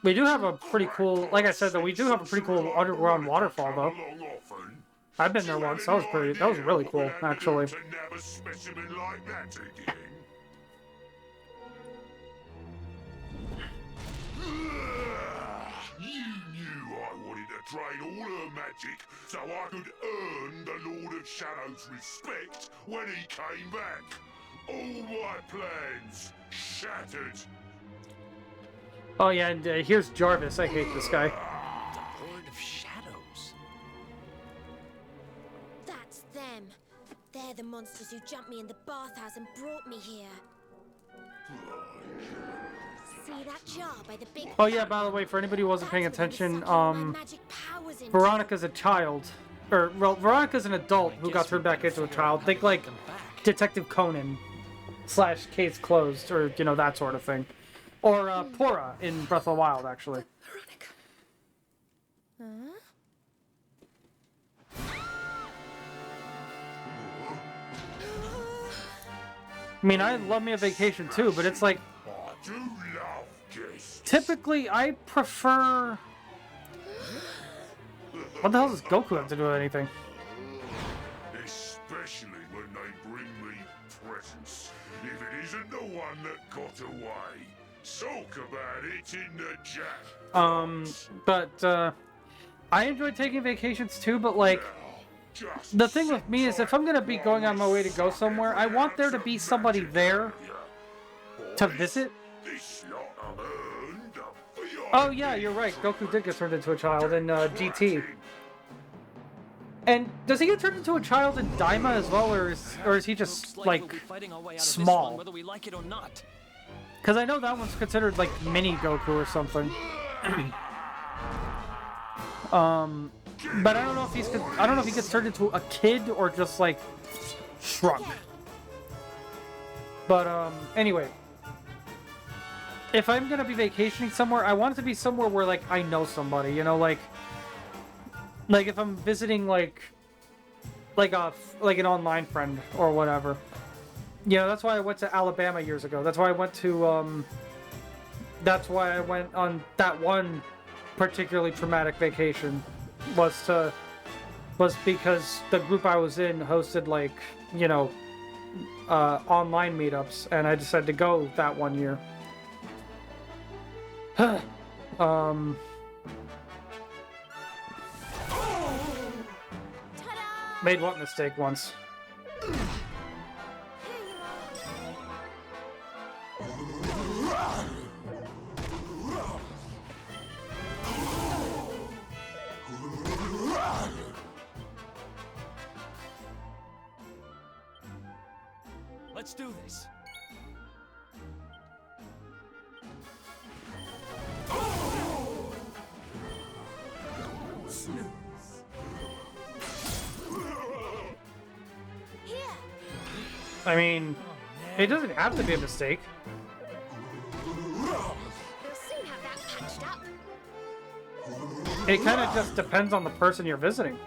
We do have a pretty cool, like I said, though, we do have a pretty cool underground waterfall, though. I've been there once. That was really cool, actually. You knew I wanted to drain all her magic so I could earn the Lord of Shadow's respect when he came back. All my plans shattered. Oh yeah, and here's Jarvis. I hate this guy. The Lord of Shadows. That's them. They're the monsters who jumped me in the bathhouse and brought me here. See that jar by the big... Oh yeah, by the way, for anybody who wasn't paying attention, Veronica's a child. Or, well, Veronica's an adult who got turned back into a child. Think like Detective Conan / Case Closed, or, you know, that sort of thing. Or Pora in Breath of the Wild, actually. Veronica. I mean, I love me a vacation too, but it's like... Typically, I prefer... What the hell does Goku have to do with anything? Especially when they bring me presents. If it isn't the one that got away. Talk about it in the chat. But, I enjoy taking vacations too, but like... The thing with me is if I'm gonna be going on my way to go somewhere, I want there to be somebody there to visit. Oh yeah, you're right. Goku did get turned into a child in GT. And does he get turned into a child in Daima as well, or is he just like small? Whether we like it or not. Because I know that one's considered like mini Goku or something. But I don't know if he gets turned into a kid or just like shrunk. But anyway, if I'm gonna be vacationing somewhere, I want it to be somewhere where like I know somebody, you know, like if I'm visiting like an online friend or whatever. Yeah, that's why I went to Alabama years ago. That's why I went to, that's why I went on that one particularly traumatic vacation. Was because the group I was in hosted, like, you know, online meetups, and I decided to go that one year. Made what mistake once? Let's do this. I mean, it doesn't have to be a mistake. We'll soon have that patched up. It kind of just depends on the person you're visiting.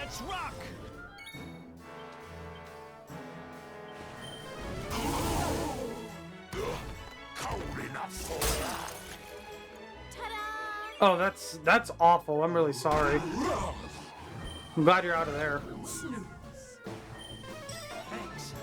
Let's rock! Cold enough for that. Oh, that's awful. I'm really sorry. I'm glad you're out of there. Thanks.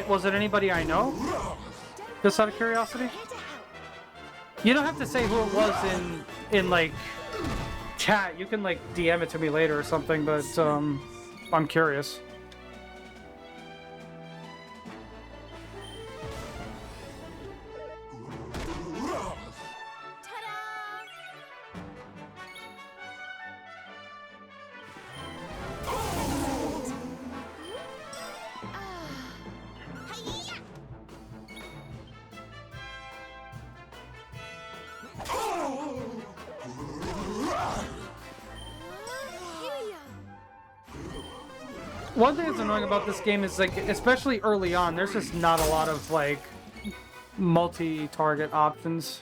Was it anybody I know? Just out of curiosity? You don't have to say who it was in like chat. You can like DM it to me later or something, but I'm curious. One thing that's annoying about this game is, like, especially early on, there's just not a lot of, like, multi-target options.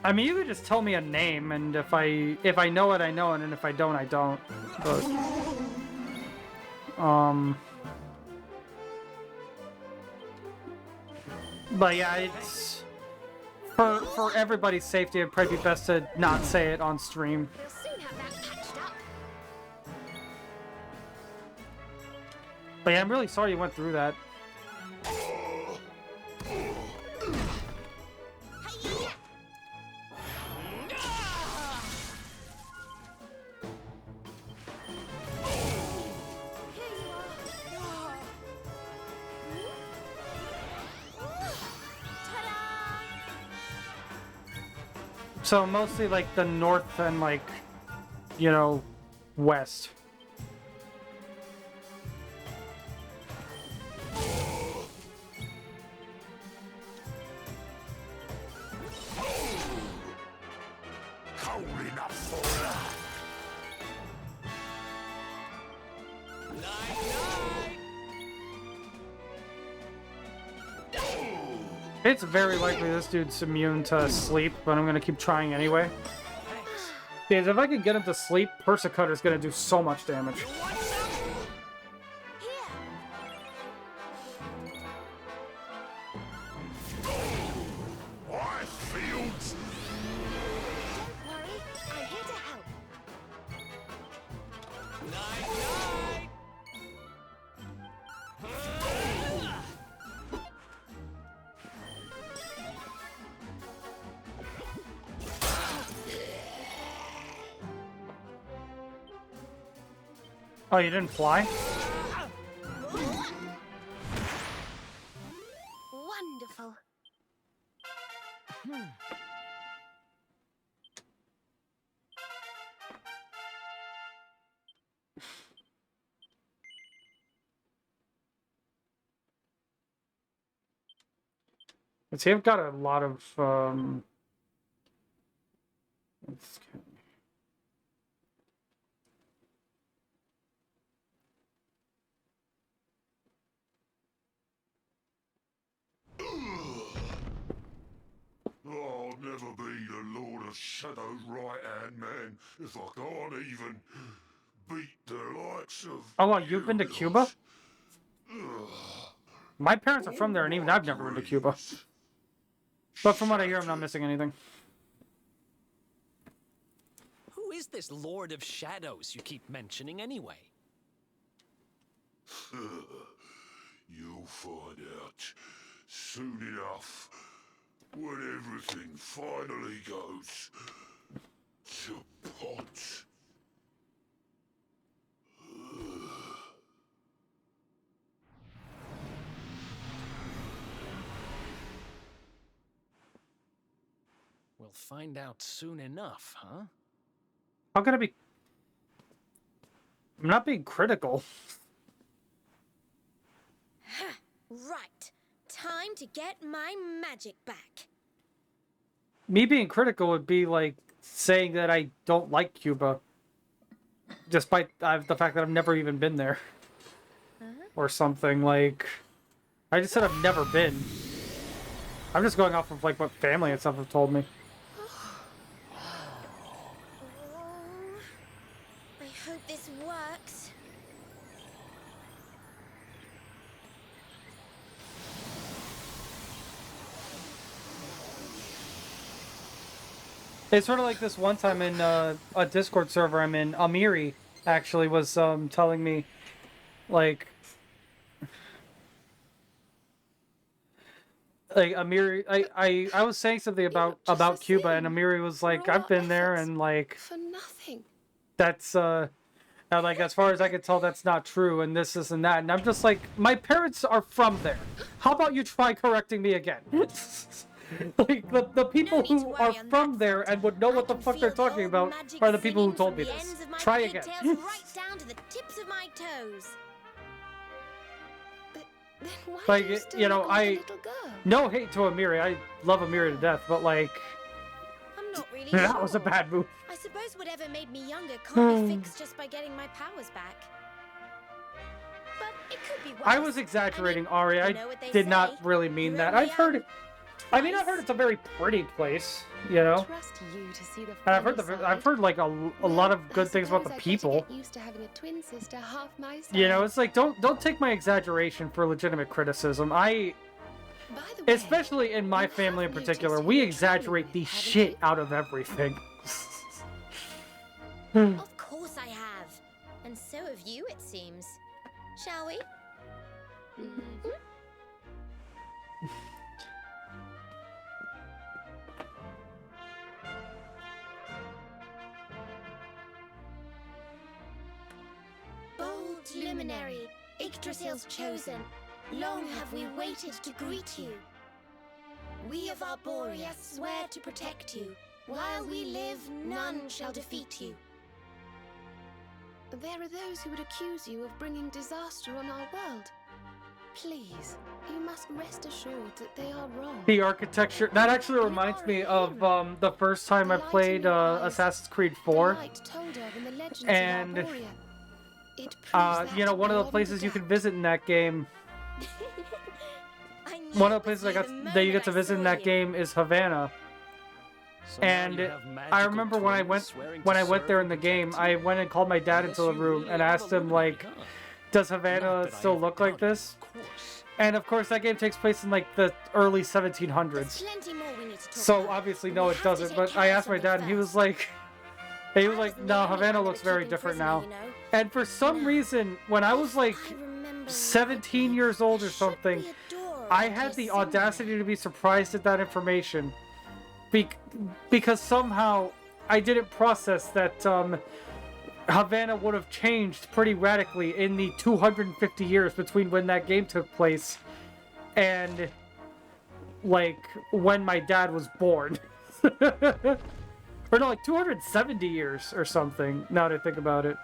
I mean, you could just tell me a name, and if I know it, I know it, and if I don't, I don't. But yeah, it's for everybody's safety, it'd probably be best to not say it on stream. We'll soon have that patched up. But yeah, I'm really sorry you went through that. So mostly like the north and like, you know, west. Cold enough for that. It's very likely this dude's immune to sleep, but I'm gonna keep trying anyway. Because if I can get him to sleep, Persecutter's gonna do so much damage. I feel Don't worry, I'm here to help. Oh, you didn't fly? Wonderful. Let's see, I've got a lot of I'll never be the Lord of Shadow's right-hand man if I can't even beat the likes of Oh, well, you've been to you Cuba? lot. My parents are from there, and even I've never been to Cuba. But from what I hear, I'm not missing anything. Who is this Lord of Shadows you keep mentioning anyway? You'll find out soon enough when everything finally goes to pot. We'll find out soon enough, huh? How can I be... I'm not being critical. Right. Time to get my magic back. Me being critical would be like saying that I don't like Cuba. Despite the fact that I've never even been there. Or something, like... I just said I've never been. I'm just going off of like what family and stuff have told me. I hope this works. It's sort of like this one time in a Discord server I'm in, Amiri actually was telling me, like Amiri, I was saying something about Cuba, and Amiri was like, I've been there, and like For nothing. that's and, like, as far as I can tell, that's not true, and this and that, and I'm just like, my parents are from there. How about you try correcting me again? Like, the people who are from there and would know what the fuck they're talking about are the people who told me this. Try again. Right down to the tips of my toes. Then why Like, do you still you know, look like a little girl? No hate to Amiri. I love Amiri to death, but like, I'm not really that sure. was a bad move. I suppose whatever made me younger can't be fixed just by getting my powers back. But it could be worse. I was exaggerating, Ari. you I know what they did say, not really mean you that. only I've heard have it. I mean, I've heard it's a very pretty place, you know. Trust you to see the And I've heard funny I've side. heard like a lot of I good things about the suppose I'd better people. Get used to having a twin sister half my size. You know, it's like don't take my exaggeration for legitimate criticism. By the way, Especially in my you family in have particular, noticed we who you're exaggerate traveling the with, haven't shit you? out of everything. Of course I have. And so have you, it seems. Shall we? Mhm. Bold luminary, Yggdrasil's chosen, long have we waited to greet you. We of Arborea swear to protect you. While we live, none shall defeat you. There are those who would accuse you of bringing disaster on our world. Please, you must rest assured that they are wrong. The architecture, that actually reminds me of the first time I played Assassin's Creed 4. And you know, one of the places you can visit in that game, one of the places that you get to visit in that game is Havana. So now And you have I magical remember when I twins went swearing when to I went serve there in and the game, protect you. I went and called my dad I into guess the you room really and are asked him, Illuminati, like, huh? does Not Havana that I still ever look like doubted, this? of course. And of course, that game takes place in like the early 1700s. There's plenty more we need to talk So about. obviously, We no, it have to doesn't. take But care I of asked my something dad, and he was first. like, I was the no, only Havana one they looks were very keeping different prisoner, now. you know. And for some Now, reason, when I was like I remember 17 years old or It should something, be a door I around had here the somewhere. audacity to be surprised at that information. Because somehow I didn't process that Havana would have changed pretty radically in the 250 years between when that game took place and like when my dad was born. Or no, like 270 years or something, now that I think about it.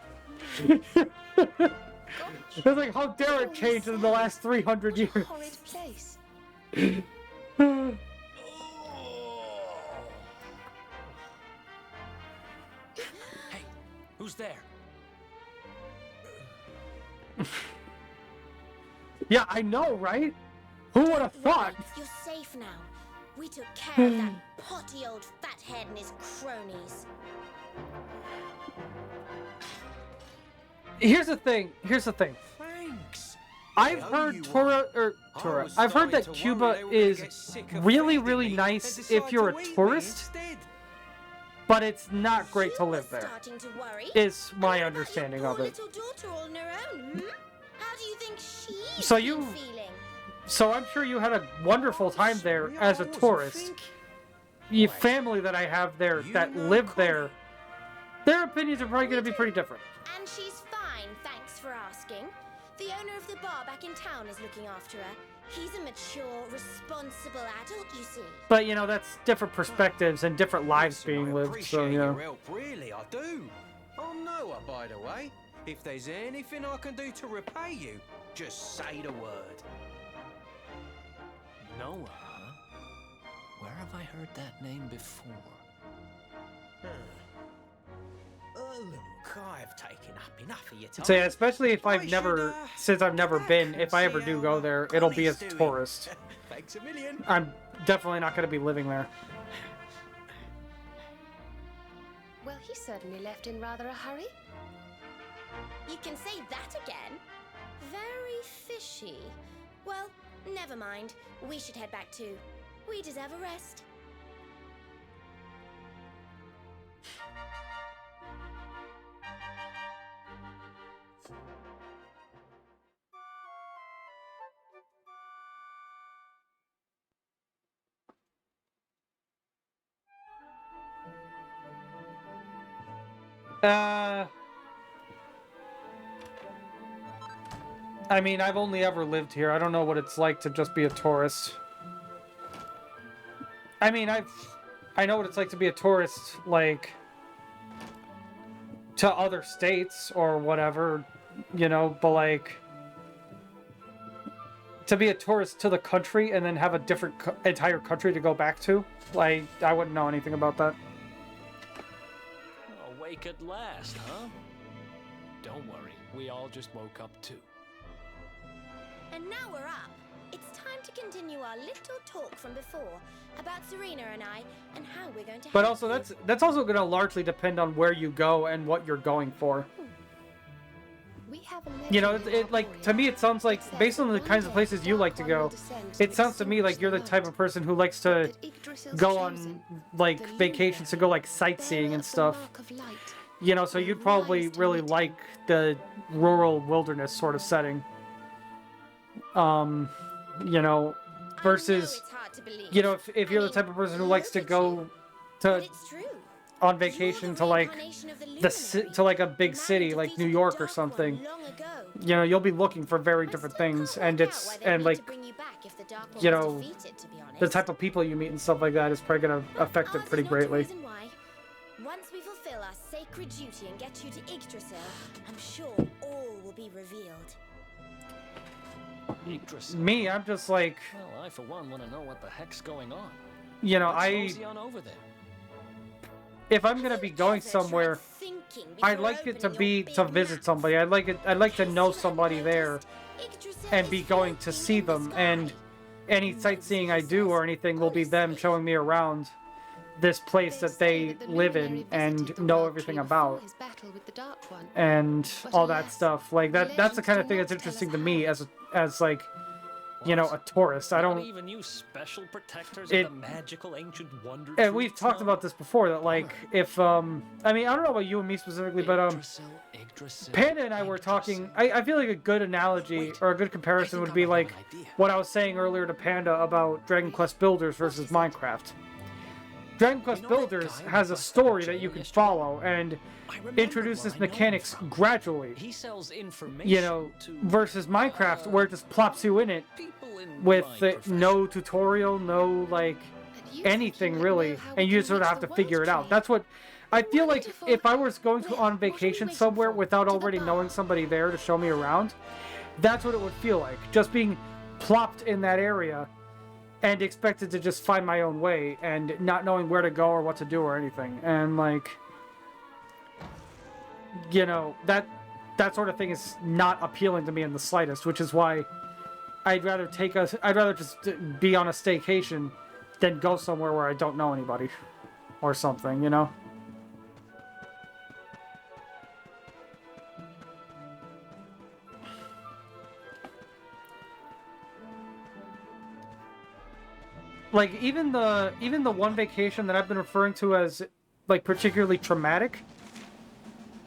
It's like, how dare it change in the last 300 What a years? horrid place. Hey, who's there? Yeah, I know, right? Who would have thought? You're safe now. We took care of that potty old fathead and his cronies. Here's the thing. Thanks. I've heard I've heard that Cuba is really, really nice if you're a tourist, but it's not great to live there. Starting to worry. Is my understanding of it. Little daughter all on her own. How do you think she's So you- feeling? So I'm sure you had a wonderful time there as a tourist. The family that I have there that live there, their opinions are probably going to be pretty different. And she's fine, thanks for asking. The owner of the bar back in town is looking after her. He's a mature, responsible adult, you see. But, you know, that's different perspectives and different lives being lived, so, you know. Help, really, I do. I'm Noah, by the way. If there's anything I can do to repay you, just say the word. Noah, huh? Where have I heard that name before? Look, I've taken up enough of your time. So yeah, especially if since I've never been, if I ever do go there, it'll be as a tourist. Thanks a million. I'm definitely not going to be living there. Well, he certainly left in rather a hurry. You can say that again. Very fishy. Well, never mind. We should head back too. We deserve a rest. I mean, I've only ever lived here. I don't know what it's like to just be a tourist. I mean, I know what it's like to be a tourist, like, to other states or whatever, you know, but like, to be a tourist to the country and then have a different entire country to go back to, like, I wouldn't know anything about that. Awake at last, huh? Don't worry, we all just woke up too. And now we're up. It's time to continue our little talk from before about Serena and I and how we're going to. But also, that's also going to largely depend on where you go and what you're going for. We have You know, it like, to me, it sounds like, based on the kinds of places you like to go, it sounds to me like you're the type of person who likes to go on, like, vacations, to go, like, sightseeing and stuff. You know, so you'd probably really like the rural wilderness sort of setting. You know, versus, you know, if you're the type of person who likes to go to on vacation to like to like a big city like New York or something, you know, you'll be looking for very different things, and like, you know, the type of people you meet and stuff like that is probably going to affect it pretty greatly. Once we fulfill our sacred duty and get you to Yggdrasil, I'm sure all will be revealed. Yggdrasil. Me, I'm just like, Well, I for one want to know what the heck's going on. you know, What's Rosie on over there? if I'm gonna be going somewhere, I'd like it to be to visit somebody. I'd like to know somebody there and be going to see them, and any sightseeing I do or anything will be them showing me around this place that they live in and know everything about, and all that stuff. Like that's the kind of thing that's interesting to me as like, you know, a tourist. I don't even use special protectors of the magical ancient wonder. And we've talked about this before, that like, if I mean, I don't know about you and me specifically, but Panda and I were talking. I feel like a good analogy or a good comparison would be like what I was saying earlier to Panda about Dragon Quest Builders versus Minecraft. Dragon Quest Builders has a story that you can follow and introduces mechanics gradually. He sells information, you know, versus Minecraft, where it just plops you in it with no tutorial, no like anything really, and you sort of have to figure it out. That's what I feel like. If I was going on vacation somewhere without already knowing somebody there to show me around, that's what it would feel like, just being plopped in that area and expected to just find my own way and not knowing where to go or what to do or anything. And like, you know, that sort of thing is not appealing to me in the slightest, which is why I'd rather just be on a staycation than go somewhere where I don't know anybody or something, you know? Like, even the one vacation that I've been referring to as, like, particularly traumatic,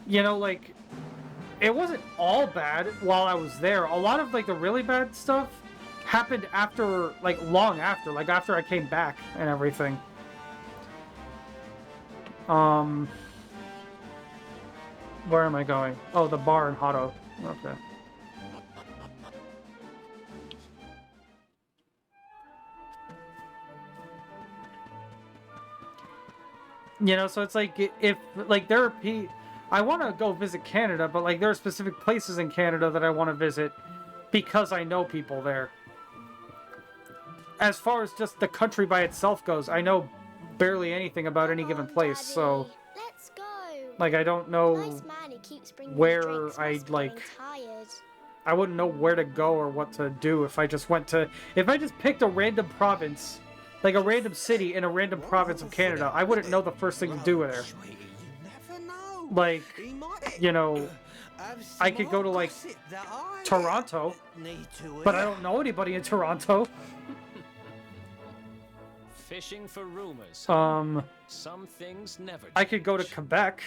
you know, like, it wasn't all bad while I was there. A lot of, like, the really bad stuff happened after, like, long after. Like, after I came back and everything. Where am I going? Oh, the bar in Hotto. Okay. You know, so it's like, if, like, there are I want to go visit Canada, but, like, there are specific places in Canada that I want to visit because I know people there. As far as just the country by itself goes, I know barely anything about any given place, so... Let's go. Like, I don't know Nice man who keeps bringing where I'd, like... I wouldn't know where to go or what to do if I just went to... If I just picked a random province... Like a random city in a random province of Canada, I wouldn't know the first thing to do there. Like, you know, I could go to, like, Toronto, but I don't know anybody in Toronto. Fishing for rumors. Some things never change. I could go to Quebec,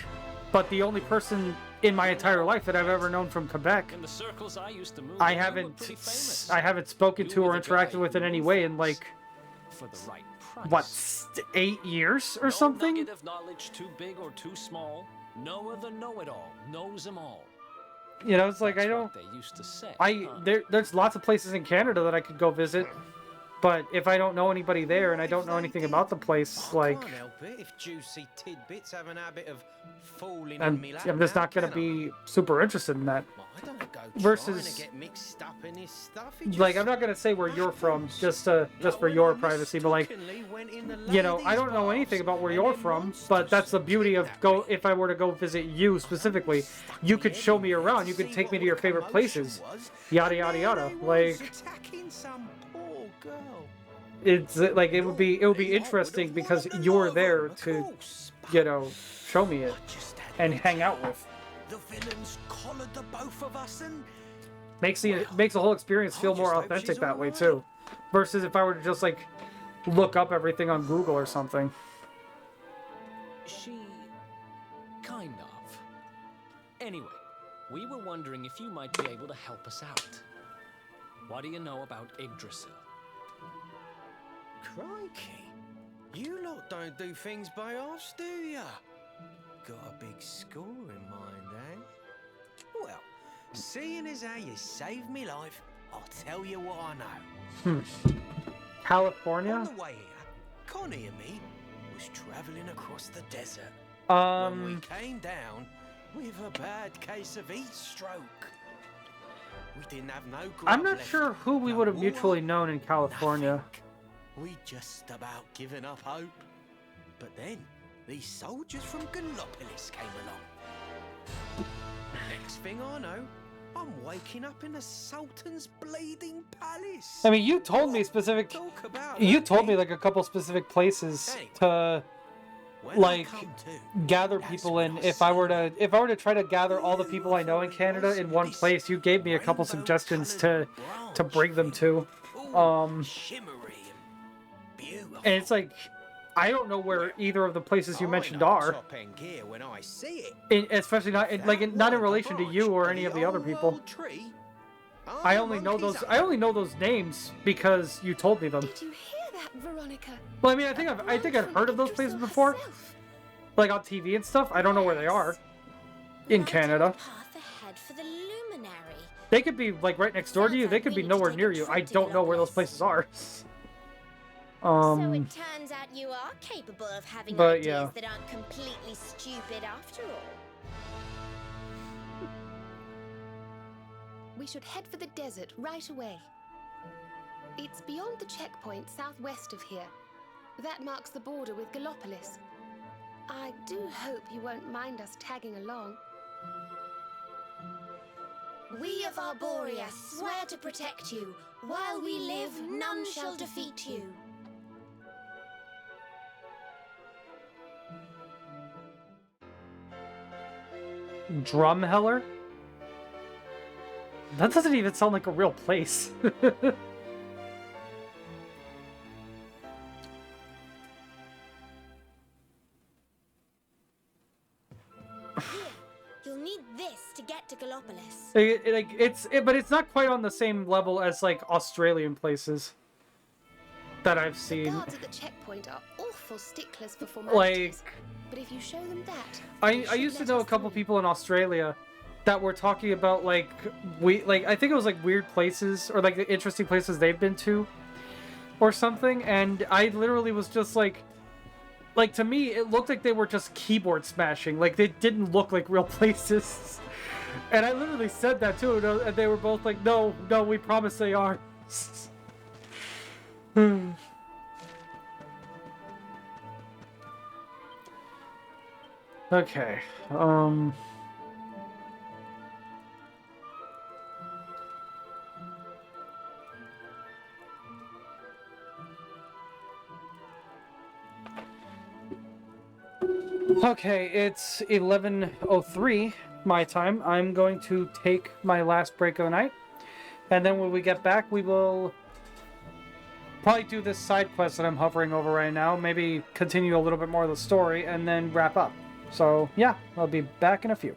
but the only person in my entire life that I've ever known from Quebec, In the circles I used to move, I you were haven't pretty famous. spoken You to were or the interacted guy with in who any knew way in, things like, for the right price. what, 8 years or No something? nugget of knowledge too big or too small. No other know-it-all knows them all. You know, it's like, That's I what don't... they used to say. There's lots of places in Canada that I could go visit, but if I don't know anybody there and I don't know anything about the place, like, Can't help it if juicy tidbits have an habit of falling on me lap I'm just now, not gonna can be super interested in that. I don't go Versus- trying to get mixed up in this stuff. It Like, just I'm not gonna say where you're from, just for your privacy, but like, mistakenly went in the you know, I ladies' don't know bars anything about where and you're then from, monsters but that's the beauty of kidnapped me. if I were to go visit you specifically, you could show me around, you could take me to your favorite places, yada yada yada. Like, Attacking some poor girl. it's like, it would be interesting because you're there to, you know, show me it and hang out with. The villains collared the both of us and... Makes the whole experience feel more authentic that way too, versus if I were to just like look up everything on Google or something. She... kind of. Anyway, we were wondering if you might be able to help us out. What do you know about Yggdrasil? Crikey. You lot don't do things by halves, do ya? Got a big score in mind, eh? Well, seeing as how you saved me life, I'll tell you what I know. California? On the way here, Connie and me was travelling across the desert. When we came down with a bad case of heat stroke. We didn't have no grub I'm not left, sure who we no would have water, mutually known in California. nothing. We just about given up hope. But then, these soldiers from Gallopolis came along. Next thing I know, I'm waking up in the Sultan's bleeding palace. I mean, you told me Talk about you lucky. told me like a couple specific places to When I like come to, gather people in. If I were to try to gather all the people I know in Canada in one place, you gave me a couple suggestions to bring them to. shimmery and beautiful. And it's like, I don't know where either of the places you mentioned are, Top end gear when I see it. especially not in relation to you or any of the other people. I only know those names because you told me them. Did you hear that, Veronica? Well, I mean, I think I've heard of those places before, like on TV and stuff. I don't know where they are in Canada. Path ahead for the luminary. They could be like right next door to you. They could be nowhere near you. I don't know where those places are. So it turns out you are capable of having but ideas yeah. that aren't completely stupid after all. We should head for the desert right away. It's beyond the checkpoint southwest of here. That marks the border with Gallopolis. I do hope you won't mind us tagging along. We of Arborea swear to protect you. While we live, none shall defeat you. Drumheller? That doesn't even sound like a real place. You'll need this to get to Gallopolis. But it's not quite on the same level as like Australian places that I've seen. The guards at the checkpoint are awful sticklers for formalities. But if you show them that, I used to know a couple people in Australia that were talking about I think it was like weird places or like interesting places they've been to or something, and I literally was just like to me it looked like they were just keyboard smashing, like they didn't look like real places. And I literally said that too, and they were both like, no, we promise they are. Okay, Okay, it's 11:03 my time. I'm going to take my last break of the night, and then when we get back, we will probably do this side quest that I'm hovering over right now, maybe continue a little bit more of the story, and then wrap up. So, yeah, I'll be back in a few.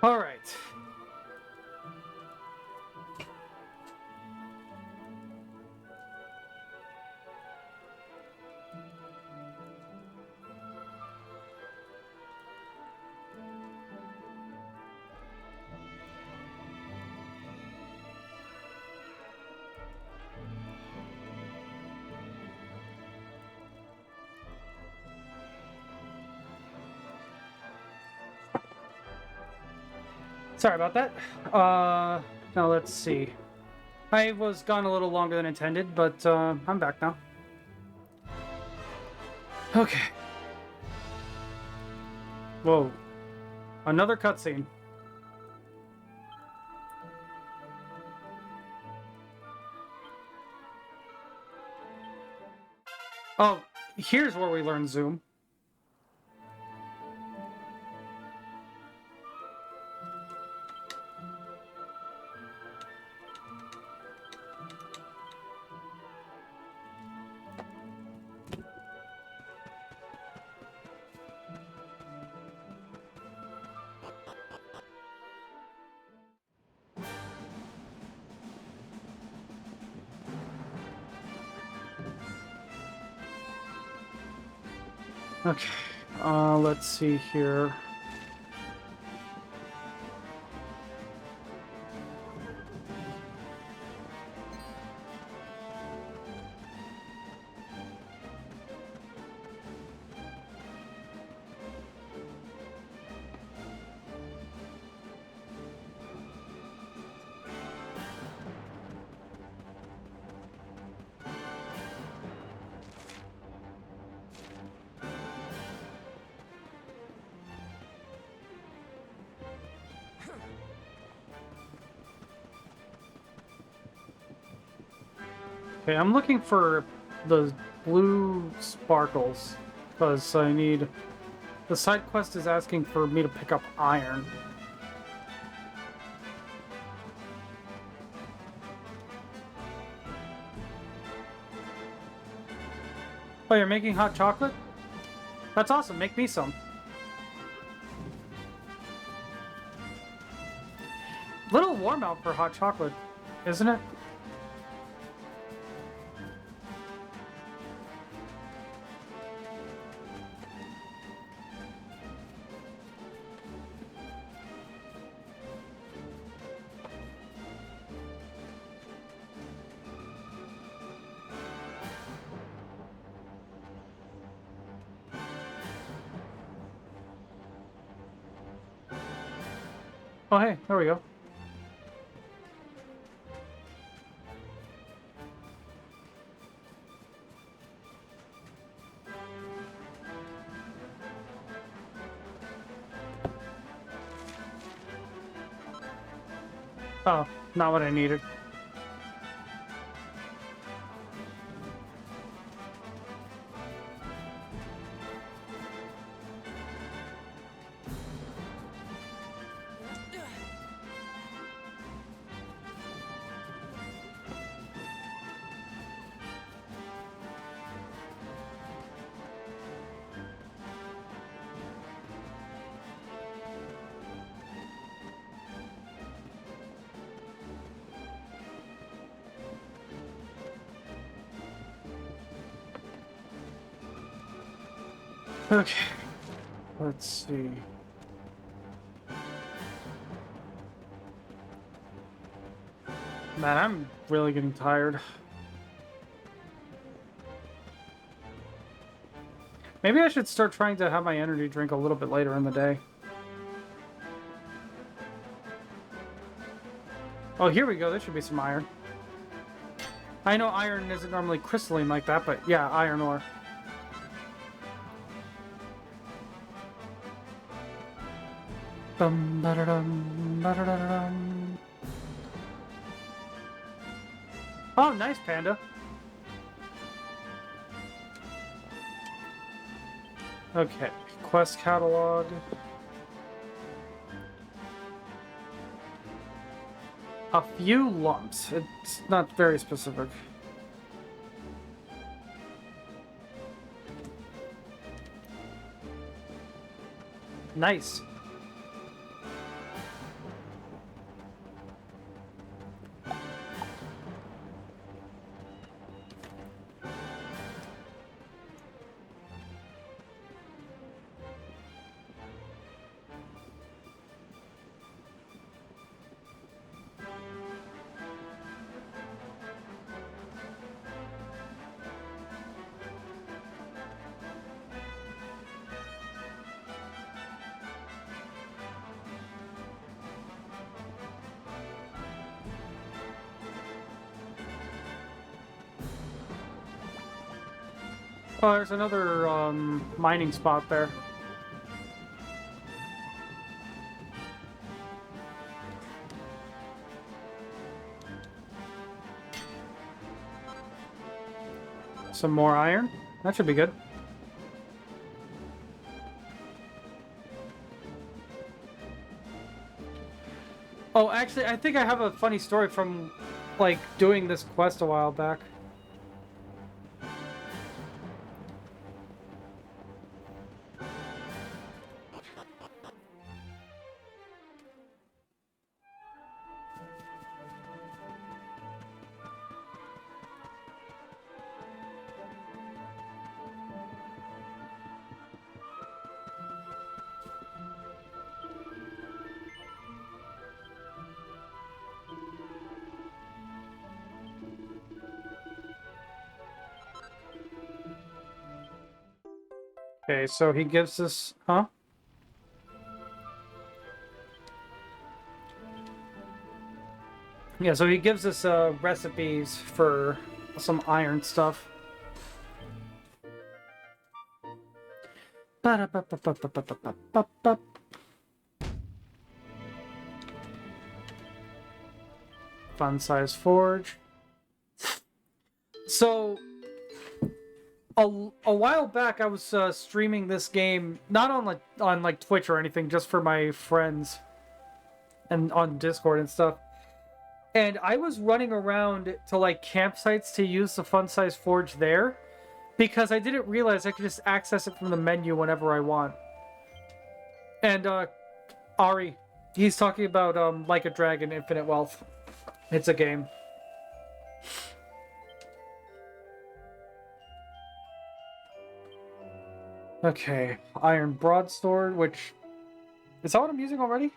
All right. Sorry about that. Now let's see. I was gone a little longer than intended, but I'm back now. Okay. Whoa. Another cutscene. Oh, here's where we learn Zoom. Okay, let's see here. Okay, I'm looking for the blue sparkles, because I need... The side quest is asking for me to pick up iron. Oh, you're making hot chocolate? That's awesome, make me some. Little warm out for hot chocolate, isn't it? Oh, hey, there we go. Oh, not what I needed. Okay, let's see. Man, I'm really getting tired. Maybe I should start trying to have my energy drink a little bit later in the day. Oh, here we go. There should be some iron. I know iron isn't normally crystalline like that, but yeah, iron ore. Dum, ba-da-dum, ba-da-da-dum. Oh, nice, Panda. Okay, quest catalog. A few lumps. It's not very specific. Nice. Oh, there's another mining spot there. Some more iron. That should be good. Oh, actually, I think I have a funny story from, like, doing this quest a while back. Okay, so he gives us... Huh? Yeah, so he gives us recipes for some iron stuff. Fun size forge. So... A while back, I was streaming this game, not on like Twitch or anything, just for my friends, and on Discord and stuff. And I was running around to like campsites to use the fun size forge there, because I didn't realize I could just access it from the menu whenever I want. And Ari, he's talking about Like a Dragon: Infinite Wealth. It's a game. Okay, iron broadsword, which... Is that what I'm using already?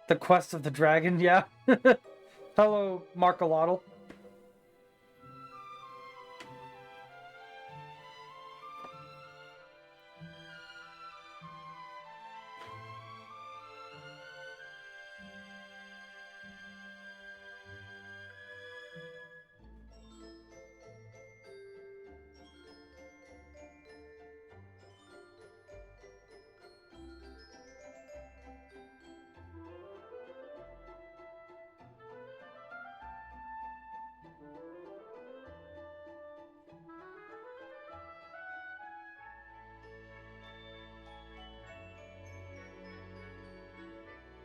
The Quest of the Dragon, yeah. Hello, Marcolotl.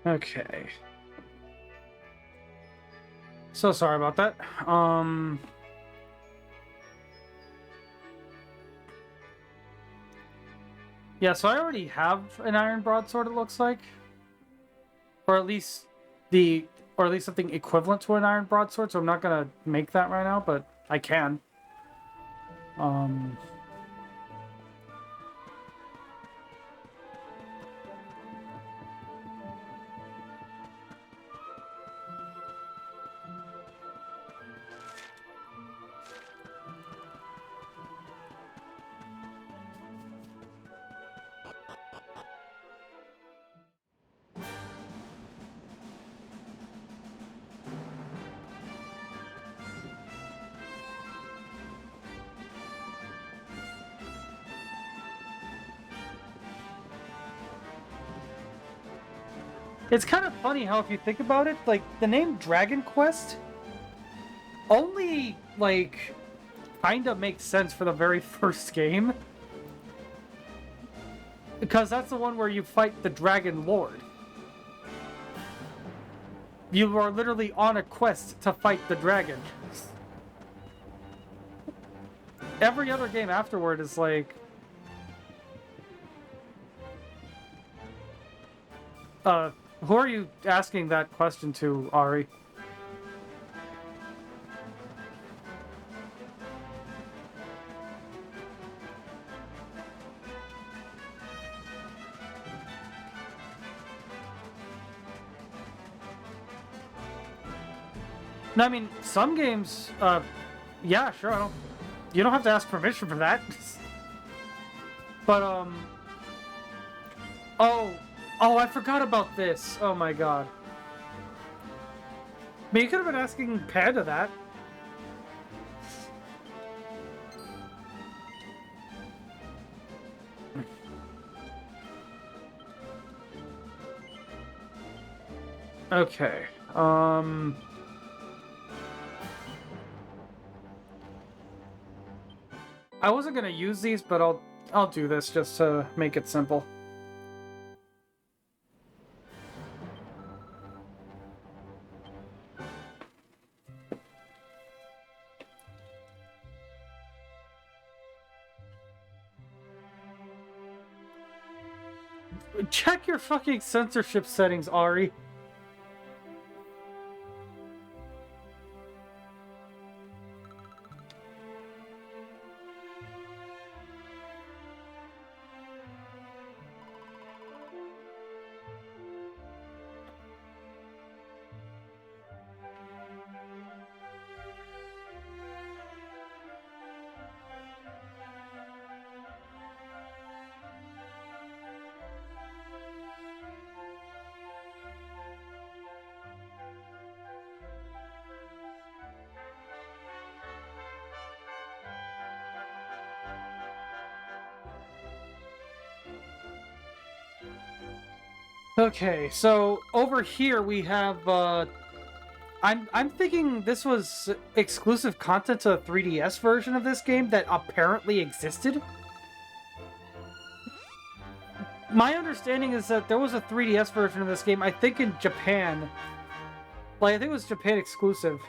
Okay. So sorry about that. Yeah, so I already have an iron broadsword, it looks like. Or at least something equivalent to an iron broadsword, so I'm not gonna make that right now, but I can. It's kind of funny how, if you think about it, like, the name Dragon Quest only, like, kind of makes sense for the very first game. Because that's the one where you fight the Dragon Lord. You are literally on a quest to fight the dragon. Every other game afterward is like... who are you asking that question to, Ari? No, I mean, some games, yeah, sure, you don't have to ask permission for that. But, oh, I forgot about this. Oh my god. I mean, you could have been asking Panda that. Okay, I wasn't gonna use these, but I'll do this just to make it simple. Check your fucking censorship settings, Ari. Okay, so over here we have, I'm thinking this was exclusive content to the 3DS version of this game that apparently existed. My understanding is that there was a 3DS version of this game, I think in Japan. Like, I think it was Japan exclusive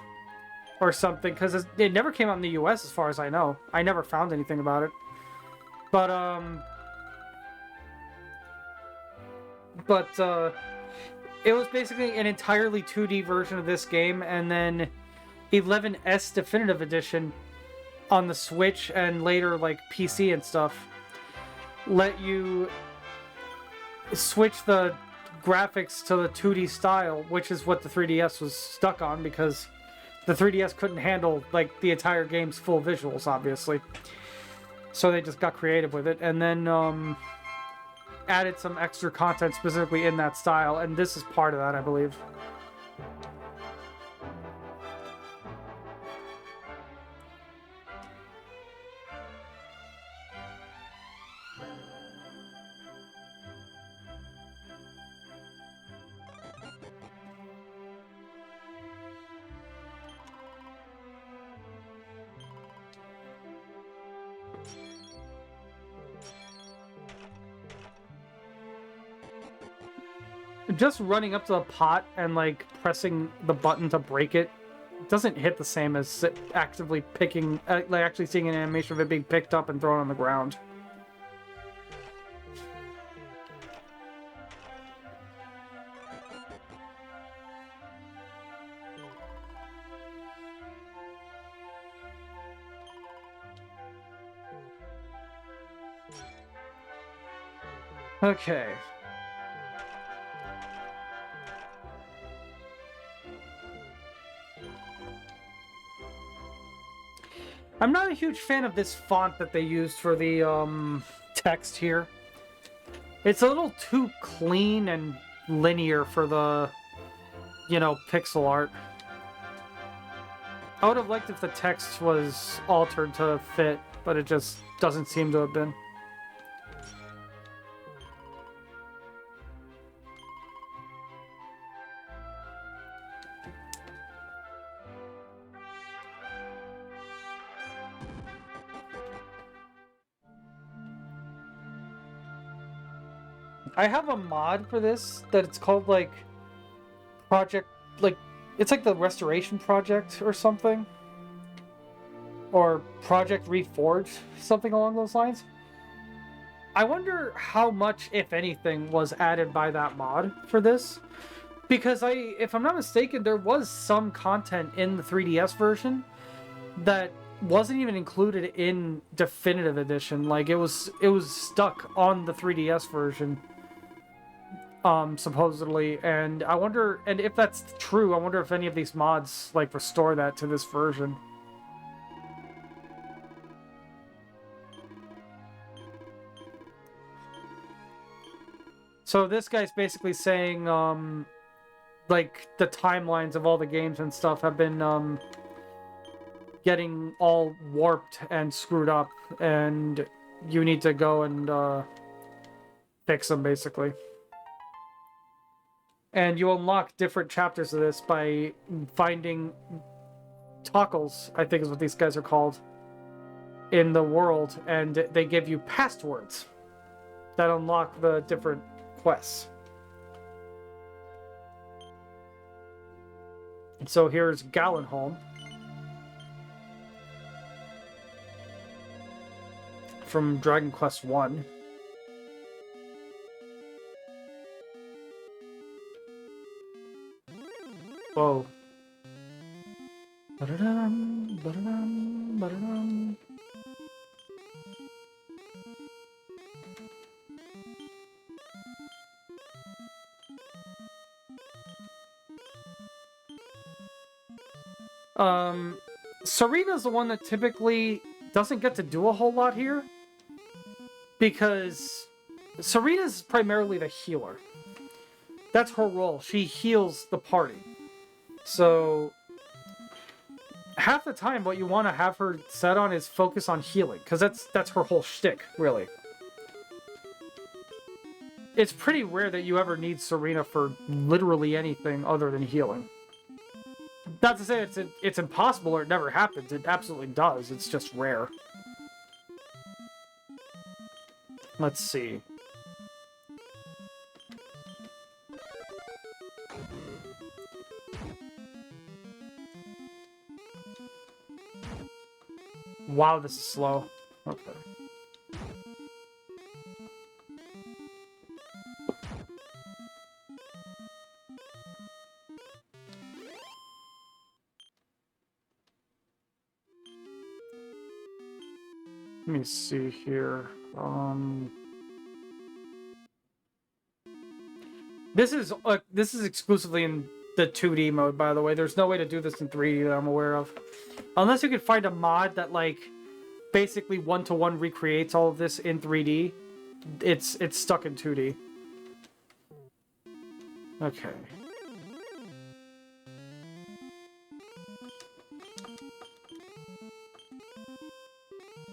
or something, because it never came out in the US as far as I know. I never found anything about it. But, it was basically an entirely 2D version of this game, and then 11S Definitive Edition on the Switch and later, like, PC and stuff let you switch the graphics to the 2D style, which is what the 3DS was stuck on, because the 3DS couldn't handle, like, the entire game's full visuals, obviously. So they just got creative with it, and then, added some extra content specifically in that style, and this is part of that, I believe. Just running up to the pot and, like, pressing the button to break it doesn't hit the same as actively picking, like, actually seeing an animation of it being picked up and thrown on the ground. Okay. I'm not a huge fan of this font that they used for the text here. It's a little too clean and linear for the, you know, pixel art. I would have liked if the text was altered to fit, but it just doesn't seem to have been. I have a mod for this that it's called like Project, like it's like the Restoration Project or something, or Project Reforged, something along those lines. I wonder how much, if anything, was added by that mod for this, because if I'm not mistaken, there was some content in the 3DS version that wasn't even included in Definitive Edition. Like it was stuck on the 3DS version, supposedly. And I wonder, and if that's true, I wonder if any of these mods like restore that to this version. So this guy's basically saying, like, the timelines of all the games and stuff have been, getting all warped and screwed up, and you need to go and, fix them, basically. And you unlock different chapters of this by finding toggles, I think is what these guys are called, in the world, and they give you passwords that unlock the different quests. So here's Gallenholm from Dragon Quest 1. Whoa. Ba-da-dum, ba-da-dum, ba-da-dum. Serena's the one that typically doesn't get to do a whole lot here, because Serena's primarily the healer. That's her role. She heals the party. So half the time what you want to have her set on is focus on healing, because that's her whole shtick, really. It's pretty rare that you ever need Serena for literally anything other than healing. Not to say it's impossible or it never happens. It absolutely does. It's just rare. Let's see. Wow, this is slow. Okay. Let me see here. This is exclusively in the 2D mode, by the way. There's no way to do this in 3D that I'm aware of. Unless you could find a mod that, like, basically one-to-one recreates all of this in 3D. It's stuck in 2D. Okay.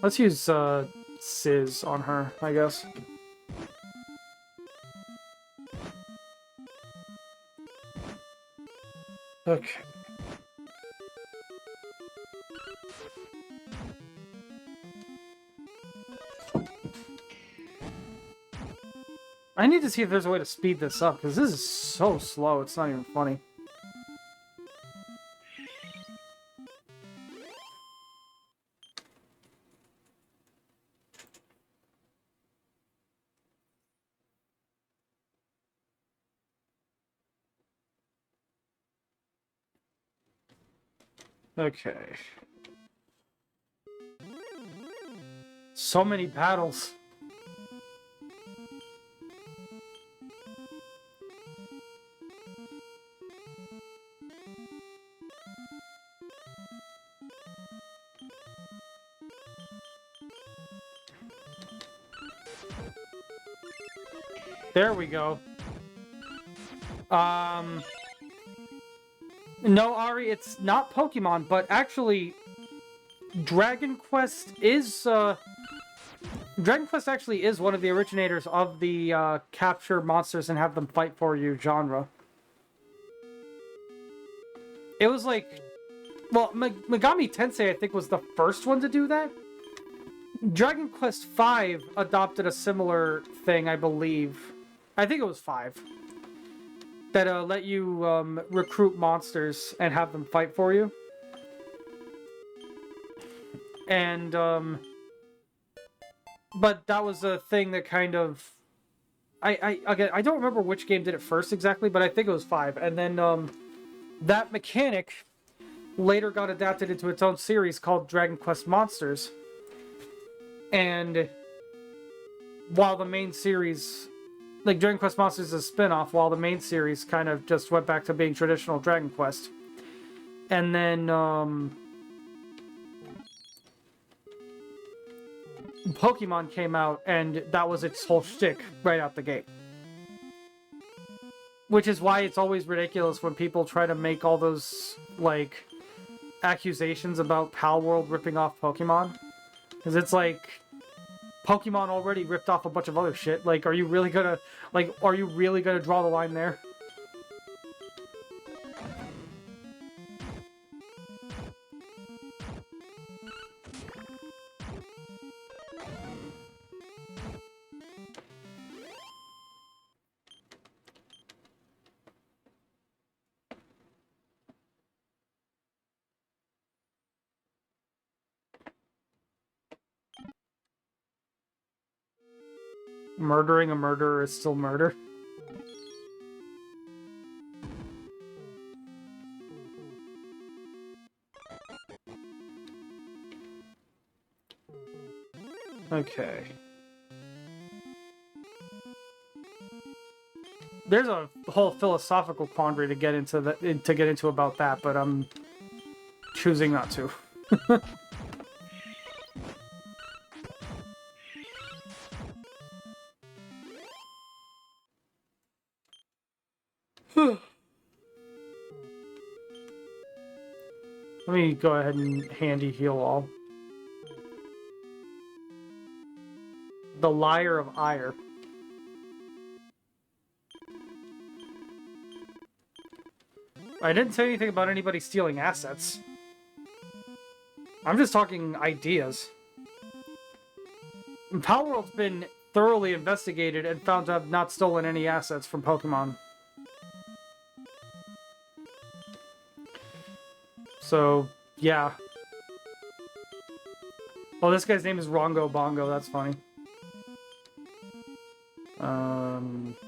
Let's use Sizz on her, I guess. Okay. I need to see if there's a way to speed this up, because this is so slow, it's not even funny. Okay. So many battles. There we go. No, Ari, it's not Pokemon, but actually, Dragon Quest actually is one of the originators of the capture monsters and have them fight for you genre. It was like, well, Megami Tensei, I think, was the first one to do that. Dragon Quest V adopted a similar thing, I believe. I think it was 5. That let you recruit monsters and have them fight for you. And but that was a thing that kind of again, I don't remember which game did it first exactly, but I think it was 5. And then that mechanic later got adapted into its own series called Dragon Quest Monsters. And while the main series, like Dragon Quest Monsters is a spin-off, while the main series kind of just went back to being traditional Dragon Quest. And then Pokemon came out, and that was its whole shtick right out the gate. Which is why it's always ridiculous when people try to make all those, like, accusations about Palworld ripping off Pokemon. Because it's like, Pokemon already ripped off a bunch of other shit. Like, are you really gonna draw the line there? Murdering a murderer is still murder. Okay. There's a whole philosophical quandary to get into about that, but I'm choosing not to. Let me go ahead and handy heal all. The Liar of Ire. I didn't say anything about anybody stealing assets. I'm just talking ideas. Palworld's been thoroughly investigated and found to have not stolen any assets from Pokemon. So, yeah. Oh, this guy's name is Rongo Bongo, that's funny.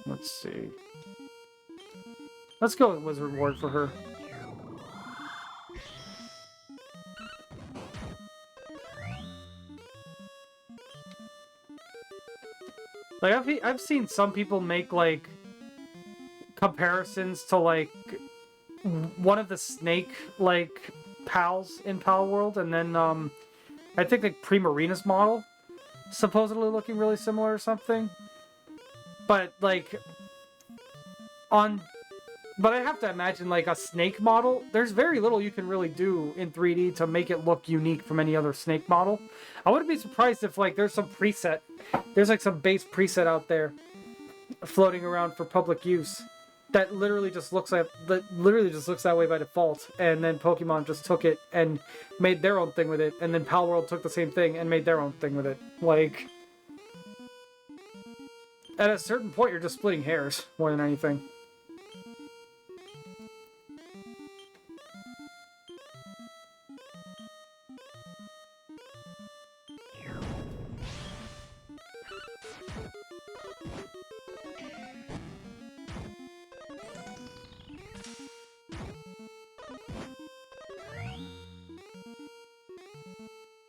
Let's see. Let's go with Wizard Ward for her. Like, I've seen some people make, like, comparisons to, like, one of the snake, like, pals in Palworld, and then, I think, like, Primarina's model, supposedly looking really similar or something. But, like, but I have to imagine, like, a snake model, there's very little you can really do in 3D to make it look unique from any other snake model. I wouldn't be surprised if, like, there's some preset, there's, like, some base preset out there floating around for public use that literally just looks that way by default, and then Pokemon just took it and made their own thing with it, and then Palworld took the same thing and made their own thing with it. Like, at a certain point, you're just splitting hairs more than anything.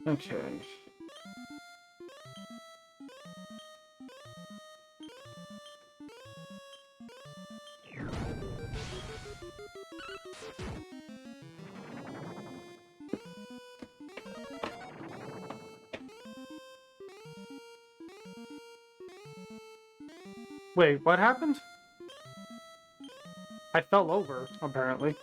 Okay. Wait, what happened? I fell over, apparently.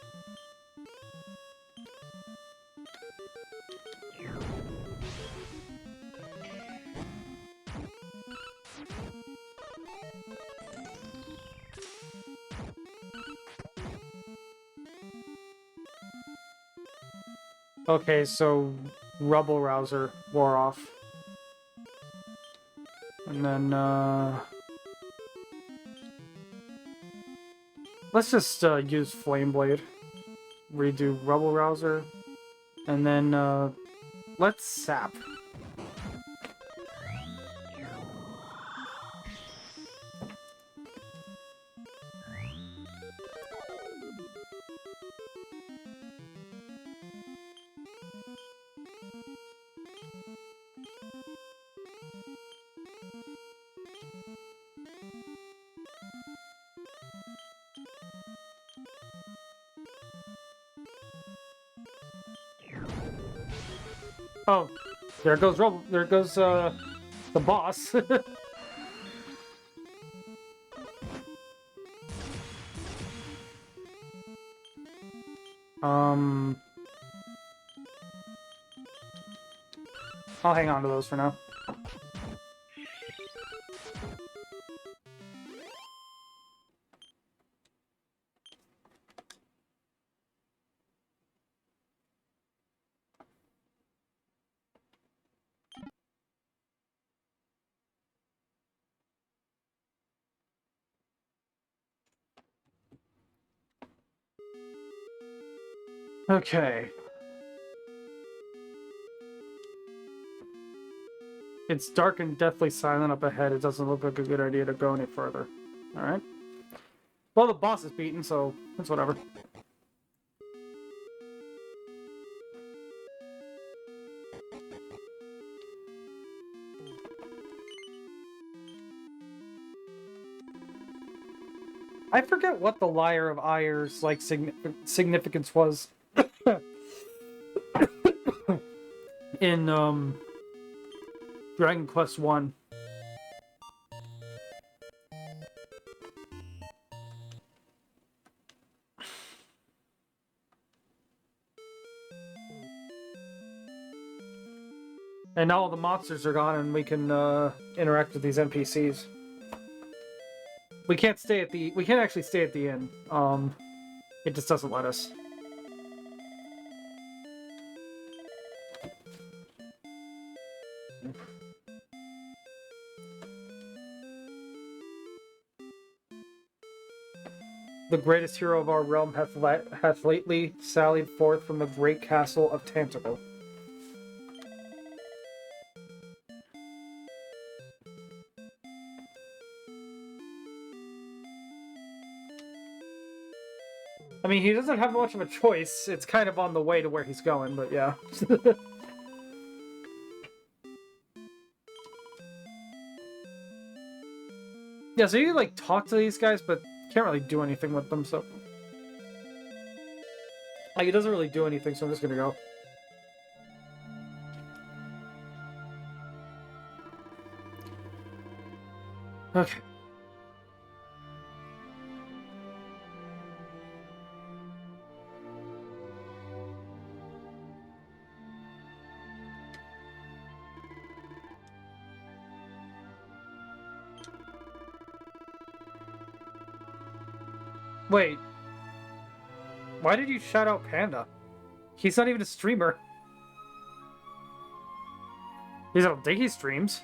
Okay, so Rubble Rouser wore off. And then, let's just use Flame Blade. Redo Rebel Rouser. And then let's sap. Oh, there goes the boss. I'll hang on to those for now. Okay. It's dark and deathly silent up ahead. It doesn't look like a good idea to go any further. Alright. Well, the boss is beaten, so it's whatever. I forget what the Lyre of Ire's like significance was in Dragon Quest 1. And now all the monsters are gone and we can interact with these NPCs. We can't actually stay at the inn. It just doesn't let us. The greatest hero of our realm hath lately sallied forth from the great castle of Tantacle. I mean, he doesn't have much of a choice. It's kind of on the way to where he's going, but yeah. Yeah, so you can, like, talk to these guys, but can't really do anything with them, so... Like, it doesn't really do anything, so I'm just gonna go. Okay. Wait. Why did you shout out Panda? He's not even a streamer. I don't think he streams.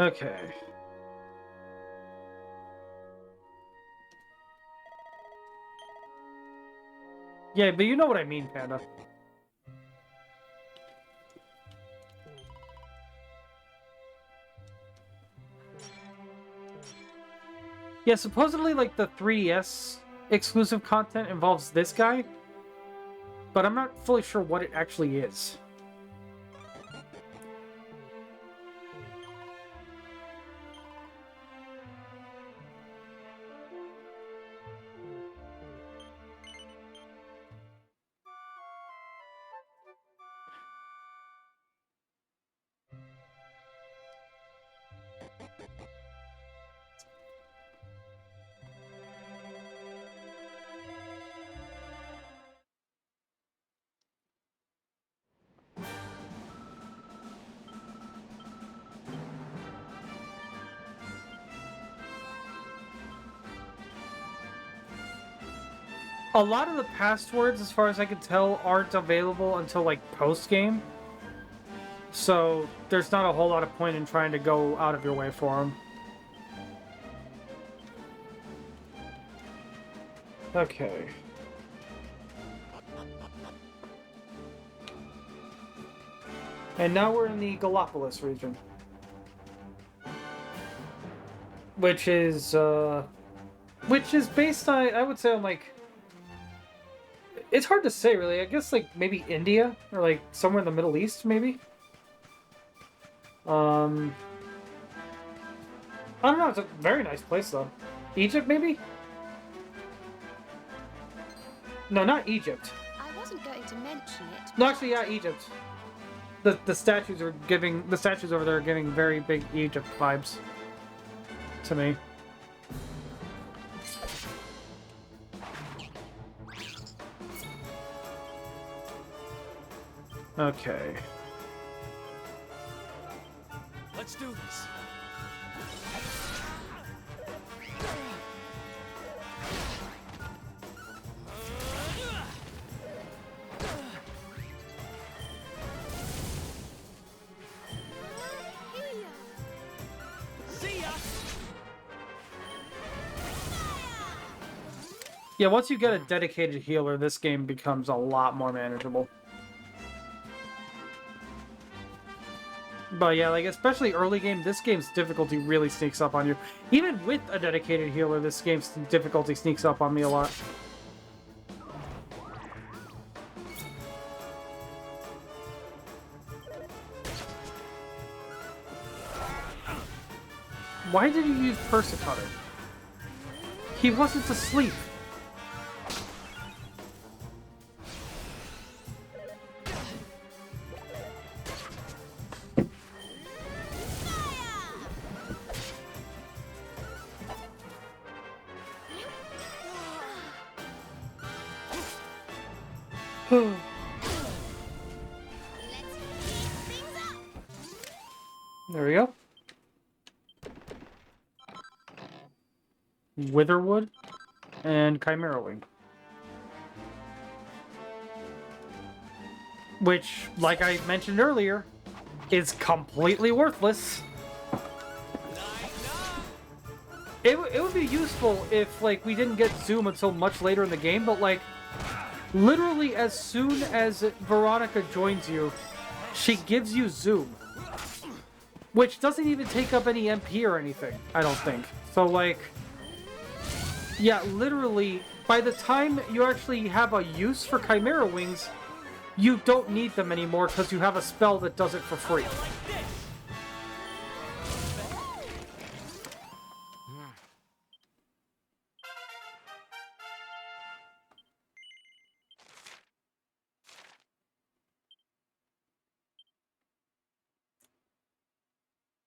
Okay. Yeah, but you know what I mean, Panda. Yeah, supposedly, like, the 3DS exclusive content involves this guy, but I'm not fully sure what it actually is. a lot of the passwords, as far as I can tell, aren't available until like post-game. So there's not a whole lot of point in trying to go out of your way for them. Okay. And now we're in the Galapagos region. Which is based on, I would say, on like... It's hard to say, really. I guess, like, maybe India? Or, like, somewhere in the Middle East, maybe? I don't know, it's a very nice place, though. Egypt, maybe? No, not Egypt. I wasn't going to mention it. No, actually, yeah, Egypt. The statues are giving... The statues over there are giving very big Egypt vibes. To me. Okay. Let's do this. See ya. Yeah, once you get a dedicated healer, this game becomes a lot more manageable. But yeah, like, especially early game, this game's difficulty really sneaks up on you. Even with a dedicated healer, this game's difficulty sneaks up on me a lot. Why did you use Persecutor? He wasn't asleep. There we go. Witherwood and Chimera Wing. Which, like I mentioned earlier, is completely worthless. It would be useful if, like, we didn't get Zoom until much later in the game, but, like, literally as soon as Veronica joins you, she gives you Zoom. Which doesn't even take up any MP or anything, I don't think. So, like... Yeah, literally, by the time you actually have a use for Chimera Wings, you don't need them anymore because you have a spell that does it for free.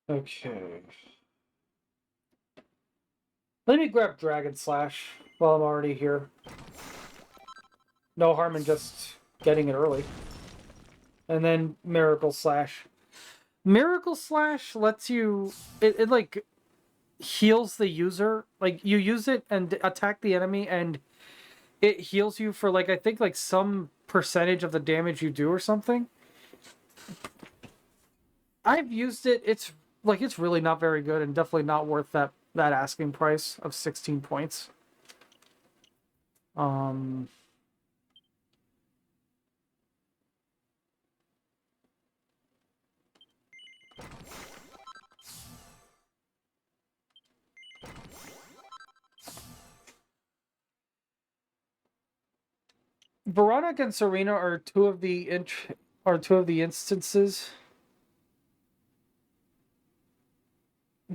Okay. Let me grab Dragon Slash while I'm already here. No harm in just getting it early. And then Miracle Slash. Miracle Slash lets you... It like, heals the user. Like, you use it and attack the enemy, and it heals you for, like, I think, like, some percentage of the damage you do or something. I've used it. It's really not very good and definitely not worth that asking price of 16 points. Veronica and Serena are two of the instances.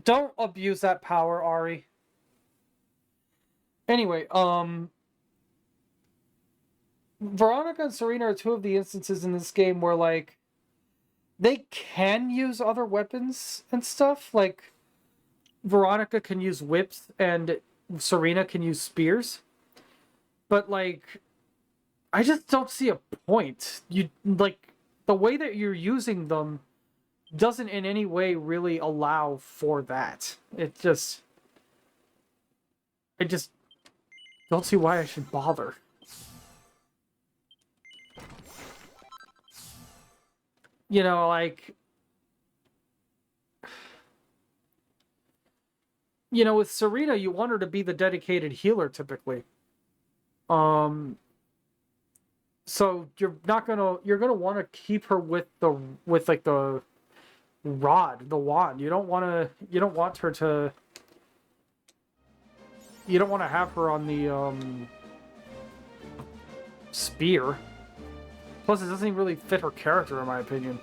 Don't abuse that power, Ari. Anyway, Veronica and Serena are two of the instances in this game where, like, they can use other weapons and stuff. Like, Veronica can use whips and Serena can use spears. But, like, I just don't see a point. Like, the way that you're using them doesn't in any way really allow for that. I just don't see why I should bother. you know, like, you know, with Serena, you want her to be the dedicated healer typically. So you're gonna want to keep her with like the wand. You don't want her to. You don't want to have her on the spear. Plus, it doesn't even really fit her character, in my opinion.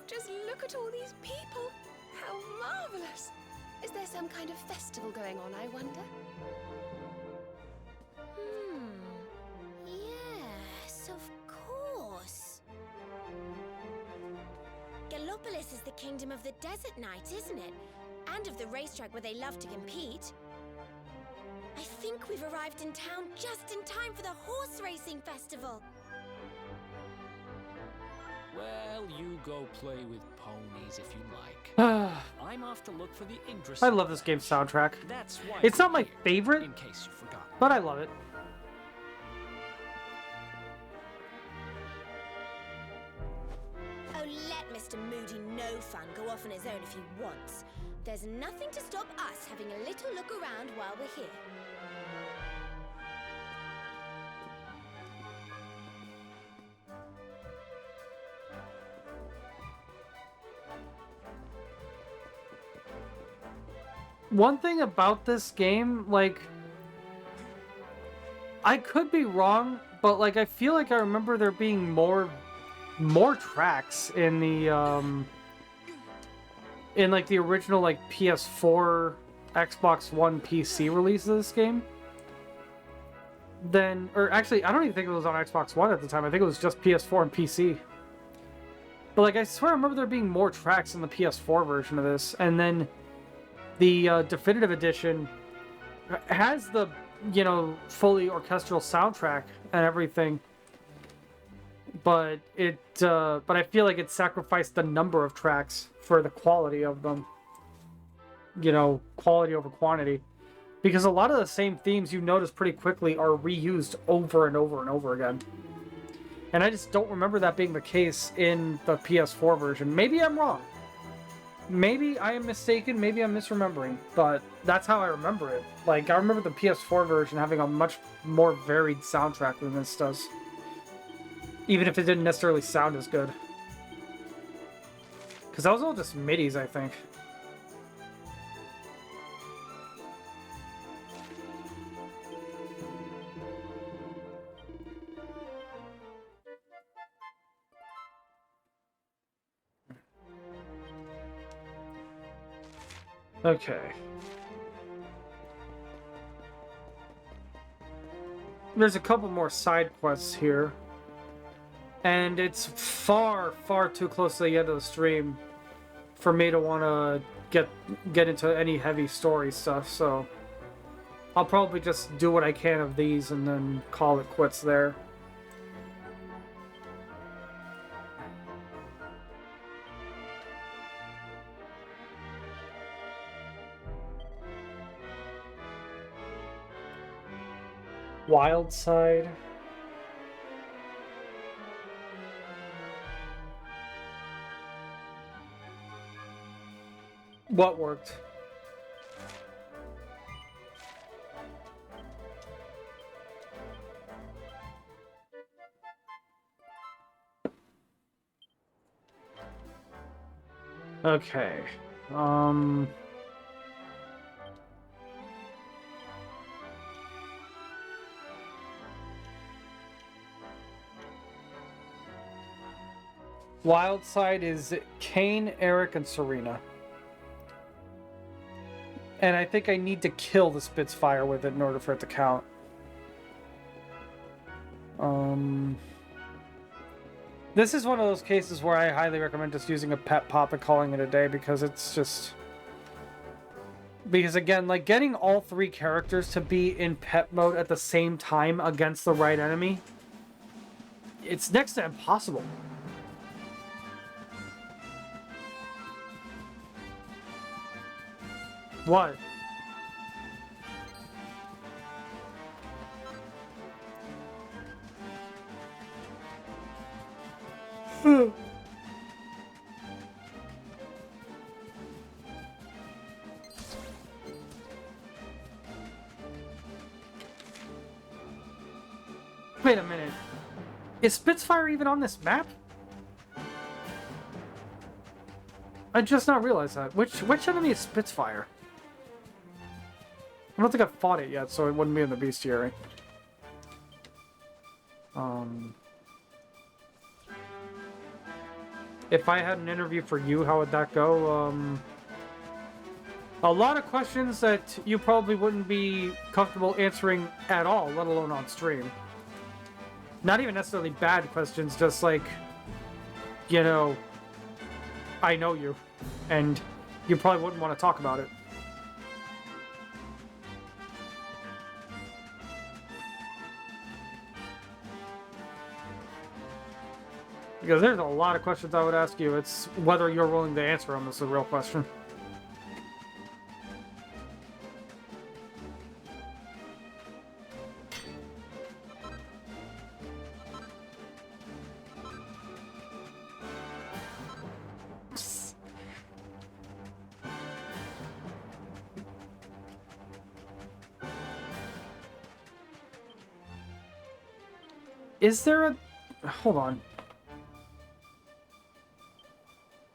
Just look at all these people! How marvelous! Is there some kind of festival going on, I wonder? Yes, of course. Gallopolis is the kingdom of the desert knight, isn't it? And of the racetrack where they love to compete. I think we've arrived in town just in time for the horse racing festival. Well, you go play with ponies if you like. I'm off to look for the interest. I love this game's soundtrack. That's why it's not my favorite, in case you forgot. But I love it. Oh, let Mr. Moody No Fun go off on his own if he wants. There's nothing to stop us having a little look around while we're here. One thing about this game, like, I could be wrong, but like I feel like I remember there being more tracks in the in like the original like PS4, Xbox One, PC release of this game. Then, or actually, I don't even think it was on Xbox One at the time. I think it was just PS4 and PC. But like I swear I remember there being more tracks in the PS4 version of this, and then the definitive edition has the, you know, fully orchestral soundtrack and everything, but I feel like it sacrificed the number of tracks for the quality of them. You know, quality over quantity, because a lot of the same themes you notice pretty quickly are reused over and over and over again. And I just don't remember that being the case in the PS4 version. Maybe I'm wrong. Maybe I am mistaken, maybe I'm misremembering, but that's how I remember it. Like, I remember the PS4 version having a much more varied soundtrack than this does. Even if it didn't necessarily sound as good. Because that was all just MIDIs, I think. Okay. There's a couple more side quests here. And it's far, far too close to the end of the stream for me to want to get into any heavy story stuff, so I'll probably just do what I can of these and then call it quits there. Wild Side. What worked? Okay. Wildside is Kane, Eric, and Serena. And I think I need to kill the Spitfire with it in order for it to count. This is one of those cases where I highly recommend just using a pet pop and calling it a day, because it's just... Because again, like, getting all 3 characters to be in pet mode at the same time against the right enemy, it's next to impossible. What? Wait a minute. Is Spitfire even on this map? I just not realized that. Which enemy is Spitfire? I don't think I've fought it yet, so it wouldn't be in the bestiary. If I had an interview for you, how would that go? A lot of questions that you probably wouldn't be comfortable answering at all, let alone on stream. Not even necessarily bad questions, just like, you know, I know you, and you probably wouldn't want to talk about it. Because there's a lot of questions I would ask you. It's whether you're willing to answer them is the real question. Is there a... Hold on.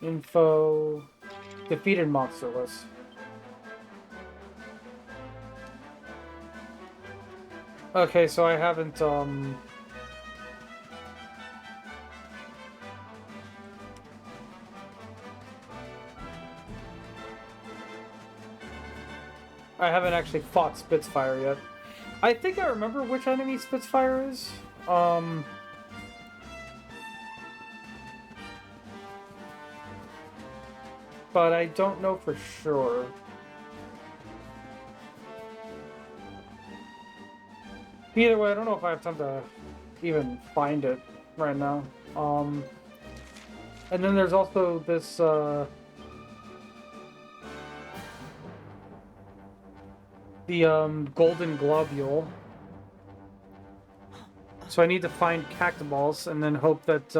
Info... Defeated monster list. Okay, so I haven't, I haven't actually fought Spitfire yet. I think I remember which enemy Spitfire is. But I don't know for sure. Either way, I don't know if I have time to even find it right now. And then there's also this, the, golden globule. So I need to find Cactaballs and then hope that,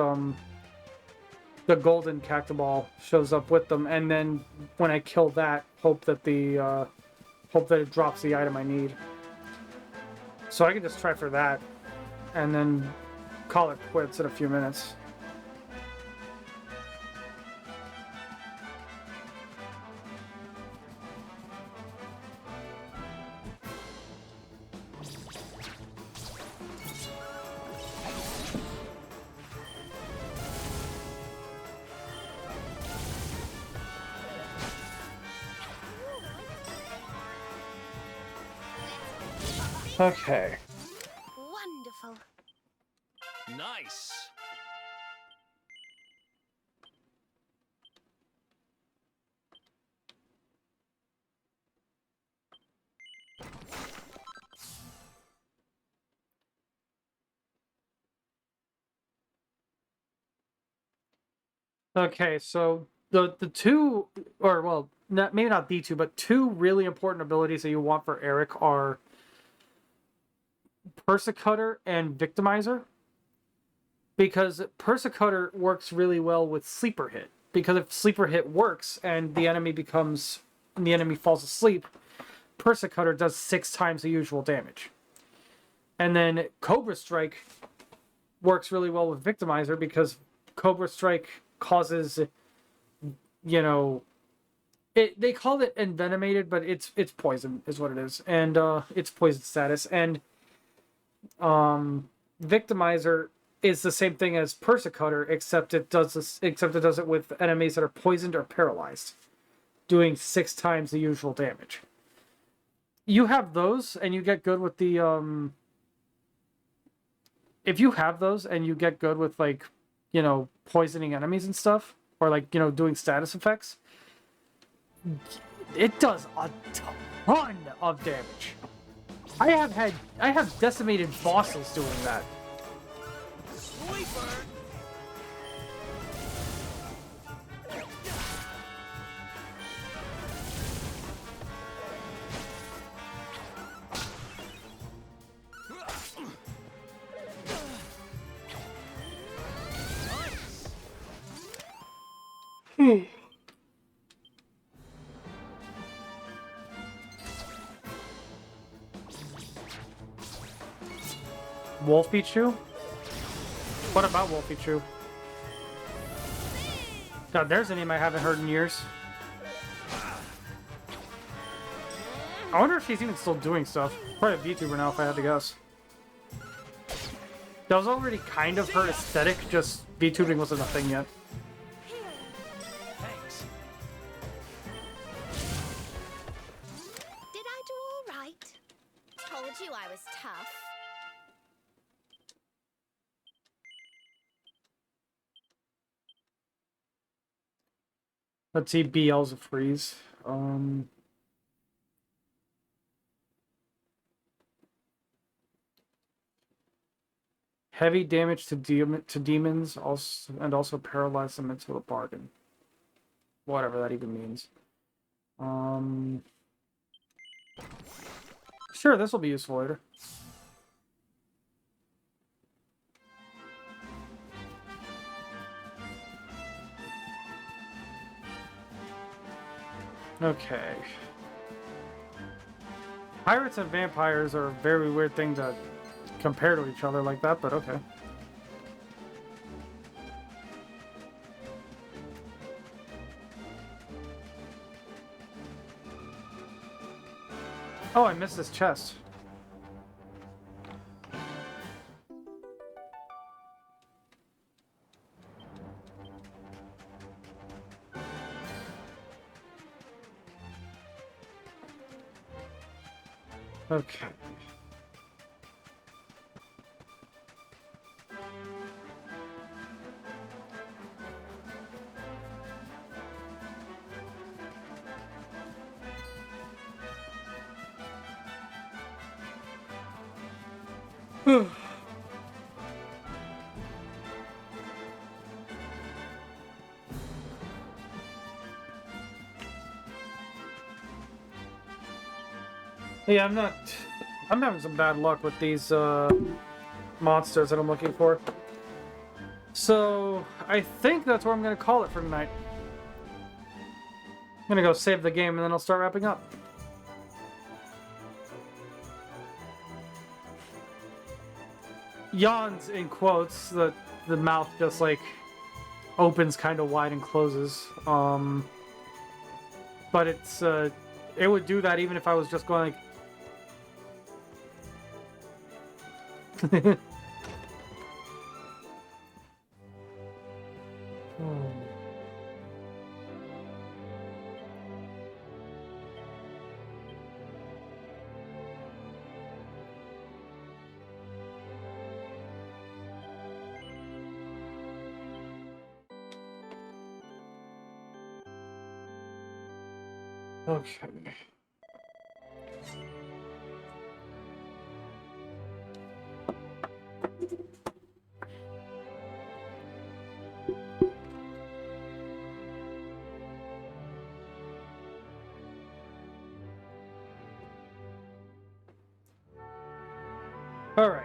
the golden Cactaball shows up with them, and then when I kill that, hope that the, hope that it drops the item I need. So I can just try for that, and then call it quits in a few minutes. Okay. Wonderful. Nice. Okay, so the two, or well, not, maybe not the two, but two really important abilities that you want for Eric are Persecutor and Victimizer. Because Persecutor works really well with Sleeper Hit. Because if Sleeper Hit works and the enemy falls asleep, Persecutor does 6 times the usual damage. And then Cobra Strike works really well with Victimizer because Cobra Strike causes, you know, they call it envenomated, but it's poison is what it is, and it's poison status. And Victimizer is the same thing as Persecutor, except it does it with enemies that are poisoned or paralyzed, doing 6 times the usual damage. you have those and you get good with the if you have those and you get good with, like, you know, poisoning enemies and stuff, or, like, you know, doing status effects, it does a ton of damage. I have decimated bosses doing that. Sweeper! Wolfie Chew? What about Wolfie Chew? God, there's a name I haven't heard in years. I wonder if she's even still doing stuff. Probably a VTuber now, if I had to guess. That was already kind of her aesthetic, just VTubing wasn't a thing yet. Thanks. Did I do all right? Told you I was tough. Let's see, BL's a freeze. Heavy damage to demons, also paralyze them into a bargain. Whatever that even means. Sure, this will be useful later. Okay. Pirates and vampires are a very weird thing to compare to each other like that, but okay. Oh, I missed this chest. Okay. Yeah, I'm having some bad luck with these monsters that I'm looking for. So I think that's where I'm gonna call it for tonight. I'm gonna go save the game and then I'll start wrapping up. Yawns in quotes, the mouth just like opens kind of wide and closes. But it's it would do that even if I was just going like Okay. All right.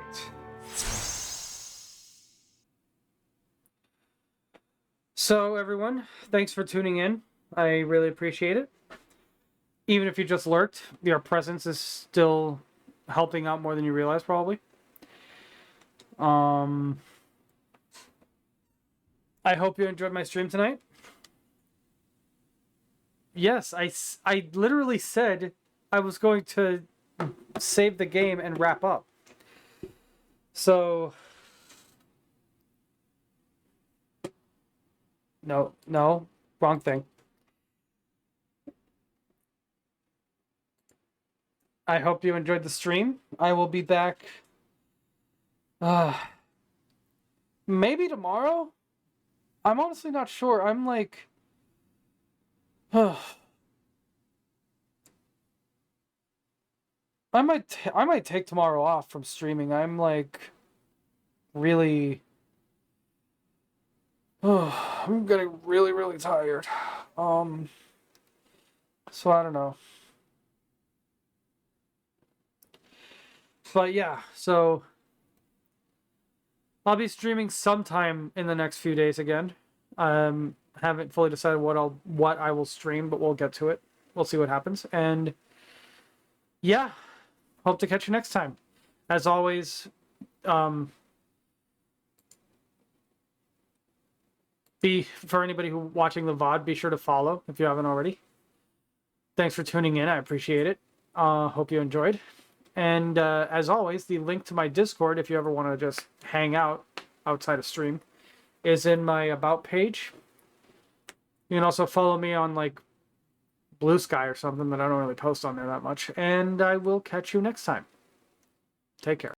So everyone, thanks for tuning in. I really appreciate it. Even if you just lurked, your presence is still helping out more than you realize, probably. I hope you enjoyed my stream tonight. Yes, I literally said I was going to save the game and wrap up. So... No, wrong thing. I hope you enjoyed the stream. I will be back maybe tomorrow? I'm honestly not sure. I'm like I might take tomorrow off from streaming. I'm like really I'm getting really tired. So I don't know. But yeah, so I'll be streaming sometime in the next few days again. Haven't fully decided what I will stream, but we'll get to it. We'll see what happens. And yeah, hope to catch you next time. As always, for anybody who watching the VOD, be sure to follow if you haven't already. Thanks for tuning in. I appreciate it. Hope you enjoyed. And as always, the link to my Discord, if you ever want to just hang out outside of stream, is in my About page. You can also follow me on like Blue Sky or something that I don't really post on there that much. And I will catch you next time. Take care.